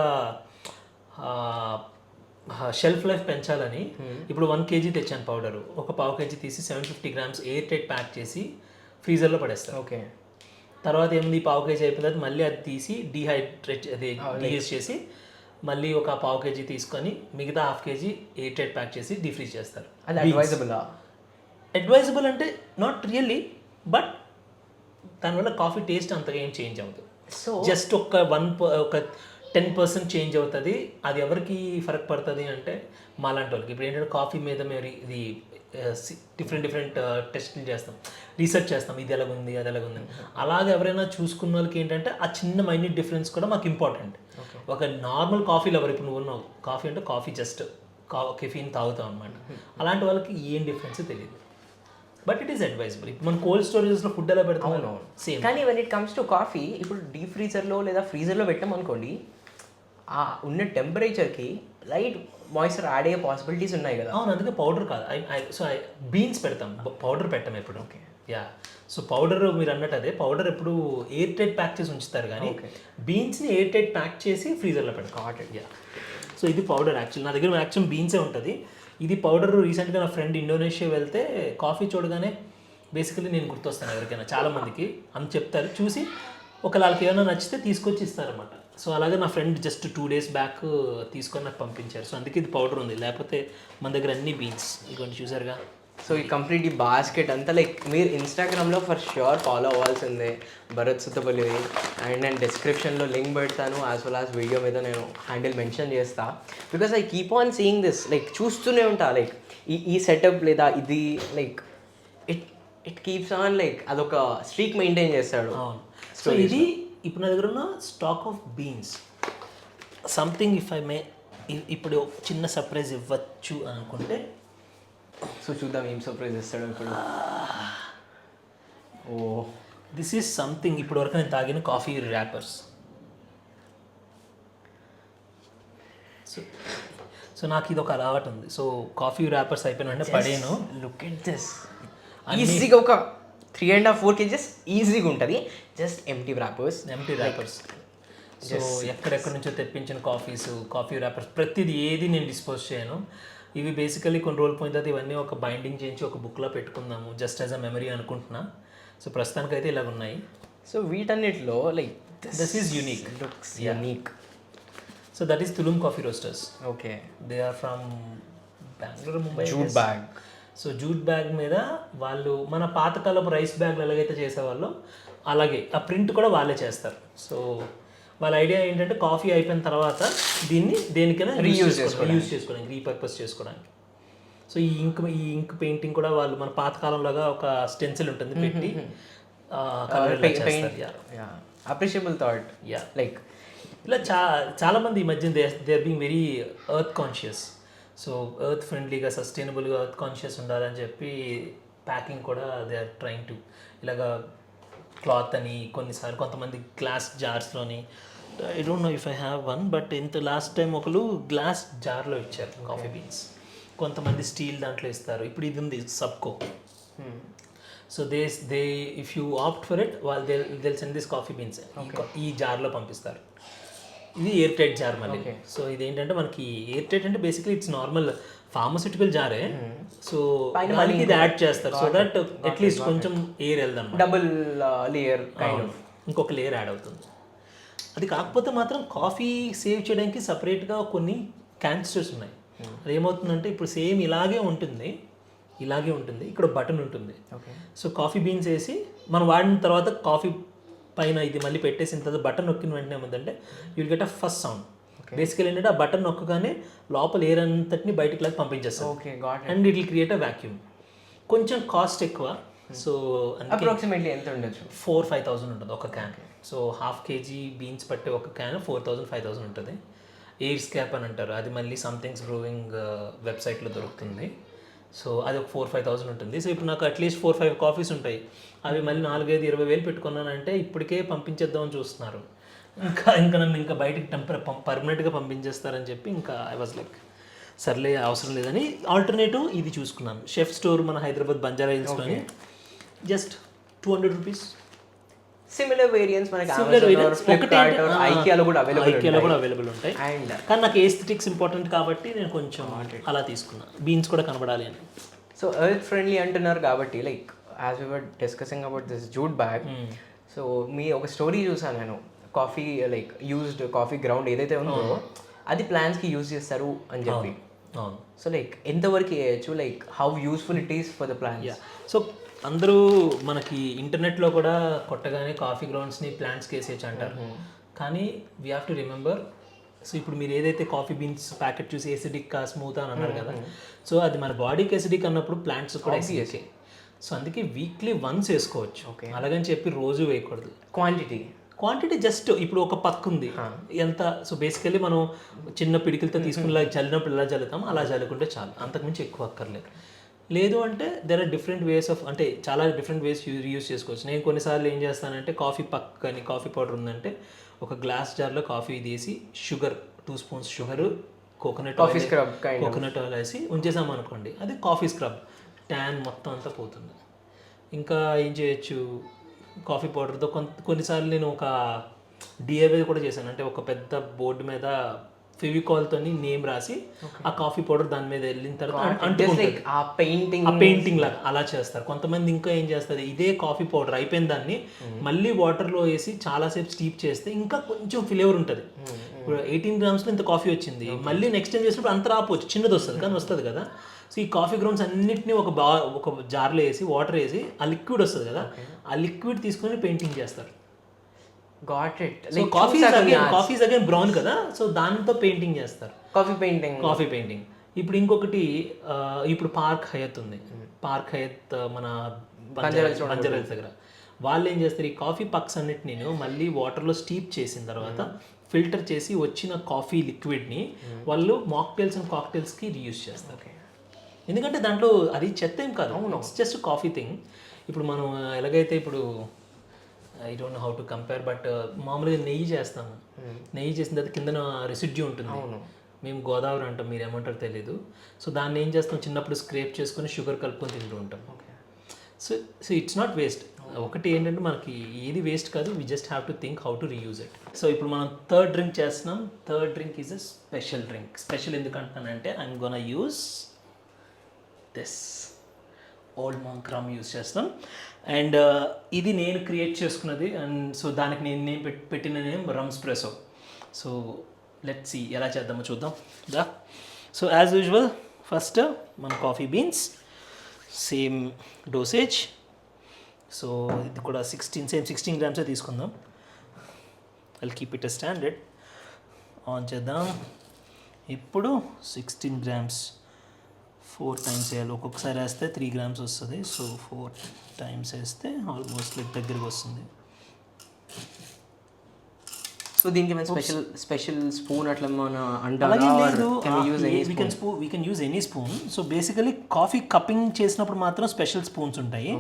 షెల్ఫ్ లైఫ్ పెంచాలని ఇప్పుడు 1 kg తెచ్చాను పౌడరు, ఒక 1/2 kg తీసి 750 grams ఎయిర్ టైట్ ప్యాక్ చేసి ఫ్రీజర్లో పడేస్తారు. ఓకే, తర్వాత ఏముంది 1/2 kg అయిపోయిన తర్వాత మళ్ళీ అది తీసి డీహైస్ చేసి మళ్ళీ ఒక 1/2 kg తీసుకొని మిగతా 1/2 kg ఎయిర్ టైట్ ప్యాక్ చేసి డీఫ్రీజ్ చేస్తారు. అది అడ్వైజబుల్ అంటే నాట్ రియల్లీ, బట్ దానివల్ల కాఫీ టేస్ట్ అంతగా ఏం చేంజ్ అవ్వదు. సో జస్ట్ ఒక 10% చేంజ్ అవుతుంది. అది ఎవరికి ఫరక్ పడుతుంది అంటే మాలాంటి వాళ్ళకి. ఇప్పుడు ఏంటంటే కాఫీ మీద మేము ఇది డిఫరెంట్ టెస్ట్లు చేస్తాం, రీసెర్చ్ చేస్తాం, ఇది ఎలాగుంది అది ఎలాగుంది. అలాగే ఎవరైనా చూసుకున్న వాళ్ళకి ఏంటంటే ఆ చిన్న మైన్యూట్ డిఫరెన్స్ కూడా మాకు ఇంపార్టెంట్. ఒక నార్మల్ కాఫీ లవర్, ఇప్పుడు నువ్వు ఉన్నావు, కాఫీ అంటే కాఫీ జస్ట్ కెఫీన్ తాగుతాం అనమాట. అలాంటి వాళ్ళకి ఏం డిఫరెన్స్ తెలియదు, బట్ ఇట్ ఈస్ అడ్వైజబుల్. ఇప్పుడు మన కోల్డ్ స్టోరేజెస్లో ఫుడ్ ఎలా పెడతాం సేమ్. కానీ when it comes to coffee, ఇప్పుడు డీప్ ఫ్రీజర్లో లేదా ఫ్రీజర్లో పెట్టాం అనుకోండి, ఆ ఉన్న టెంపరేచర్కి లైట్ మాయిశ్చర్ యాడ్ అయ్యే పాసిబిలిటీస్ ఉన్నాయి కదా. అవును, అందుకే పౌడర్ కాదు. సో బీన్స్ పెడతాం, పౌడర్ పెట్టాం ఎప్పుడు. Okay, yeah. సో పౌడర్ మీరు అన్నట్టు అదే పౌడర్ ఎప్పుడు ఎయిర్ టైట్ ప్యాక్ చేసి ఉంచుతారు, కానీ బీన్స్ని ఎయిర్ టైట్ ప్యాక్ చేసి ఫ్రీజర్లో పెడతాం. యా. సో ఇది పౌడర్. యాక్చువల్ నా దగ్గర మ్యాక్సిమం బీన్సే ఉంటుంది. ఇది పౌడర్. రీసెంట్గా నా ఫ్రెండ్ ఇండోనేషియా వెళ్తే కాఫీ చూడగానే బేసికలీ నేను గుర్తొస్తాను ఎవరికైనా, చాలామందికి అని చెప్తారు, చూసి వాళ్ళకి ఏమైనా నచ్చితే తీసుకొచ్చి ఇస్తారన్నమాట. సో అలాగే నా ఫ్రెండ్ జస్ట్ 2 days బ్యాక్ తీసుకొని నాకు పంపించారు. సో అందుకే ఇది పౌడర్ ఉంది, లేకపోతే మన దగ్గర అన్ని బీన్స్ ఇటువంటి చూసారుగా. సో ఈ కంప్లీట్ ఈ బాస్కెట్ అంతా లైక్ మీరు ఇన్స్టాగ్రామ్లో ఫర్ ష్యూర్ ఫాలో అవ్వాల్సిందే, భరత్ సుత్తపల్లిది. అండ్ నేను డిస్క్రిప్షన్లో లింక్ పెడతాను, యాజ్ వెల్ యాజ్ వీడియో మీద నేను హ్యాండిల్ మెన్షన్ చేస్తా. Because I keep on seeing this, like చూస్తూనే ఉంటా, లైక్ ఈ సెటప్ లేదా ఇది like it keeps on, like అదొక స్ట్రీక్ మెయింటైన్ చేస్తాడు. సో ఇది ఇప్పుడు నా దగ్గర ఉన్న stock of beans. Something if I may ఇప్పుడు చిన్న సర్ప్రైజ్ ఇవ్వచ్చు అనుకుంటే, సో చూద్దాం ఏం సర్ప్రైజ్ ఇస్తాడు ఇప్పుడు. ఓ, దిస్ ఈజ్ సంథింగ్ ఇప్పుడు వరకు నేను తాగిన కాఫీ ర్యాపర్స్. సో నాకు ఇది ఒక అలవాటు ఉంది. సో కాఫీ ర్యాపర్స్ అయిపోయిన వెంటనే పడేను. లుక్ ఎట్ దిస్, ఈజీగా ఒక 3.5-4 kgs ఈజీగా ఉంటుంది, జస్ట్ ఎంటీ ర్యాపర్స్. సో ఎక్కడెక్కడి నుంచో తెప్పించిన కాఫీ ర్యాపర్స్ ప్రతిదీ ఏది నేను డిస్పోజ్ చేయను. ఇవి బేసికలీ కొన్ని రోజులు పోయిన తర్వాత ఇవన్నీ ఒక బైండింగ్ చేయించి ఒక బుక్లో పెట్టుకుందాము జస్ట్ యాజ్ అ మెమరీ అనుకుంటున్నా. సో ప్రస్తుతానికైతే ఇలాగ ఉన్నాయి. సో వీటన్నిటిలో like this is unique, looks unique. So that is Tulum coffee roasters. Okay, they are from Bengaluru, Mumbai. Jute bag. So jute bag మీద వాళ్ళు మన పాతకాలపు రైస్ బ్యాగ్లు ఎలాగైతే చేసేవాళ్ళో అలాగే ఆ ప్రింట్ కూడా వాళ్ళే చేస్తారు. సో వాళ్ళ ఐడియా ఏంటంటే కాఫీ అయిపోయిన తర్వాత దీన్ని దేనికైనా రీయూజ్ చేసుకోవడానికి, రీపర్పస్ చేసుకోవడానికి. సో ఈ ఇంక్ పెయింటింగ్ కూడా వాళ్ళు మన పాతకాలంలోగా ఒక స్టెన్సిల్ ఉంటుంది పెట్టి అప్రిషియబుల్ థాట్. లైక్ ఇలా చాలామంది ఈ మధ్య they are being very earth conscious. So earth ఫ్రెండ్లీగా సస్టైనబుల్గా ఎర్త్ కాన్షియస్ ఉండాలని చెప్పి ప్యాకింగ్ కూడా దే ఆర్ ట్రైంగ్ టు ఇలాగా క్లాత్ అని కొన్నిసార్లు కొంతమంది గ్లాస్ జార్స్లోని, I don't know if I have one, but ఇంత లాస్ట్ టైం ఒకరు గ్లాస్ జార్లో ఇచ్చారు కాఫీ బీన్స్, కొంతమంది స్టీల్ దాంట్లో ఇస్తారు. ఇప్పుడు ఇది ఉంది సబ్కో. So they if you opt for it వాళ్ళు they send this coffee beans ఈ జార్లో పంపిస్తారు. ఇది ఎయిర్ టైట్ జార్ మళ్ళీ. సో ఇదేంటంటే మనకి ఎయిర్ టైట్ అంటే బేసిక్లీ ఇట్స్ నార్మల్ ఫార్మస్యూటికల్ జారే. సో దానికి ఇది యాడ్ చేస్తారు సో దట్ అట్లీస్ట్ కొంచెం ఎయిర్ వెళ్దాం, డబుల్ లేయర్ ఇంకొక లేయర్ యాడ్ అవుతుంది. అది కాకపోతే మాత్రం కాఫీ సేవ్ చేయడానికి సపరేట్గా కొన్ని క్యాన్స్టర్స్ ఉన్నాయి. అది ఏమవుతుందంటే ఇప్పుడు సేమ్ ఇలాగే ఉంటుంది, ఇక్కడ బటన్ ఉంటుంది. సో కాఫీ బీన్స్ వేసి మనం వాడిన తర్వాత కాఫీ పైన ఇది మళ్ళీ పెట్టేసిన తర్వాత బటన్ నొక్కిన వెంటనే ఏమంటే you'll get a first sound. బేసికల్ ఏంటంటే ఆ బటన్ నొక్కగానే లోపల ఎయిర్ అంతటిని బయటకు లాగా పంపించేస్తాం and it will create a vacuum. కొంచెం కాస్ట్ ఎక్కువ. సో అప్రాక్సిమేట్లీ ఎంత ఉండొచ్చు? 4,000-5,000 ఉంటుంది ఒక క్యాన్. సో 1/2 kg బీన్స్ పట్టే ఒక క్యాన్ 4,000-5,000 ఉంటుంది. ఎయిర్ స్కాప్ అని అంటారు, అది మళ్ళీ సంథింగ్స్ బ్రూయింగ్ వెబ్సైట్లో దొరుకుతుంది. సో అది ఒక 4,000-5,000 ఉంటుంది. సో ఇప్పుడు నాకు అట్లీస్ట్ 4-5 కాఫీస్ ఉంటాయి, అవి మళ్ళీ 4,500-20,000 పెట్టుకున్నానంటే ఇప్పటికే పంపించేద్దామని చూస్తున్నారు. ఇంకా నన్ను బయటికి పర్మనెంట్గా పంపించేస్తారని చెప్పి ఇంకా ఐ వాజ్ లైక్ సర్లే అవసరం లేదని ఆల్టర్నేటివ్ ఇది చూసుకున్నాను. షెఫ్ స్టోర్ మన హైదరాబాద్ బంజారా హిల్స్లోని జస్ట్ 200 రూపీస్. సిమిలర్ వేరియంట్స్ మనకి ఐకియాలో కూడా అవైలబుల్ ఉంటాయి. కానీ నాకు ఏస్థెటిక్స్ ఇంపార్టెంట్ కాబట్టి నేను కొంచెం అలా తీసుకున్నా, బీన్స్ కూడా కనబడాలి అని. సో ఎర్త్ ఫ్రెండ్లీ అంటున్నారు కాబట్టి like as we were discussing about this jute bag. So మీ ఒక స్టోరీ చూసాను నేను, coffee like used coffee ground ఏదైతే ఉందో అది ప్లాంట్స్కి యూజ్ చేస్తారు అని చెప్పి. సో లైక్ ఎంతవరకు వేయచ్చు, like how useful it is for the plants? So అందరూ మనకి ఇంటర్నెట్లో కూడా కొట్టగానే కాఫీ గ్రౌండ్స్ని ప్లాంట్స్కి వేసేయచ్చు అంటారు, కానీ we have to remember. So ఇప్పుడు మీరు ఏదైతే కాఫీ బీన్స్ ప్యాకెట్ చూసి ఎసిడిక్ స్మూత్ అని అన్నారు కదా, సో అది మన బాడీకి ఎసిడిక్ అన్నప్పుడు ప్లాంట్స్ కూడా ఎసిడిక్. సో అందుకే వీక్లీ వన్స్ వేసుకోవచ్చు, అలాగని చెప్పి రోజు వేయకూడదు. క్వాంటిటీ జస్ట్ ఇప్పుడు ఒక పక్క ఉంది ఎంత. సో బేసికల్లీ మనం చిన్న పిడికిలతో తీసుకుని చల్లినప్పుడు ఎలా చల్లుతాం అలా చల్లుకుంటే చాలు, అంతకుమించి ఎక్కువ అక్కర్లేదు. లేదు అంటే there are different ways of, అంటే చాలా డిఫరెంట్ వేస్ యూజ్ చేసుకోవచ్చు. నేను కొన్నిసార్లు ఏం చేస్తానంటే కాఫీ పక్కని కాఫీ పౌడర్ ఉందంటే ఒక గ్లాస్ జార్లో కాఫీ తీసి sugar 2 spoons sugar, coconut oil వేసి ఉంచేసాం అనుకోండి, అది కాఫీ స్క్రబ్, ట్యాన్ మొత్తం అంతా పోతుంది. ఇంకా ఏం చేయొచ్చు కాఫీ పౌడర్తో కొన్నిసార్లు నేను ఒక డిఐవై కూడా చేశాను. అంటే ఒక పెద్ద బోర్డు మీద ఫెవికాల్తో నేమ్ రాసి ఆ కాఫీ పౌడర్ దాని మీద వెళ్ళిన తర్వాత ఆ పెయింటింగ్ లాగా అలా చేస్తారు. కొంతమంది ఇంకా ఏం చేస్తారు, ఇదే కాఫీ పౌడర్ అయిపోయిన దాన్ని మళ్ళీ వాటర్లో వేసి చాలాసేపు స్టీప్ చేస్తే ఇంకా కొంచెం ఫ్లేవర్ ఉంటుంది. ఇప్పుడు 18 grams ఇంత కాఫీ వచ్చింది, మళ్ళీ నెక్స్ట్ టైం చేసినప్పుడు అంత రాపోవచ్చు, చిన్నది వస్తుంది కానీ వస్తుంది కదా. సో ఈ కాఫీ గ్రౌండ్స్ అన్నిటిని ఒక జార్లో వేసి వాటర్ వేసి ఆ లిక్విడ్ వస్తుంది కదా, ఆ లిక్విడ్ తీసుకొని పెయింటింగ్ చేస్తారు. Got it. So coffee again brown కదా, సో దాంతో పెయింటింగ్ చేస్తారు, కాఫీ పెయింటింగ్. ఇప్పుడు ఇంకొకటి, ఇప్పుడు పార్క్ హయత్ ఉంది, పార్క్ హయత్ మన బంజారా హిల్స్ దగ్గర. వాళ్ళు ఏం చేస్తారు, ఈ కాఫీ పక్స్ అన్నిటిని మళ్ళీ వాటర్లో స్టీప్ చేసిన తర్వాత ఫిల్టర్ చేసి వచ్చిన కాఫీ లిక్విడ్ని వాళ్ళు మాక్టైల్స్ అండ్ కాక్టైల్స్కి రీయూజ్ చేస్తారు. ఎందుకంటే దాంట్లో అది చెత్త ఏం కాదు, ఇట్స్ జస్ట్ కాఫీ థింగ్. ఇప్పుడు మనం ఎలాగైతే ఇప్పుడు I don't no how to compare, but మామూలుగా నెయ్యి చేస్తాము, నెయ్యి చేసిన తర్వాత కింద రెసిడ్యూ ఉంటుంది, మేము గోదావరి అంటాం, మీరు ఏమంటారో తెలీదు. సో దాన్ని ఏం చేస్తాం, చిన్నప్పుడు స్క్రేప్ చేసుకొని షుగర్ కలుపుకొని తింటూ ఉంటాం. So so it's not waste. ఒకటి ఏంటంటే మనకి ఏది వేస్ట్ కాదు, we just have to think how to reuse it. So ఇప్పుడు మనం థర్డ్ డ్రింక్ చేస్తున్నాం. Third drink is a special drink. Special ఎందుకు అంటున్నానంటే I'm gonna use this Old Monk rum use చేస్తాం. అండ్ ఇది నేను క్రియేట్ చేసుకున్నది. అండ్ సో దానికి నేను పెట్టిన name rum espresso. So let's see ఎలా చేద్దామో చూద్దాం. దా సో యాజ్ యూజువల్ ఫస్ట్ మన coffee beans same dosage. So ఇది కూడా 16 గ్రామ్సే తీసుకుందాం. I'll keep it standard. On చేద్దాం. ఇప్పుడు 16 గ్రామ్స్ 4 టైమ్స్ వేయాలి. ఒక్కొక్కసారి వేస్తే 3 గ్రామ్స్ వస్తుంది. సో 4 టైమ్స్ వేస్తే ఆల్మోస్ట్ దగ్గరికి వస్తుంది. సో దీనికి ఏమైనా స్పెషల్ స్పూన్ అట్లా మన అలాగే లేదు, అంటారు. We can use any spoon. So basically coffee cupping చేసినప్పుడు మాత్రం స్పెషల్ స్పూన్స్ ఉంటాయి.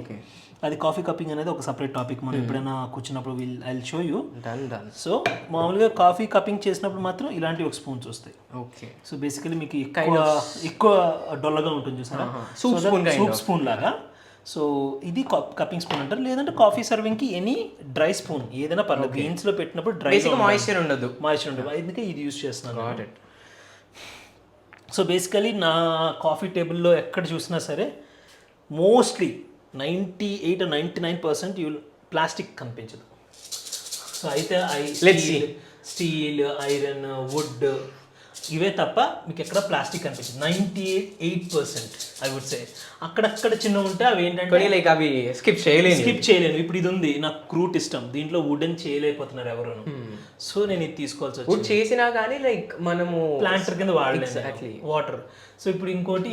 అది కాఫీ కప్పింగ్ అనేది ఒక సపరేట్ టాపిక్. మనం ఎప్పుడైనా కూర్చున్నప్పుడు ఐ షో యూ. సో మామూలుగా కాఫీ కప్పింగ్ చేసినప్పుడు మాత్రం ఇలాంటి ఒక స్పూన్స్ వస్తాయి. ఓకే. సో బేసికలీ మీకు ఎక్కువ డొల్లగా ఉంటుంది చూసారా, సూప్ స్పూన్ లాగా. సో ఇది కప్పింగ్ స్పూన్ అంటారు. లేదంటే కాఫీ సర్వింగ్కి ఎనీ డ్రై స్పూన్ ఏదైనా పర్లేదు. బీన్స్లో పెట్టినప్పుడు డ్రై మాయిశ్చర్ ఉండదు. అందుకే ఇది యూజ్ చేస్తున్నాను. సో బేసికలీ నా కాఫీ టేబుల్లో ఎక్కడ చూసినా సరే మోస్ట్లీ 98 or 99% ప్లాస్టిక్ కనిపించదు. సో అయితే స్టీల్, ఐరన్, వుడ్ ఇవే తప్ప మీకు ఎక్కడ ప్లాస్టిక్ కనిపించదు. 98% ఐ వుడ్ సే. అక్కడక్కడ చిన్న ఉంటే అవి ఏంటంటే లైక్ అవి స్కిప్ చేయలేను. ఇప్పుడు ఇది ఉంది, నాకు క్రూట్ ఇష్టం, దీంట్లో వుడెన్ చేయలేకపోతున్నారు ఎవరు. సో నేను ఇది తీసుకోవాల్సి వచ్చింది. వుడ్ చేసినా కానీ లైక్ మనము ప్లాంటర్ కింద వాడలేదు వాటర్. సో ఇప్పుడు ఇంకోటి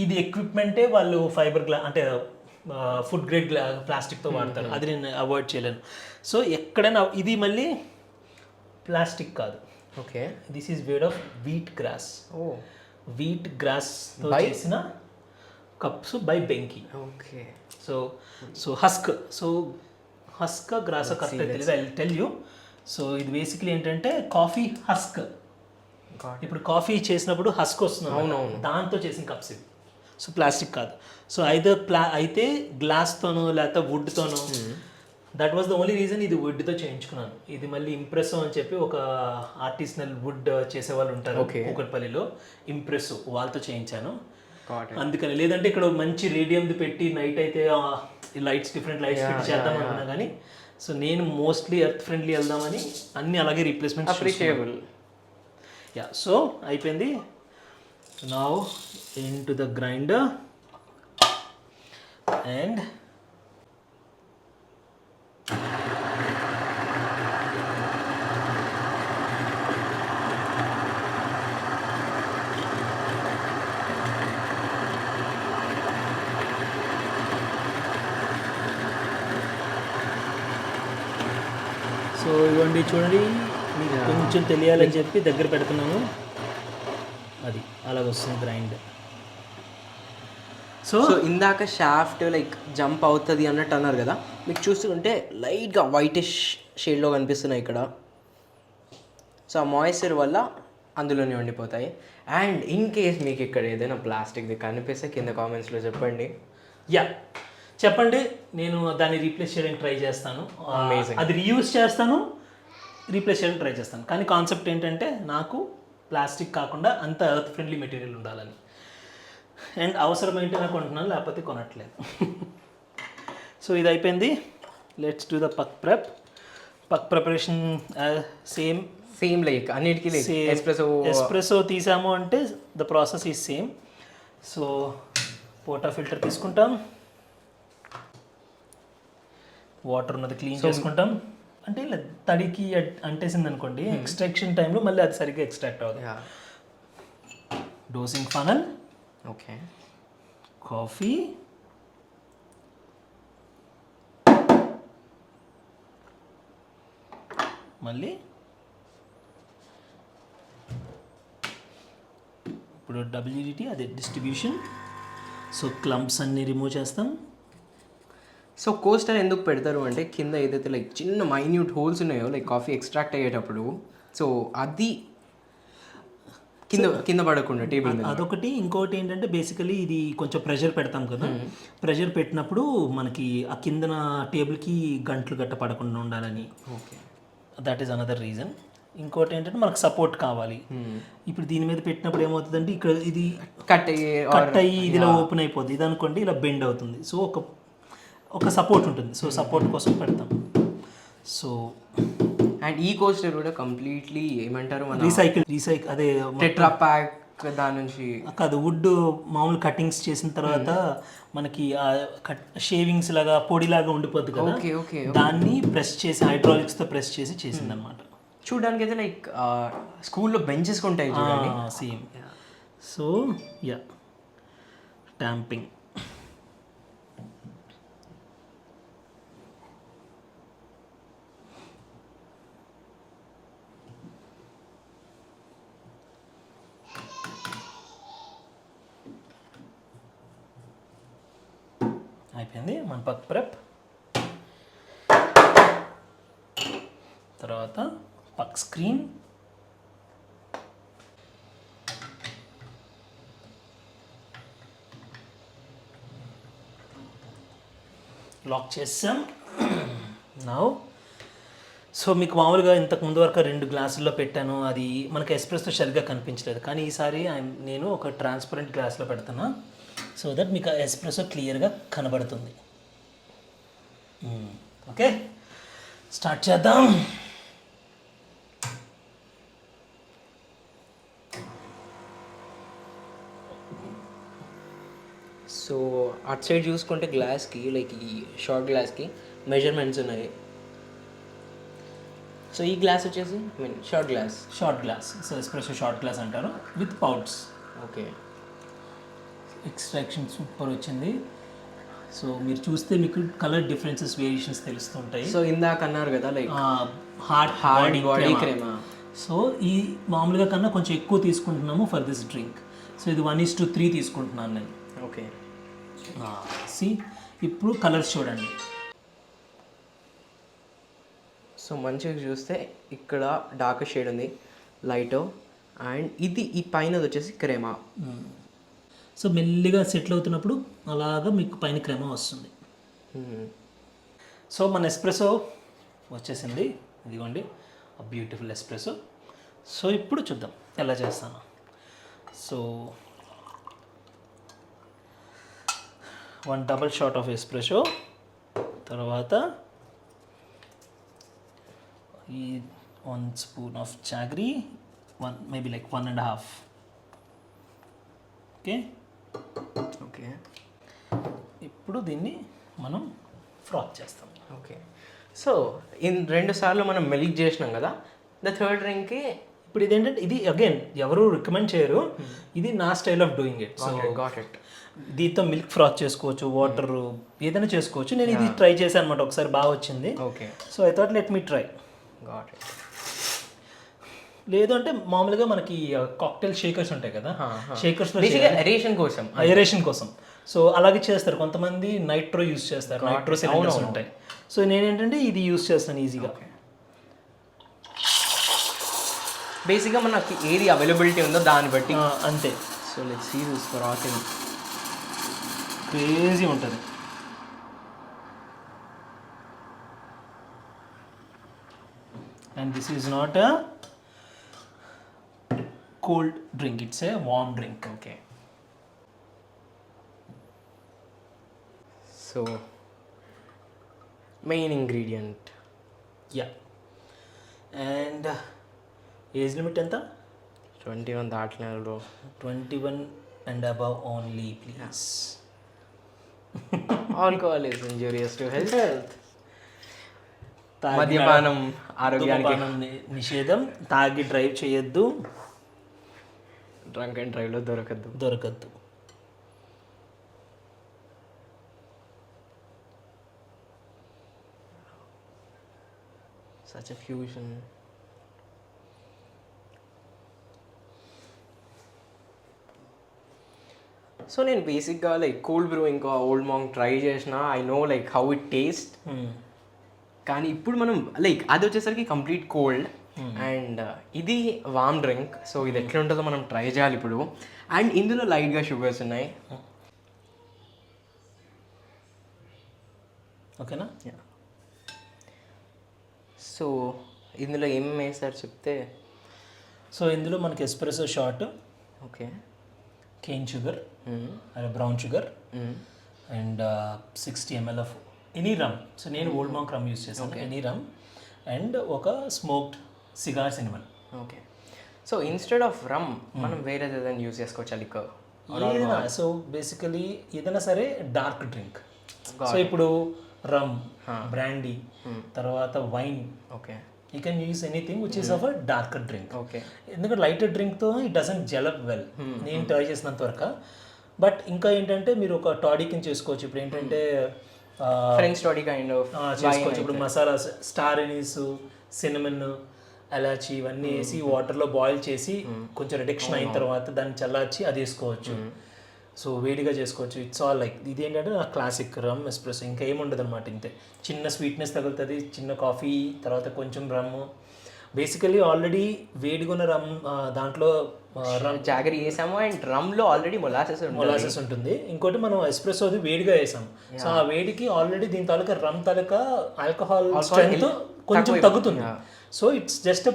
ఇది ఎక్విప్మెంటే వాళ్ళు ఫైబర్ అంటే ఫుడ్ గ్రేడ్ ప్లాస్టిక్తో వాడతారు. అది నేను అవాయిడ్ చేయలేను. సో ఎక్కడైనా ఇది మళ్ళీ ప్లాస్టిక్ కాదు. Okay. This is made of wheat grass. Wheat గ్రాస్తో చేసిన cups by Benki. Okay. So husk grass correct తెలియదు, ఐ టెల్ యూ. సో ఇది బేసిక్లీ ఏంటంటే కాఫీ హస్క్. ఇప్పుడు కాఫీ చేసినప్పుడు హస్క్ వస్తుంది, దాంతో చేసిన కప్స్ ఇవి. సో ప్లాస్టిక్ కాదు. సో అయితే గ్లాస్తోనో లేకపోతే వుడ్తోనో. That was the only reason ఇది వుడ్తో చేయించుకున్నాను. ఇది మళ్ళీ ఇంప్రెస్సో అని చెప్పి ఒక ఆర్టిసనల్ వుడ్ చేసేవాళ్ళు ఉంటారు కూకట్పల్లిలో, ఇంప్రెస్సో వాళ్ళతో చేయించాను. అందుకని లేదంటే ఇక్కడ మంచి రేడియంది పెట్టి నైట్ అయితే లైట్స్ డిఫరెంట్ లైట్స్ పెట్టి చేద్దాం అనుకున్నా కానీ. సో నేను మోస్ట్లీ ఎర్త్ ఫ్రెండ్లీ వెళ్దామని అన్నీ అలాగే రీప్లేస్మెంట్ అప్రిషియబుల్. యా. సో అయిపోయింది. Now into the grinder and so ఇవ్వండి చూడండి, మీకు కొంచెం తెలియాలని చెప్పి దగ్గర పెడుతున్నాను. అది అలాగ వస్తుంది గ్రైండ్. సో ఇందాక షాఫ్ట్ లైక్ జంప్ అవుతుంది అన్నట్టు అన్నారు కదా, మీకు చూస్తుంటే లైట్గా వైటిష్ షేడ్లో కనిపిస్తున్నాయి ఇక్కడ. సో ఆ మాయిశ్చర్ వల్ల అందులోనే ఉండిపోతాయి. అండ్ ఇన్ కేస్ మీకు ఇక్కడ ఏదైనా ప్లాస్టిక్ది కనిపిస్తే కింద కామెంట్స్లో చెప్పండి. చెప్పండి, నేను దాన్ని రీప్లేస్ చేయడానికి ట్రై చేస్తాను. అది రీయూజ్ చేస్తాను, రీప్లేస్ చేయడానికి ట్రై చేస్తాను. కానీ కాన్సెప్ట్ ఏంటంటే నాకు ప్లాస్టిక్ కాకుండా అంత ఎర్త్ ఫ్రెండ్లీ మెటీరియల్ ఉండాలని. అండ్ అవసరమైతే నాకు కొంటున్నాను, లేకపోతే కొనట్లేదు. సో ఇది అయిపోయింది. Let's do the puck preparation. Same like అన్నిటికీ ఎస్ప్రెసో తీసాము అంటే the process is same. So portafilter తీసుకుంటాం, వాటర్ ఉన్నది క్లీన్ చేసుకుంటాం. అంటే ఇలా తడికి అంటేసింది అనుకోండి, ఎక్స్ట్రాక్షన్ టైంలో మళ్ళీ అది సరిగ్గా ఎక్స్ట్రాక్ట్ అవుతుంది. Dosing funnel. ఓకే. కాఫీ, మళ్ళీ ఇప్పుడు WDT అదే డిస్ట్రిబ్యూషన్. సో క్లంప్స్ అన్నీ రిమూవ్ చేస్తాం. సో కోస్టర్ ఎందుకు పెడతారు అంటే కింద ఏదైతే లైక్ చిన్న మైన్యూట్ హోల్స్ ఉన్నాయో లైక్ కాఫీ ఎక్స్ట్రాక్ట్ అయ్యేటప్పుడు, సో అది కింద కింద పడకుండా టేబుల్ మీద. అదొకటి. ఇంకోటి ఏంటంటే బేసికలీ ఇది కొంచెం ప్రెషర్ పెడతాం కదా, ప్రెషర్ పెట్టినప్పుడు మనకి ఆ కిందన టేబుల్కి గంటలు గట్ట పడకుండా ఉండాలని. Okay, that is another reason. ఇంకోటి ఏంటంటే మనకు సపోర్ట్ కావాలి. ఇప్పుడు దీని మీద పెట్టినప్పుడు ఏమవుతుందంటే ఇక్కడ ఇది కట్ అయ్యి ఇది ఇలా ఓపెన్ అయిపోద్ది, ఇది అనుకోండి ఇలా బెండ్ అవుతుంది. సో ఒక సపోర్ట్ ఉంటుంది. సో సపోర్ట్ కోసం పెడతాం. సో అండ్ ఈ కోస్టర్ కూడా కంప్లీట్లీ ఏమంటారు మన రీసైకిల్ అదే టెట్రా ప్యాక్ దాని నుంచి కాదు, వుడ్ మామూలు కటింగ్స్ చేసిన తర్వాత మనకి షేవింగ్స్ లాగా పొడిలాగా ఉండిపోద్ది కదా. ఓకే ఓకే, దాన్ని ప్రెస్ చేసి హైడ్రాలిక్స్తో ప్రెస్ చేసి చేసింది అనమాట. చూడడానికి అయితే లైక్ స్కూల్లో బెంచెస్ ఉంటాయి చూడండి, సేమ్. So yeah, ట్యాంపింగ్. అయిపోయింది మన పక్ ప్రెప్. తర్వాత పక్ స్క్రీన్, లాక్ చేసాం. నౌ సో మీకు మామూలుగా ఇంతకు ముందు వరకు 2 గ్లాసుల్లో పెట్టాను, అది మనకి ఎస్ప్రెస్తో సరిగ్గా కనిపించలేదు. కానీ ఈసారి నేను ఒక ట్రాన్స్పరెంట్ గ్లాస్లో పెడుతున్నా, సో దట్ మీకు ఎస్ప్రెస్సో క్లియర్గా కనబడుతుంది. ఓకే, స్టార్ట్ చేద్దాం. సో అటు సైడ్ చూసుకుంటే గ్లాస్కి లైక్ ఈ షార్ట్ గ్లాస్కి మెజర్మెంట్స్ ఉన్నాయి. సో ఈ గ్లాస్ వచ్చేసి short glass. So espresso short glass అంటారు, విత్ పౌట్స్. ఓకే, ఎక్స్ట్రాక్షన్ సూపర్ వచ్చింది. సో మీరు చూస్తే మీకు కలర్ డిఫరెన్సెస్, వేరియేషన్స్ తెలుస్తుంటాయి. సో ఇందాక అన్నారు కదా లైక్ హార్డ్ బాడీ క్రేమా. సో ఈ మామూలుగా కన్నా కొంచెం ఎక్కువ తీసుకుంటున్నాము ఫర్ దిస్ డ్రింక్. సో ఇది 1:3 తీసుకుంటున్నాను నేను. ఓకే, సి ఇప్పుడు కలర్స్ చూడండి. సో మంచిగా చూస్తే ఇక్కడ డార్క్ షేడ్ ఉంది, లైట్, అండ్ ఇది ఈ పైన వచ్చేసి క్రేమా. సో మెల్లిగా సెటిల్ అవుతున్నప్పుడు అలాగా మీకు పైన క్రెమా వస్తుంది. సో మన ఎస్ప్రెసో వచ్చేసింది, ఇదిగోండి బ్యూటిఫుల్ ఎస్ప్రెసో. సో ఇప్పుడు చూద్దాం ఎలా చేస్తాను. So 1 double shot of espresso, తర్వాత ఈ 1 spoon of jaggery, maybe like 1.5. Okay okay, ఇప్పుడు దీన్ని మనం ఫ్రాత్ చేస్తాం. ఓకే. సో 2 సార్లు మనం మిల్క్ చేసినాం కదా, ద థర్డ్ డ్రింక్కి ఇప్పుడు ఇదేంటంటే ఇది అగైన్ ఎవరు రికమెండ్ చేయరు, ఇది నా style of doing it. So got it. దీంతో మిల్క్ ఫ్రాత్ చేసుకోవచ్చు, వాటర్ ఏదైనా చేసుకోవచ్చు. నేను ఇది ట్రై చేశాను అనమాట, ఒకసారి బాగా వచ్చింది. Okay, so I thought let me try. Got it. లేదు అంటే మామూలుగా మనకి కాక్టైల్ షేకర్స్ ఉంటాయి కదా, షేకర్స్లో ఏరేషన్ కోసం సో అలాగే చేస్తారు కొంతమంది. నైట్రో యూస్ చేస్తారు, నైట్రో సిలిండర్స్ ఉంటాయి. సో నేనేంటంటే ఇది యూస్ చేస్తాను ఈజీగా. బేసిక్గా మనకి ఏది అవైలబిలిటీ ఉందో దాన్ని బట్టి అంతే. So let's see this frothing. Crazy ఉంటుంది. And this is not a cold drink, it's a warm drink. Okay, so main ingredient. Yeah, and age limit ఎంత? 21 దాటలేదు bro. 21 and above only please. Alcohol is injurious to health. మద్యపానం ఆరోగ్యానికి నిషేధం. తాగి డ్రైవ్ చేయొద్దు, డ్రంక్ అండ్ డ్రైవ్లో దొరకద్దు. Such a fusion. సో నేను బేసిక్గా లైక్ కోల్డ్ బ్రూ ఇంకా ఓల్డ్ మాంగ్ ట్రై చేసిన, I no like how it taste. కానీ ఇప్పుడు మనం లైక్ అది వచ్చేసరికి కంప్లీట్ కోల్డ్, అండ్ ఇది వామ్ డ్రింక్. సో ఇది ఎట్లా ఉంటుందో మనం ట్రై చేయాలి ఇప్పుడు. అండ్ ఇందులో లైట్గా షుగర్స్ ఉన్నాయి. ఓకేనా? సో ఇందులో ఏమేమి వేస్తారు చెప్తే. సో ఇందులో మనకి espresso shot, okay, cane sugar, brown sugar, and 60 ml of any rum. So నేను ఓల్డ్ మాంక్ రమ్ యూస్ చేశాను, ఎనీ రమ్, అండ్ ఒక smoked cigar cinnamon. Okay. So instead of rum మనం వేరే ఏదైనా యూస్ చేసుకోవచ్చా లిక్కర్? ఏదైనా. సో బేసికలీ ఏదైనా సరే డార్క్ డ్రింక్. సో ఇప్పుడు రమ్, బ్రాండీ, తర్వాత wine, okay, you can use anything which is of a darker drink. Okay. ఎందుకంటే లైటర్ డ్రింక్తో ఇట్ డజంట్ జెలప్ వెల్, నేను ట్రై చేసినంత వరకు. బట్ ఇంకా ఏంటంటే మీరు ఒక టాడీ కింద చేసుకోవచ్చు. ఇప్పుడు ఏంటంటే ఫ్రెంచ్ టాడీ కైండ్ ఆఫ్ చేసుకోవచ్చు. ఇప్పుడు మసాలా, స్టార్ ఎనీస్, సినమన్, ఎలాచి ఇవన్నీ వేసి వాటర్లో బాయిల్ చేసి కొంచెం రిడక్షన్ అయిన తర్వాత దాన్ని చల్లార్చి అది వేసుకోవచ్చు. సో వేడిగా చేసుకోవచ్చు. ఇట్స్ ఆల్ లైక్ ఇది ఏంటంటే నా క్లాసిక్ రమ్ ఎస్ప్రెసో. ఇంకా ఏముండదు అనమాట, ఇంతే. చిన్న స్వీట్నెస్ తగులుతుంది, చిన్న కాఫీ, తర్వాత కొంచెం రమ్. బేసికలీ ఆల్రెడీ వేడిగా ఉన్న రమ్, దాంట్లో రమ్ జాగరీ వేసాము. అండ్ రమ్లో ఆల్రెడీ మొలాసెస్ ఉంటుంది. ఇంకోటి మనం ఎస్ప్రెసోది వేడిగా వేసాము. సో ఆ వేడికి ఆల్రెడీ దీని తాలూకా రమ్ తాలూకా ఆల్కహాల్ స్ట్రెంగ్త్ కొంచెం తగ్గుతుంది. So it's just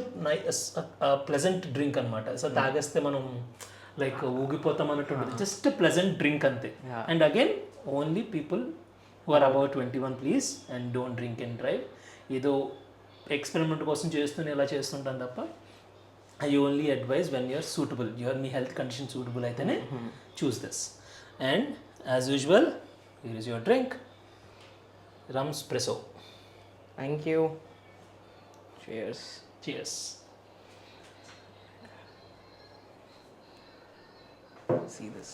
pleasant drink అనమాట. సో తాగేస్తే మనం లైక్ ఊగిపోతాం అన్నట్టు ఉంటుంది. జస్ట్ ప్లెజెంట్ డ్రింక్ అంతే. And again only people who are about 21 please and don't drink and drive. ఏదో ఎక్స్పెరిమెంట్ కోసం చేస్తూనే ఇలా చేస్తుంటాను తప్ప I only advise when you're suitable, you're మీ హెల్త్ కండిషన్ సూటబుల్ అయితేనే choose this. And as usual here is your drink, rum espresso. Thank you. Cheers. Cheers. See this.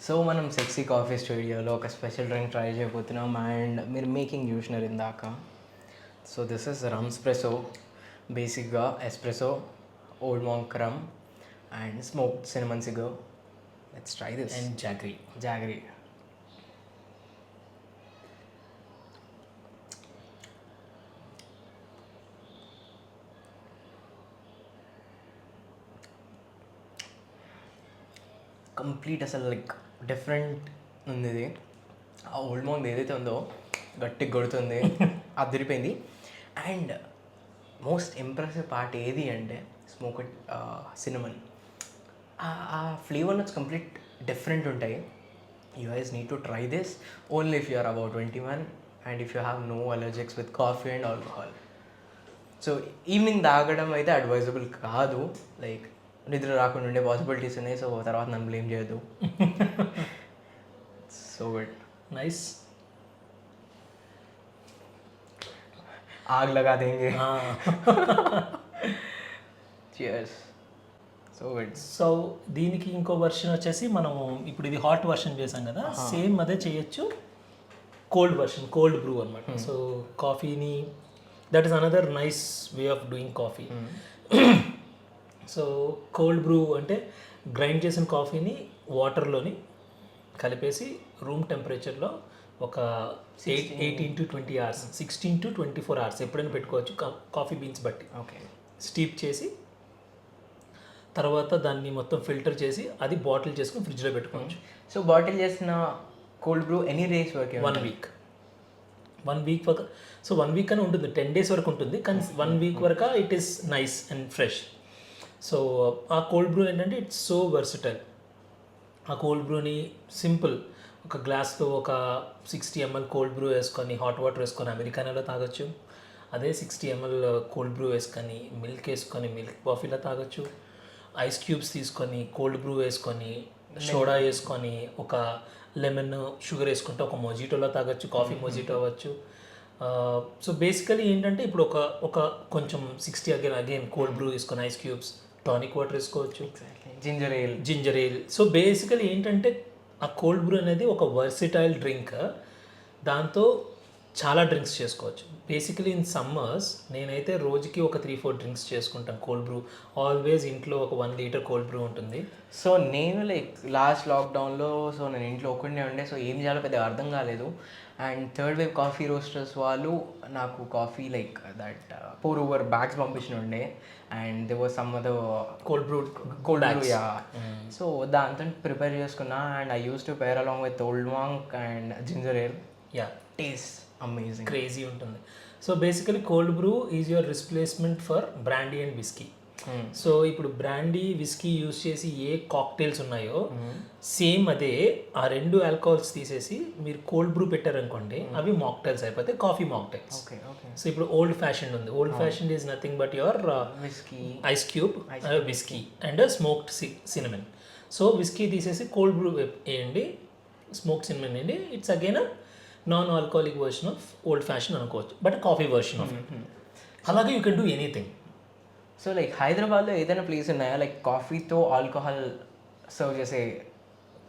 So మనం సెక్సీ కాఫీ స్టూడియోలో ఒక స్పెషల్ డ్రింక్ ట్రై చేయబోతున్నాం. అండ్ మీరు మేకింగ్ చూసినారు ఇందాక. So this is rum espresso. బేసిక్గా espresso, Old Monk rum, and smoked cinnamon cigar. Let's try this. And jaggery. Complete అసలు లైక్ డిఫరెంట్ ఉంది ఇది. ఆ ఓల్డ్ మాంక్ ఏదైతే ఉందో గట్టిగా కొడుతుంది, అదిరిపోయింది. అండ్ మోస్ట్ ఇంప్రెసివ్ పార్ట్ ఏది అంటే స్మోక్డ్ సినమన్. ఆ ఫ్లేవర్ నట్స్ కంప్లీట్ డిఫరెంట్ ఉంటాయి. You guys need to try this only if you are about 21 and if you have no allergics with coffee and alcohol. So evening తాగడం అయితే అడ్వైజబుల్ కాదు. లైక్ నిద్ర రాకుండా ఉండే పాసిబిలిటీస్ ఉన్నాయి. సో తర్వాత నన్ను బ్లేమ్ చేయొద్దు. So good. నైస్. ఆగ్ లగా దేంగే. Cheers. So good. సో దీనికి ఇంకో వర్షన్ వచ్చేసి మనము ఇప్పుడు ఇది హాట్ వర్షన్ చేసాం కదా, సేమ్ అదే చేయొచ్చు కోల్డ్ వర్షన్, కోల్డ్ బ్రూ అనమాట. సో కాఫీని, that is another nice way of doing coffee. So cold Bru అంటే గ్రైండ్ చేసిన కాఫీని వాటర్లోని కలిపేసి రూమ్ టెంపరేచర్లో ఒక 18 to 20 hours, 16 to 24 hours ఎప్పుడైనా పెట్టుకోవచ్చు, కాఫీ బీన్స్ బట్టి. ఓకే. స్టీప్ చేసి తర్వాత దాన్ని మొత్తం ఫిల్టర్ చేసి అది బాటిల్ చేసుకుని ఫ్రిడ్జ్లో పెట్టుకోవచ్చు. సో బాటిల్ చేసిన కోల్డ్ బ్రూ ఎనీ డేస్ వరకు? 1 week. 1 week వరకు. సో 1 week అని ఉంటుంది, 10 days వరకు ఉంటుంది, కానీ 1 week వరకు it is nice and fresh. So ఆ కోల్డ్ బ్రూ ఏంటంటే ఇట్స్ సో వర్సిటైల్. ఆ కోల్డ్ బ్రూని సింపుల్ ఒక గ్లాస్లో ఒక 60 ml కోల్డ్ బ్రూ వేసుకొని హాట్ వాటర్ వేసుకొని అమెరికానోలో తాగొచ్చు. అదే 60 ml కోల్డ్ బ్రూ వేసుకొని మిల్క్ వేసుకొని మిల్క్ కాఫీలో తాగొచ్చు. ఐస్ క్యూబ్స్ తీసుకొని కోల్డ్ బ్రూ వేసుకొని సోడా వేసుకొని ఒక లెమన్ షుగర్ వేసుకుంటే ఒక మొజిటోలో తాగొచ్చు, కాఫీ మొజిటో అవ్వచ్చు. సో బేసికలీ ఏంటంటే ఇప్పుడు ఒక కొంచెం 60 అగైన్ కోల్డ్ బ్రూ వేసుకొని ఐస్ క్యూబ్స్, టానిక్ వాటర్ వేసుకోవచ్చు, జింజర్ ఏల్. సో బేసికలీ ఏంటంటే ఆ కోల్డ్ బ్రూ అనేది ఒక వర్సిటైల్ డ్రింక్. దాంతో చాలా డ్రింక్స్ చేసుకోవచ్చు. బేసికలీ ఇన్ సమ్మర్స్ నేనైతే రోజుకి ఒక 3-4 డ్రింక్స్ చేసుకుంటాను. కోల్డ్ బ్రూ ఆల్వేస్ ఇంట్లో ఒక 1 లీటర్ కోల్డ్ బ్రూ ఉంటుంది. సో నేను లైక్ లాస్ట్ లాక్డౌన్లో సో నేను ఇంట్లో ఒక్కడే ఉండే, సో ఏం చేయాలో పెద్దగా అర్థం కాలేదు. And third wave coffee roasters వాళ్ళు నాకు coffee like that pour over bags పంపించిన ఉండే. And they was some other cold brew yeah. So దాంతో ప్రిపేర్ చేసుకున్నా. And I use to pair along with Old Monk and ginger ale. Yeah, taste amazing, crazy ఉంటుంది. So basically cold brew is your replacement for brandy and whisky. So ఇప్పుడు బ్రాండీ విస్కీ యూస్ చేసి ఏ కాక్టైల్స్ ఉన్నాయో సేమ్ అదే ఆ 2 ఆల్కహాల్స్ తీసేసి మీరు కోల్డ్ బ్రూ పెట్టారనుకోండి, అవి మాక్టైల్స్ అయిపోతాయి, కాఫీ మాక్టైల్స్. సో ఇప్పుడు ఓల్డ్ ఫ్యాషన్ ఉంది. Old fashion is nothing but your whisky, ice cube, whisky and smoked cinnamon. So whisky తీసేసి కోల్డ్ బ్రూ వేయండి, స్మోక్డ్ సినమన్ వేయండి. It's again non alcoholic version of old fashion అనుకోవచ్చు, but coffee version of it. అలాగే you can do anything. So like హైదరాబాద్లో ఏదైనా ప్లేస్ ఉన్నాయా లైక్ కాఫీతో ఆల్కహాల్ సర్వ్ చేసే?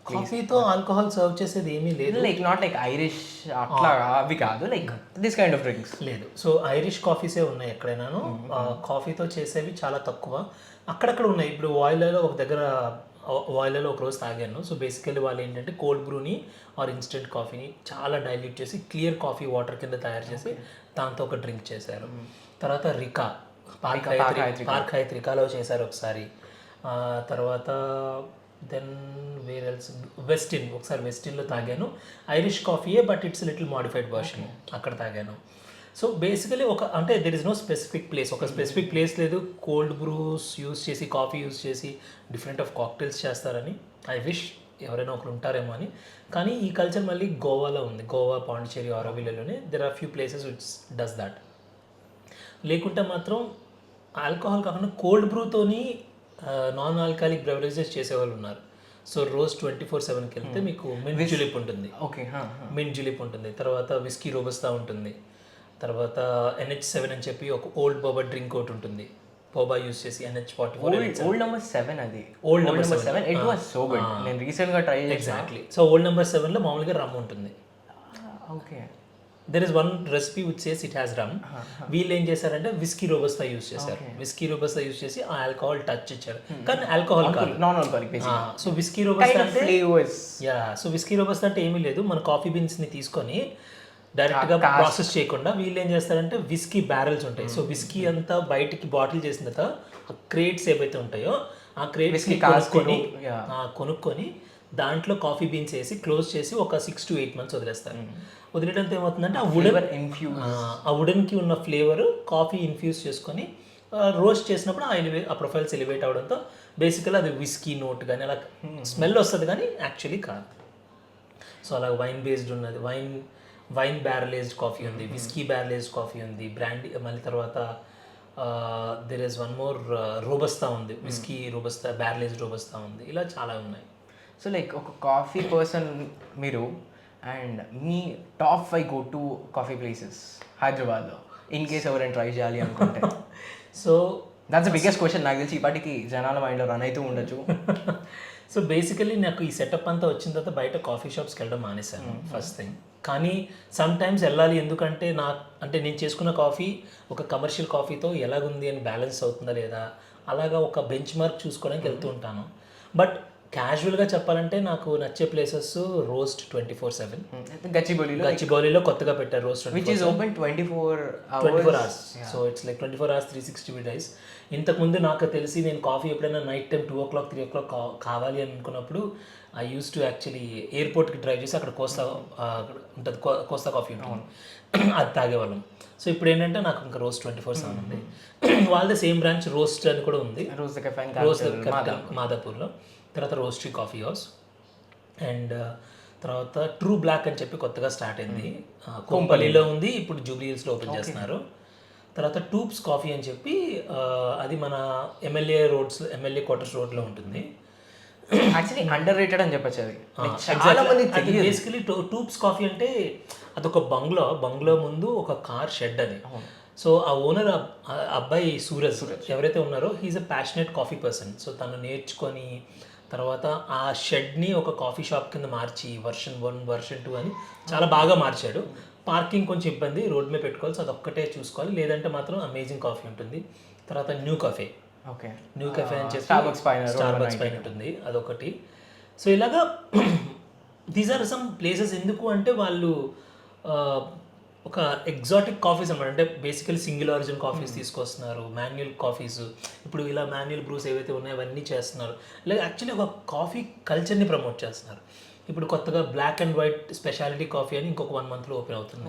కాఫీతో ఆల్కహాల్ సర్వ్ చేసేది ఏమీ లేదు. లైక్ నాట్ లైక్ ఐరిష్ అట్లా అవి కాదు, like this kind of drinks లేదు. సో ఐరిష్ కాఫీసే ఉన్నాయి ఎక్కడైనాను. కాఫీతో చేసేవి చాలా తక్కువ, అక్కడక్కడ ఉన్నాయి. ఇప్పుడు వాయిలలో ఒక దగ్గర వాయిలలో ఒక రోజు తాగాను. సో బేసికల్లీ వాళ్ళు ఏంటంటే కోల్డ్ బ్రూని ఆర్ ఇన్స్టెంట్ కాఫీని చాలా డైల్యూట్ చేసి క్లియర్ కాఫీ వాటర్ కింద తయారు చేసి దాంతో ఒక డ్రింక్ చేశారు. తర్వాత రికా, పార్క్ హైత్ రికాలో చేశారు ఒకసారి. తర్వాత దెన్ వేర్ ఎల్స్ వెస్టిన్, ఒకసారి వెస్టిన్లో తాగాను. ఐరిష్ కాఫీయే but it's little modified version, అక్కడ తాగాను. సో బేసికలీ అంటే there is no specific place, ఒక స్పెసిఫిక్ ప్లేస్ లేదు. కోల్డ్ బ్రూస్ యూస్ చేసి, కాఫీ యూస్ చేసి డిఫరెంట్ ఆఫ్ కాక్టైల్స్ చేస్తారని ఐ విష్ ఎవరైనా ఒకరు ఉంటారేమో అని. కానీ ఈ కల్చర్ మళ్ళీ గోవాలో ఉంది. గోవా, పాండిచేరి, ఆరోవిల్లోనే there are few places which does that. లేకుంటే మాత్రం ఆల్కహాల్ కాకుండా కోల్డ్ బ్రూతోని నాన్ ఆల్కహాలిక్ బ్రెవరేజెస్ చేసేవాళ్ళు ఉన్నారు. సో రోజ్ 24/7కి వెళ్తే మీకు మింట్ జులిప్ ఉంటుంది. ఓకే, మింట్ జులిప్ ఉంటుంది. తర్వాత విస్కీ రోబస్తా ఉంటుంది. తర్వాత NH7 అని చెప్పి ఒక ఓల్డ్ బోబా డ్రింక్ ఒకటి ఉంటుంది. బోబా యూస్ చేసి NH44 ఓల్డ్ నెంబర్ 7 అది. Old number 7 it was so good. నేను రీసెంట్గా ట్రై చేశాను. ఎగ్జాక్ట్లీ. సో ఓల్డ్ నెంబర్ 7లో మామూలుగా రమ్ ఉంటుంది. Okay, there is one recipe which says it has rum. వీళ్ళు ఏం చేశారంటే విస్కీ రోబస్తా యూస్ చేశారు. విస్కీ రోబస్తా యూస్ చేసి ఆ ఆల్కహాల్ టచ్ ఇచ్చారు, కానీ ఆల్కహాల్ కాదు, non alcoholic. So whisky robusta అంటే flavours. Yeah, so whisky robusta అంటే ఏమీ లేదు, మన కాఫీ బీన్స్ని తీసుకొని డైరెక్ట్గా ప్రాసెస్ చేయకుండా వీళ్ళు ఏం చేస్తారంటే విస్కీ బ్యారెల్స్ ఉంటాయి. సో విస్కీ అంతా బయటికి బాటిల్ చేసిన తర్వాత క్రేట్స్ ఏవైతే ఉంటాయో ఆ క్రేట్స్ని కొనుక్కొని దాంట్లో కాఫీ బీన్స్ వేసి క్లోజ్ చేసి ఒక 6 to 8 months వదిలేస్తారు. వదిలేయడంతో ఏమవుతుందంటే ఆ వుడెన్కి ఉన్న ఫ్లేవర్ కాఫీ ఇన్ఫ్యూజ్ చేసుకొని రోస్ట్ చేసినప్పుడు ఆ ప్రొఫైల్స్ ఎలివేట్ అవడంతో బేసికల్లీ అది విస్కీ నోట్ కానీ అలా స్మెల్ వస్తుంది, కానీ యాక్చువల్లీ కాదు. సో అలా వైన్ బేస్డ్ ఉన్నది, వైన్ బ్యారలేజ్డ్ కాఫీ ఉంది, విస్కీ బ్యారలేజ్డ్ కాఫీ ఉంది, బ్రాండీ, మళ్ళీ తర్వాత దెర్ ఇస్ వన్ మోర్ రోబస్తా ఉంది, విస్కీ రోబస్తా, బ్యారలేజ్డ్ రోబస్తా ఉంది. ఇలా చాలా ఉన్నాయి. సో లైక్ ఒక కాఫీ పర్సన్ మీరు, and me top 5 go to coffee places హైదరాబాద్లో ఇన్ కేస్ ఎవరైనా ట్రై చేయాలి అనుకుంటే? So that's the biggest question. నాకు తెలిసి ఇప్పటికి జనాల మైండ్లో రన్ అవుతూ ఉండొచ్చు. సో బేసికలీ నాకు ఈ సెటప్ అంతా వచ్చిన తర్వాత బయట కాఫీ షాప్స్కి వెళ్ళడం మానేశాను ఫస్ట్ థింగ్. కానీ సమ్ టైమ్స్ వెళ్ళాలి, ఎందుకంటే అంటే నేను చేసుకున్న కాఫీ ఒక కమర్షియల్ కాఫీతో ఎలాగుంది అని బ్యాలెన్స్ అవుతుందా లేదా, అలాగా ఒక బెంచ్ మార్క్ చూసుకోవడానికి వెళ్తూ ఉంటాను. బట్ క్యాజువల్గా చెప్పాలంటే నాకు నచ్చే ప్లేసెస్ రోస్ట్ 24/7. గచ్చిబౌలిలో కొత్తగా పెట్టారు roast, which is open 24 hours. So it's like 24 hours 365 days. ఇంతకుముందు నాకు తెలిసి నేను కాఫీ ఎప్పుడైనా నైట్ టైం 2 o'clock 3 o'clock కావాలి అనుకున్నప్పుడు ఐ యూస్ టు యాక్చువల్లీ ఎయిర్పోర్ట్కి డ్రైవ్ చేసి అక్కడ కోస్తా ఉంటుంది, కోస్తా కాఫీ ఉంటుంది, అది తాగేవాళ్ళం. సో ఇప్పుడు ఏంటంటే నాకు ఇంకా రోస్ట్ 24/7 ఉంది. వాళ్ళది సేమ్ బ్రాంచ్ రోస్ట్ అని కూడా ఉంది, రోస్ట్ మాదాపూర్లో. తర్వాత రోస్ట్రీ కాఫీ హౌస్, అండ్ తర్వాత ట్రూ బ్లాక్ అని చెప్పి కొత్తగా స్టార్ట్ అయింది, కొంపల్లిలో ఉంది, ఇప్పుడు జూబ్లీ హిల్స్లో ఓపెన్ చేస్తున్నారు. తర్వాత టూబ్స్ కాఫీ అని చెప్పి అది మన ఎమ్మెల్యే క్వార్టర్స్ రోడ్లో ఉంటుంది. యాక్చువల్లీ అండర్ రేటెడ్ అని చెప్పచ్చు అది. బేసికలీ టూబ్స్ కాఫీ అంటే అదొక బంగ్లో ముందు ఒక కార్ షెడ్ అది. సో ఆ ఓనర్ అబ్బాయి సూరజ్ ఎవరైతే ఉన్నారో హీఈస్ అ ప్యాషనేట్ కాఫీ పర్సన్. సో తను నేర్చుకొని తర్వాత ఆ షెడ్ని ఒక కాఫీ షాప్ కింద మార్చి version 1 version 2 అని చాలా బాగా మార్చాడు. పార్కింగ్ కొంచెం ఇబ్బంది, రోడ్ మీద పెట్టుకోవాలి, సో అదొక్కటే చూసుకోవాలి. లేదంటే మాత్రం అమేజింగ్ కాఫీ ఉంటుంది. తర్వాత new café, okay, new café అని చెప్పి స్టార్బక్స్ పైన ఉంటుంది, అదొకటి. సో ఇలాగా దీస్ ఆర్ సమ్ ప్లేసెస్. ఎందుకు అంటే వాళ్ళు ఒక ఎగ్జాటిక్ కాఫీస్ అనమాట, అంటే బేసికలీ సింగిల్ ఆరిజిన్ కాఫీస్ తీసుకొస్తున్నారు, మాన్యువల్ కాఫీస్, ఇప్పుడు ఇలా మాన్యువల్ బ్రూస్ ఏవైతే ఉన్నాయో అవన్నీ చేస్తున్నారు. ఇలా యాక్చువల్లీ ఒక కాఫీ కల్చర్ని ప్రమోట్ చేస్తున్నారు. ఇప్పుడు కొత్తగా black and white speciality coffee అని ఇంకొక 1 monthలో ఓపెన్ అవుతుంది.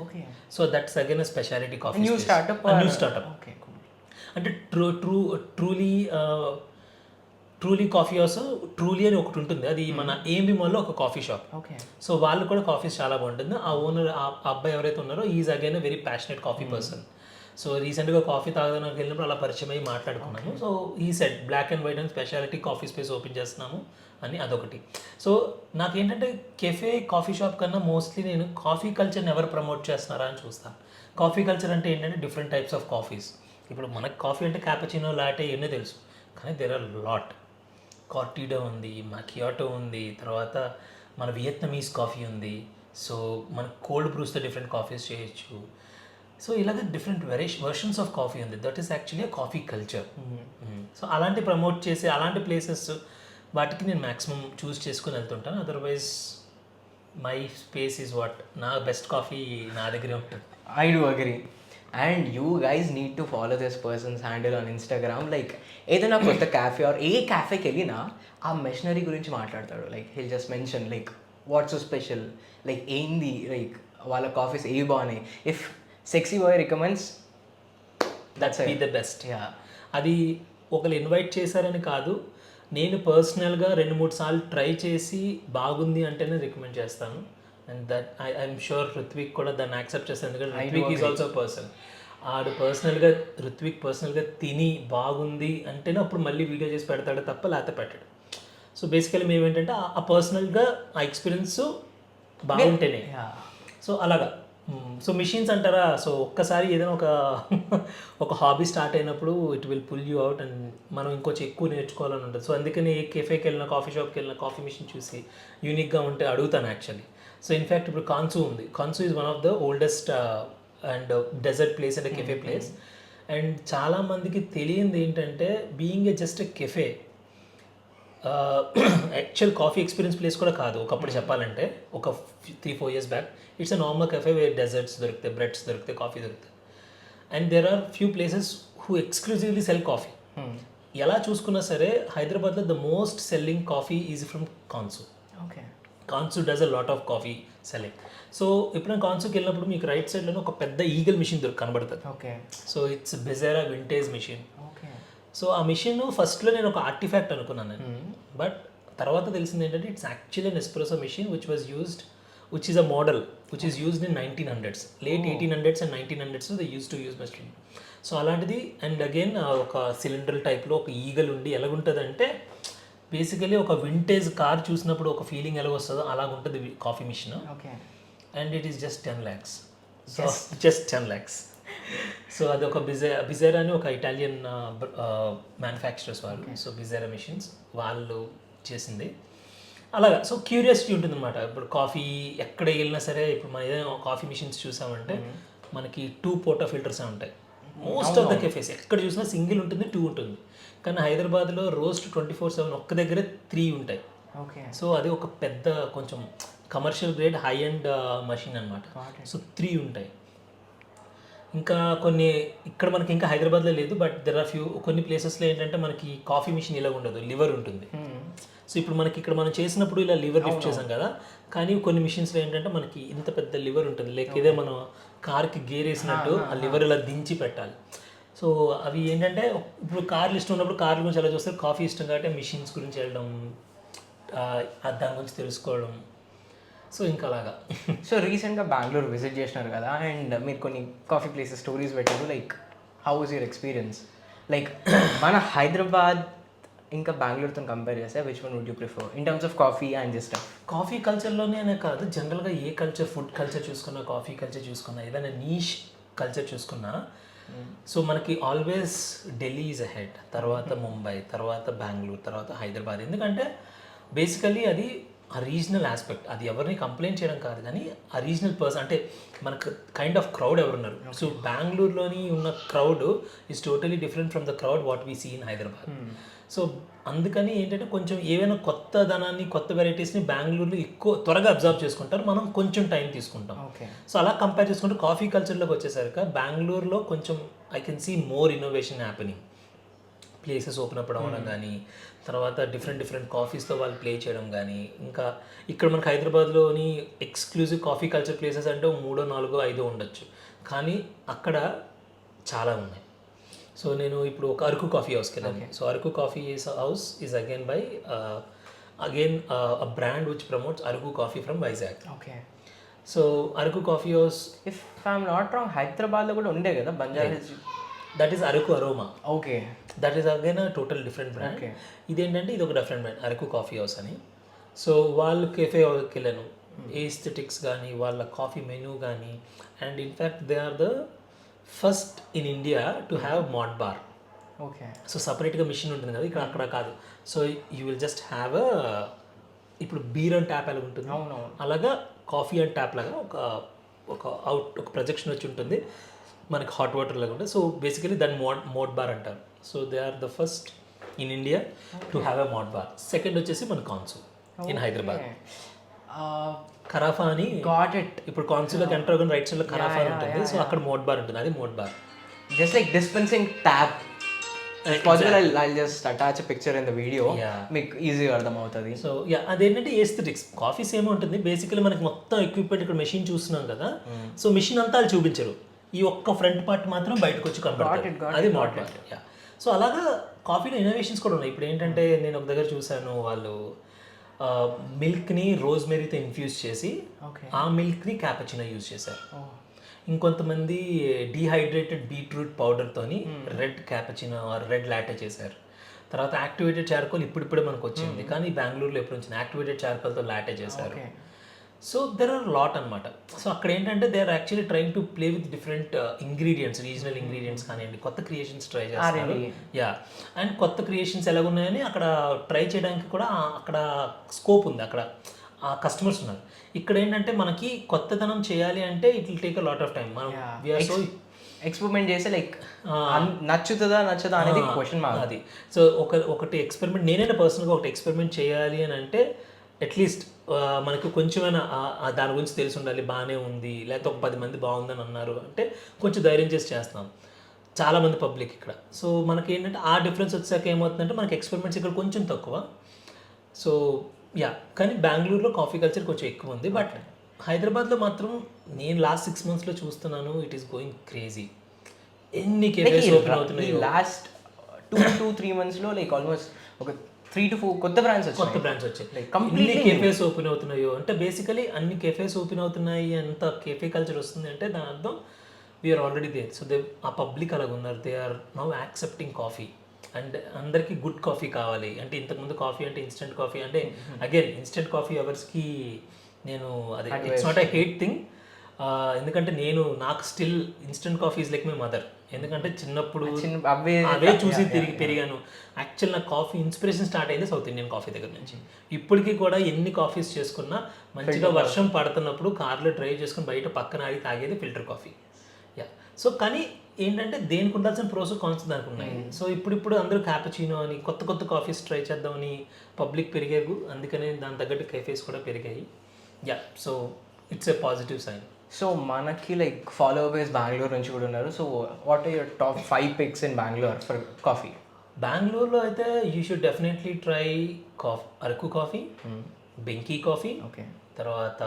So that's again speciality coffee, new startup. Okay, అంటే ట్రూలీ కాఫీ హౌస్, ట్రూలీ అని ఒకటి ఉంటుంది, అది మన ఏఎంబి మాల్లో ఒక కాఫీ షాప్. ఓకే, సో వాళ్ళు కూడా కాఫీస్ చాలా బాగుంటుంది. ఆ ఓనర్, ఆ అబ్బాయి ఎవరైతే ఉన్నారో, is again a very passionate coffee person. So రీసెంట్గా కాఫీ తాగడానికి వెళ్ళినప్పుడు అలా పరిచయం అయ్యి మాట్లాడుకున్నాము. సో ఈ set black and white and speciality coffee space open చేస్తున్నాము అని అదొకటి. సో నాకేంటంటే కెఫే కాఫీ షాప్ కన్నా మోస్ట్లీ నేను కాఫీ కల్చర్ని ఎవరు ప్రమోట్ చేస్తున్నారా అని చూస్తాను. కాఫీ కల్చర్ అంటే ఏంటంటే డిఫరెంట్ టైప్స్ ఆఫ్ కాఫీస్. ఇప్పుడు మనకి కాఫీ అంటే క్యాపచినో, లాటే ఇవన్నీ తెలుసు, కానీ దేర్ ఆర్ లాట్. కార్టిడో ఉంది, మకియాటో ఉంది, తర్వాత మన వియత్నమీస్ కాఫీ ఉంది. సో మన కోల్డ్ బ్రూస్తో డిఫరెంట్ కాఫీస్ చేయొచ్చు. సో ఇలాగ డిఫరెంట్ వెర్షన్స్ ఆఫ్ కాఫీ ఉంది. That is actually a coffee culture. So అలాంటి ప్రమోట్ చేసి అలాంటి ప్లేసెస్ వాటికి నేను మ్యాక్సిమం చూస్ చేసుకుని వెళ్తుంటాను. Otherwise my space is what, నా బెస్ట్ కాఫీ నా దగ్గరే ఉంటుంది. I do agree. And you guys need to follow this person's handle on Instagram. Like ఏదైనా కొత్త క్యాఫే ఆర్ ఏ క్యాఫేకి వెళ్ళినా ఆ మెషినరీ గురించి మాట్లాడతాడు. Like he'll just mention like what's so special, like ఏంది, లైక్ వాళ్ళ కాఫీస్ ఏవి బాగున్నాయి. If sexy boy recommends, that's be the best. Yeah. అది ఒకరు ఇన్వైట్ చేశారని కాదు, నేను పర్సనల్గా 2-3 సార్లు ట్రై చేసి బాగుంది అంటేనే రికమెండ్ చేస్తాను. And that I'm sure Ritvik కూడా దాన్ని యాక్సెప్ట్ చేస్తాను, ఎందుకంటే ఋత్విక్ ఈజ్ ఆల్సో పర్సన్. ఆడు ఋత్విక్ పర్సనల్గా తిని బాగుంది అంటేనే అప్పుడు మళ్ళీ వీడియో చేసి పెడతాడు తప్ప లేకపోతే పెట్టాడు. సో బేసికలీ మేము ఏంటంటే ఆ పర్సనల్గా ఆ ఎక్స్పీరియన్స్ బాగుంటేనే. సో అలాగా. సో మిషన్స్ అంటారా, సో ఒక్కసారి ఏదైనా ఒక హాబీ స్టార్ట్ అయినప్పుడు it will pull you out and మనం ఇంకొంచెం ఎక్కువ నేర్చుకోవాలని ఉంటుంది. సో అందుకని ఏ కెఫేకి వెళ్ళినా, కాఫీ షాప్కి వెళ్ళినా కాఫీ మిషన్ చూసి యూనిక్గా ఉంటే అడుగుతాను యాక్చువల్లీ. సో ఇన్ఫ్యాక్ట్ ఇప్పుడు కాన్సు ఉంది. Concu is one of the oldest and dessert place and café place. And చాలామందికి తెలియంది ఏంటంటే being a just a café, actual coffee experience place కూడా కాదు. ఒకప్పుడు చెప్పాలంటే ఒక 3-4 years back it's a normal café where desserts దొరుకుతాయి, బ్రెడ్స్ దొరుకుతాయి, కాఫీ దొరుకుతాయి. And there are few places who exclusively sell coffee. ఎలా చూసుకున్నా సరే హైదరాబాద్లో the most selling coffee is from Concu. Okay, Concu does a lot of coffee selling. So ఎప్పుడైనా కాన్సుకి వెళ్ళినప్పుడు మీకు రైట్ సైడ్లో ఒక పెద్ద ఈగల్ మిషన్ కనబడుతుంది. Okay, so it's Bezzera vintage machine. Okay. So ఆ మిషన్ ఫస్ట్లో నేను ఒక ఆర్టిఫాక్ట్ అనుకున్నాను నేను, బట్ తర్వాత తెలిసింది ఏంటంటే it's actually an espresso machine which was used, which is a model which is used in 1900s, late 1800s and 1900s they used to use machine. So అలాంటిది. అండ్ అగైన్ ఒక సిలిండర్ టైప్లో ఒక ఈగల్ ఉండి ఎలాగుంటుంది అంటే బేసికలీ ఒక వింటేజ్ కార్ చూసినప్పుడు ఒక ఫీలింగ్ ఎలా వస్తుందో అలాగుంటుంది coffee machine. Okay. And it is just 10 lakhs. So just 10 lakhs. So అది ఒక బిజెరా అని ఒక ఇటాలియన్ మ్యానుఫ్యాక్చరర్స్ వాళ్ళు. సో బిజెరా మిషన్స్ వాళ్ళు చేసింది అలాగా. సో క్యూరియాసిటీ ఉంటుంది అనమాట. ఇప్పుడు కాఫీ ఎక్కడ వెళ్ళినా సరే, ఇప్పుడు మనం ఏదైనా కాఫీ మిషన్స్ చూసామంటే మనకి 2 పోర్టాఫిల్టర్స్ ఉంటాయి. మోస్ట్ ఆఫ్ ద కెఫేస్ ఎక్కడ చూసినా సింగిల్ ఉంటుంది, 2 ఉంటుంది. కానీ హైదరాబాద్లో రోస్ట్ 24/7 ఒక్క దగ్గర 3 ఉంటాయి. ఓకే. సో అది ఒక పెద్ద కొంచెం commercial grade high and machine అనమాట. సో 3 ఉంటాయి. ఇంకా కొన్ని ఇక్కడ మనకి ఇంకా హైదరాబాద్లో లేదు, బట్ దెర్ ఆర్ ఫ్యూ కొన్ని ప్లేసెస్లో ఏంటంటే మనకి కాఫీ మిషన్ ఇలా ఉండదు, లివర్ ఉంటుంది. సో ఇప్పుడు మనకి ఇక్కడ మనం చేసినప్పుడు ఇలా లివర్ లిఫ్ట్ చేసాం కదా, కానీ కొన్ని మిషన్స్లో ఏంటంటే మనకి ఇంత పెద్ద లివర్ ఉంటుంది, లేక ఇదే మనం కార్కి గేర్ వేసినట్టు ఆ లివర్ ఇలా దించి పెట్టాలి. సో అవి ఏంటంటే ఇప్పుడు కార్లు ఇష్టం ఉన్నప్పుడు కార్ల గురించి ఎలా చూస్తారు, కాఫీ ఇష్టం కాబట్టి మిషన్స్ గురించి వెళ్ళడం, దాని గురించి తెలుసుకోవడం. సో ఇంకా అలాగా. సో రీసెంట్గా బెంగళూరు విజిట్ చేసినారు కదా, అండ్ మీరు కొన్ని కాఫీ ప్లేసెస్ స్టోరీస్ పెట్టారు. Like how was your experience? Like మన హైదరాబాద్ ఇంకా బెంగళూరుతో కంపేర్ చేస్తే which one would you prefer in terms of coffee and just coffee కల్చర్లోనే అనే కాదు, జనరల్గా ఏ కల్చర్, ఫుడ్ కల్చర్ చూసుకున్నా, కాఫీ కల్చర్ చూసుకున్నా, ఏదైనా నీష్ కల్చర్ చూసుకున్నా, సో మనకి ఆల్వేస్ ఢిల్లీ ఈజ్ అహెడ్, తర్వాత ముంబై, తర్వాత బెంగళూరు, తర్వాత హైదరాబాద్. ఎందుకంటే బేసికలీ అది ఆ రీజనల్ ఆస్పెక్ట్, అది ఎవరిని కంప్లైంట్ చేయడం కాదు కానీ ఆ రీజనల్ పర్సన్ అంటే మనకు కైండ్ ఆఫ్ క్రౌడ్ ఎవరున్నారు. సో బెంగళూరులోని ఉన్న crowd is totally different from the crowd what we see in Hyderabad. So అందుకని ఏంటంటే కొంచెం ఏవైనా కొత్త ధనాన్ని కొత్త వెరైటీస్ని బెంగళూరులో ఎక్కువ త్వరగా అబ్జర్వ్ చేసుకుంటారు, మనం కొంచెం టైం తీసుకుంటాం. సో అలా కంపేర్ చేసుకుంటే కాఫీ కల్చర్లోకి వచ్చేసరికి బెంగళూరులో కొంచెం I can see more innovation happening. Places open up అవ్వడం కానీ, తర్వాత డిఫరెంట్ కాఫీస్తో వాళ్ళు ప్లే చేయడం కానీ, ఇంకా ఇక్కడ మనకు హైదరాబాద్లోని ఎక్స్క్లూజివ్ కాఫీ కల్చర్ ప్లేసెస్ అంటే 3, 4, 5 ఉండొచ్చు, కానీ అక్కడ చాలా ఉన్నాయి. సో నేను ఇప్పుడు ఒక అరకు కాఫీ హౌస్కి వెళ్ళాను. So Araku coffee house is again by a brand which promotes Araku coffee from Vizag. Okay. So Araku coffee house, if I'm not wrong, హైదరాబాద్లో కూడా ఉండే కదా Banjara Hills. That is Araku aroma. Okay. That is again total different brand. ఇదేంటంటే ఇది ఒక different brand, Araku coffee house అని. సో వాళ్ళు కెఫే హౌస్కి వెళ్ళాను, ఏస్థెటిక్స్ కానీ వాళ్ళ కాఫీ మెనూ కానీ, and in fact they are the first in India to have mod bar. Okay. So సపరేట్గా మిషన్ ఉంటుంది కదా, ఇక్కడ అక్కడ కాదు. So you will just have ఇప్పుడు బీర్ అండ్ ట్యాప్ ఎలా ఉంటుంది, అలాగా కాఫీ అండ్ ట్యాప్ లాగా ఒక ప్రొజెక్షన్ వచ్చి ఉంటుంది, మనకి హాట్ వాటర్ లాగా ఉంటుంది. సో బేసికలీ దాన్ని మోడ్ బార్ అంటారు. So they are the first in India to have a mod bar. Second వచ్చేసి మన కాన్సు ఇన్ హైదరాబాద్, కరాఫా అని. Got it. ఇప్పుడు కాన్సులోకి ఎంటర్ అవ్వగానే రైట్ సైడ్లో కరాఫా ఉంటుంది. సో అక్కడ మోడ్ బార్ ఉంటుంది, అది mode bar. Just like dispensing tap. Possible I just attach picture in the video, మీకు ఈజీగా అర్థమవుతుంది. సో యా, అదేంటంటే ఏస్థెటిక్స్ కాఫీ సేమ్ ఉంటుంది. బేసికలీ మనకి మొత్తం ఎక్విప్మెంట్ ఇక్కడ మెషిన్ చూస్తున్నాం కదా, సో మెషిన్ అంతా వాళ్ళు చూపించరు, ఈ ఒక్క ఫ్రంట్ పార్ట్ మాత్రం బయటకు వచ్చి కనబడుతుంది, అది మోడ్ బార్. యా. సో అలాగా కాఫీలో ఇన్నోవేషన్స్ కూడా ఉన్నాయి. ఇప్పుడు ఏంటంటే నేను ఒక దగ్గర చూశాను, వాళ్ళు మిల్క్ని రోజ్మెరీతో ఇన్ఫ్యూజ్ చేసి ఆ మిల్క్ని క్యాపచినో యూజ్ చేశారు. ఇంకొంతమంది డీహైడ్రేటెడ్ బీట్రూట్ పౌడర్తోని రెడ్ క్యాపచినో రెడ్ లాటే చేశారు. తర్వాత యాక్టివేటెడ్ చార్కోల్ ఇప్పుడిప్పుడే మనకు వచ్చింది, కానీ బెంగళూరులో ఎప్పుడు వచ్చింది యాక్టివేటెడ్ చార్కోల్తో లాటే చేశారు. సో దెర్ ఆర్ లాట్ అనమాట. సో అక్కడ ఏంటంటే they are actually trying to play with different ingredients, regional ingredients కానివ్వండి, కొత్త క్రియేషన్స్ ట్రై చేస్తారు. యా, అండ్ కొత్త క్రియేషన్స్ ఎలాగున్నాయని అక్కడ ట్రై చేయడానికి కూడా అక్కడ స్కోప్ ఉంది, అక్కడ కస్టమర్స్ ఉన్నారు. ఇక్కడ ఏంటంటే మనకి కొత్తదనం చేయాలి అంటే it will take a lot of time. మనం వీఆర్ సో ఎక్స్పెరిమెంట్ చేస్తే లైక్ నచ్చుతుందా నచ్చదా అనేది క్వశ్చన్ మార్క్. అది సో ఒకటి ఎక్స్పెరిమెంట్, నేనైనా పర్సనల్గా ఒకటి ఎక్స్పెరిమెంట్ చేయాలి అని అంటే అట్లీస్ట్ మనకు కొంచెమైనా దాని గురించి తెలిసి ఉండాలి, బాగానే ఉంది, లేకపోతే ఒక 10 మంది బాగుందని అన్నారు అంటే కొంచెం ధైర్యం చేసి చేస్తాం. చాలామంది పబ్లిక్ ఇక్కడ. సో మనకి ఏంటంటే ఆ డిఫరెన్స్ వచ్చాక ఏమవుతుందంటే మనకి ఎక్స్పెరిమెంట్స్ ఇక్కడ కొంచెం తక్కువ. సో యా, కానీ బెంగళూరులో కాఫీ కల్చర్ కొంచెం ఎక్కువ ఉంది. బట్ హైదరాబాద్లో మాత్రం నేను లాస్ట్ 6 monthsలో చూస్తున్నాను, ఇట్ ఈస్ గోయింగ్ క్రేజీ. ఎన్ని కేఫేస్ ఓపెన్ అవుతున్నాయి లాస్ట్ 2-3 monthsలో, లైక్ ఆల్మోస్ట్ ఒక 3 to 4 కొత్త బ్రాండ్స్ వచ్చాయి. కంప్లీట్లీ కేఫేస్ ఓపెన్ అవుతున్నాయో అంటే బేసికలీ అన్ని కేఫేస్ ఓపెన్ అవుతున్నాయి, అంత కేఫే కల్చర్ వస్తుంది అంటే దాని అర్థం we're already there. So they ఆ పబ్లిక్ అలాగ ఉన్నారు, they are now accepting coffee. And అందరికీ గుడ్ కాఫీ కావాలి అంటే, ఇంతకుముందు కాఫీ అంటే ఇన్స్టెంట్ కాఫీ అంటే అగైన్ ఇన్స్టెంట్ కాఫీ అవర్స్కి నేను అది it's not a hate thing. ఎందుకంటే నాకు still instant coffee is like my mother. ఎందుకంటే చిన్నప్పుడు అవే చూసి తిరిగి పెరిగాను. యాక్చువల్ నా కాఫీ ఇన్స్పిరేషన్ స్టార్ట్ అయింది సౌత్ ఇండియన్ కాఫీ దగ్గర నుంచి. ఇప్పటికీ కూడా ఎన్ని కాఫీస్ చేసుకున్నా మంచిగా వర్షం పడుతున్నప్పుడు కార్లో డ్రైవ్ చేసుకుని బయట పక్కన ఆగి తాగేది ఫిల్టర్ కాఫీ. యా. సో కానీ ఏంటంటే దేనికి ఉండాల్సిన ప్రోస్ కాన్స్ దానికి ఉన్నాయి. సో ఇప్పుడు అందరూ క్యాపచినో అని కొత్త కాఫీస్ ట్రై చేద్దామని పబ్లిక్ పెరిగారు, అందుకనే దాని తగ్గట్టు కేఫేస్ కూడా పెరిగాయి. Yeah, so it's a positive sign. So మనకి లైక్ ఫాలోవర్స్ బెంగళూరు నుంచి కూడా ఉన్నారు. So what are your top 5 picks in Bengaluru for coffee? బెంగళూరులో అయితే you should definitely try Araku coffee, Benki coffee, okay, తర్వాత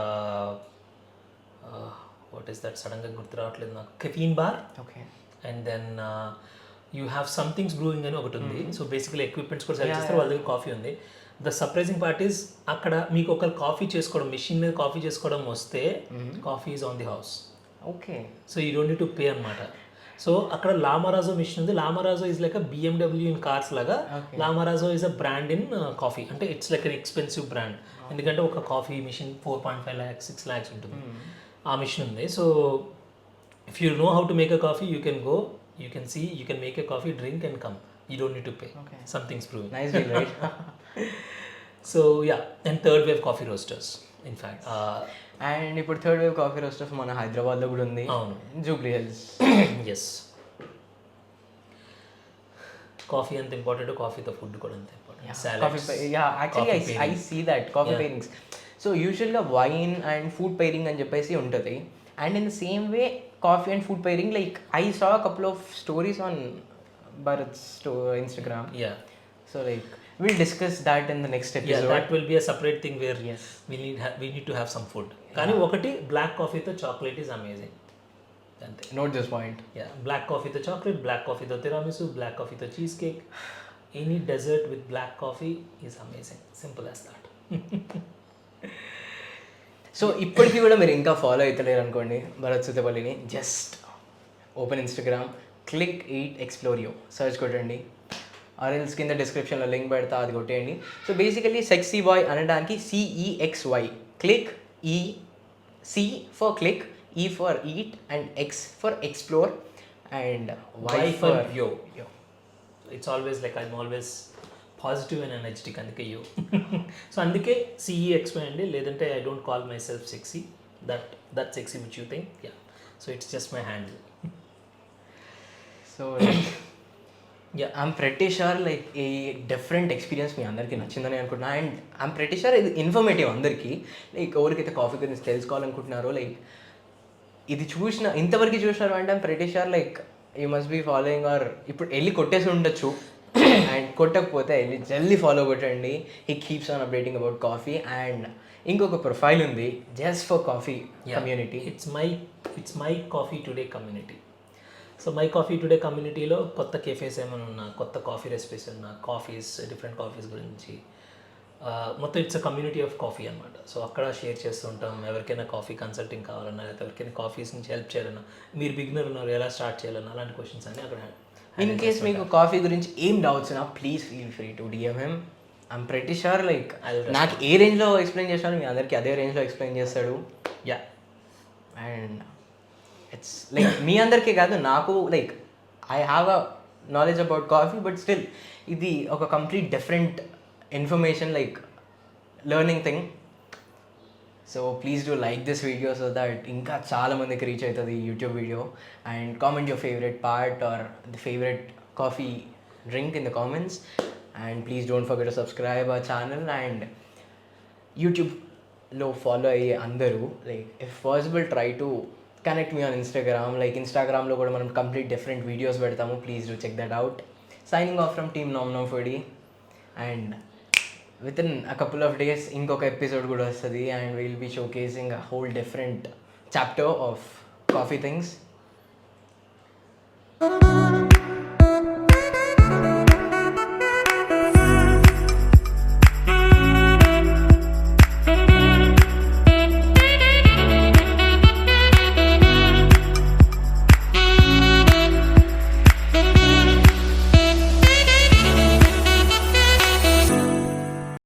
వాట్ ఈస్ దట్ సడన్గా గుర్తు రావట్లేదు నాకు, caffeine bar, okay, and then you have somethings brewing అని ఒకటి ఉంది. సో బేసికలీ ఎక్విప్మెంట్స్ కూడా సెలెక్ట్ చేస్తారు, వాళ్ళ దగ్గర కాఫీ ఉంది. ద సర్ప్రైజింగ్ పార్ట్ ఈస్ అక్కడ మీకు ఒకరు కాఫీ చేసుకోవడం, మెషిన్ మీద కాఫీ చేసుకోవడం వస్తే coffee is on the house. Okay. So you don't need to pay అనమాట. సో అక్కడ లామరాజో మిషన్ ఉంది. La Marzocco is like BMW in cars లాగా. La Marzocco is a brand in coffee. అంటే it's like an expensive brand, ఎందుకంటే ఒక కాఫీ మిషన్ 4.5 lakhs 6 lakhs ఉంటుంది. ఆ మిషన్ ఉంది. So if you know how to make a coffee, you can go, you can see, you can make a coffee, drink and come. You don't need to pay. Okay. Something's proven. Nice deal, right? So yeah and third wave coffee roasters in fact and ఇప్పుడు థర్డ్ వేవ్ కాఫీ రోస్టర్స్ మన హైదరాబాద్లో కూడా ఉంది. అవును. Jubilee Hills. ఎస్, కాఫీ అంత ఇంపార్టెంట్, కాఫీతో ఫుడ్ కూడా అంత important. Actually I see that coffee pairings. So యూజువల్గా వైన్ అండ్ ఫుడ్ పైరింగ్ అని చెప్పేసి ఉంటుంది. And in the same way coffee and food pairing, like I saw couple of stories on Bharat's Instagram. Yeah. So like we'll discuss that in the next episode. Yeah, that will be a separate thing where Yes. we need to have some food. కానీ ఒకటి బ్లాక్ కాఫీతో చాక్లెట్ ఈజ్ అమేజింగ్ అంతే. Note this point. Yeah, black కాఫీతో చాక్లెట్, బ్లాక్ కాఫీతో తిరామిసు, బ్లాక్ కాఫీతో cheese cake, any dessert with black coffee is amazing. Simple as that. So ఇప్పటికీ కూడా మీరు ఇంకా ఫాలో అవుతలేరు అనుకోండి భరత్ సుతపల్లిని, just open Instagram, click it ఎక్స్ప్లోరియో సర్చ్ కొట్టండి. ఆర్ఎల్స్ కింద డిస్క్రిప్షన్లో లింక్ పెడతా, అది కొట్టేయండి. సో బేసికలీ సెక్సీ బాయ్ అనడానికి CEXY, క్లిక్, ఈ C for click, E for eat and X for explore and Y for yo. It's always like I'm always positive and energetic, అందుకే యూ. సో అందుకే CEXY అండి, లేదంటే I don't call my self sexy, that sexy which you think. Yeah, so it's just my handle. So I'm pretty sure like ఈ డిఫరెంట్ ఎక్స్పీరియన్స్ మీ అందరికీ నచ్చిందని అనుకుంటున్నా. అండ్ ఐఎమ్ ప్రెటీ షూర్ ఇది ఇన్ఫర్మేటివ్ అందరికీ. లైక్ ఎవరికైతే కాఫీ గురించి తెలుసుకోవాలనుకుంటున్నారో, లైక్ ఇది ఇంతవరకు చూసినారు అంటే I'm pretty sure like you must be following, or ఇప్పుడు వెళ్ళి కొట్టేసి ఉండొచ్చు. అండ్ కొట్టకపోతే వెళ్ళి జల్దీ ఫాలో కొట్టండి. He keeps on updating about coffee. And ఇంకొక ప్రొఫైల్ ఉంది just for coffee community. It's my coffee today community. So my coffee today కమ్యూనిటీలో కొత్త కెఫేస్ ఏమైనా ఉన్నా, కొత్త కాఫీ రెసిపీస్ ఉన్నా, డిఫరెంట్ కాఫీస్ గురించి, మొత్తం it's a community of coffee అనమాట. సో అక్కడ షేర్ చేస్తుంటాం. ఎవరికైనా కాఫీ కన్సల్టింగ్ కావాలన్నా, లేకపోతే ఎవరికైనా కాఫీస్ నుంచి హెల్ప్ చేయాలన్నా, మీరు బిగినర్ ఉన్నారు ఎలా స్టార్ట్ చేయాలన్నా, అలాంటి క్వశ్చన్స్ అన్నీ అక్కడ. ఇన్ కేస్ మీకు కాఫీ గురించి ఏం డౌట్స్ ఉన్నా please feel free to DM him. I'm pretty sure like నాకు ఏ రేంజ్లో ఎక్స్ప్లెయిన్ చేస్తాను మీ అందరికీ అదే రేంజ్లో ఎక్స్ప్లెయిన్ చేస్తాడు. యా, అండ్ ఇట్స్ లైక్ మీ అందరికీ కాదు, నాకు like I have a knowledge about coffee, but still ఇది ఒక complete different information, like learning thing. So please do like this video so that ఇంకా చాలా మందికి రీచ్ అవుతుంది YouTube video. And comment your favourite part or the favourite coffee drink in the comments. And please don't forget to subscribe our channel. And యూట్యూబ్లో ఫాలో అయ్యే అందరూ like if possible try to connect me on Instagram. Like ఇన్స్టాగ్రామ్లో కూడా మనం కంప్లీట్ డిఫరెంట్ వీడియోస్ పెడతాము. Please do check that out. Signing off from team Nom Nom Foodie. And within a couple of days ఇంకొక ఎపిసోడ్ కూడా వస్తుంది. And will be showcasing a whole different chapter of coffee things.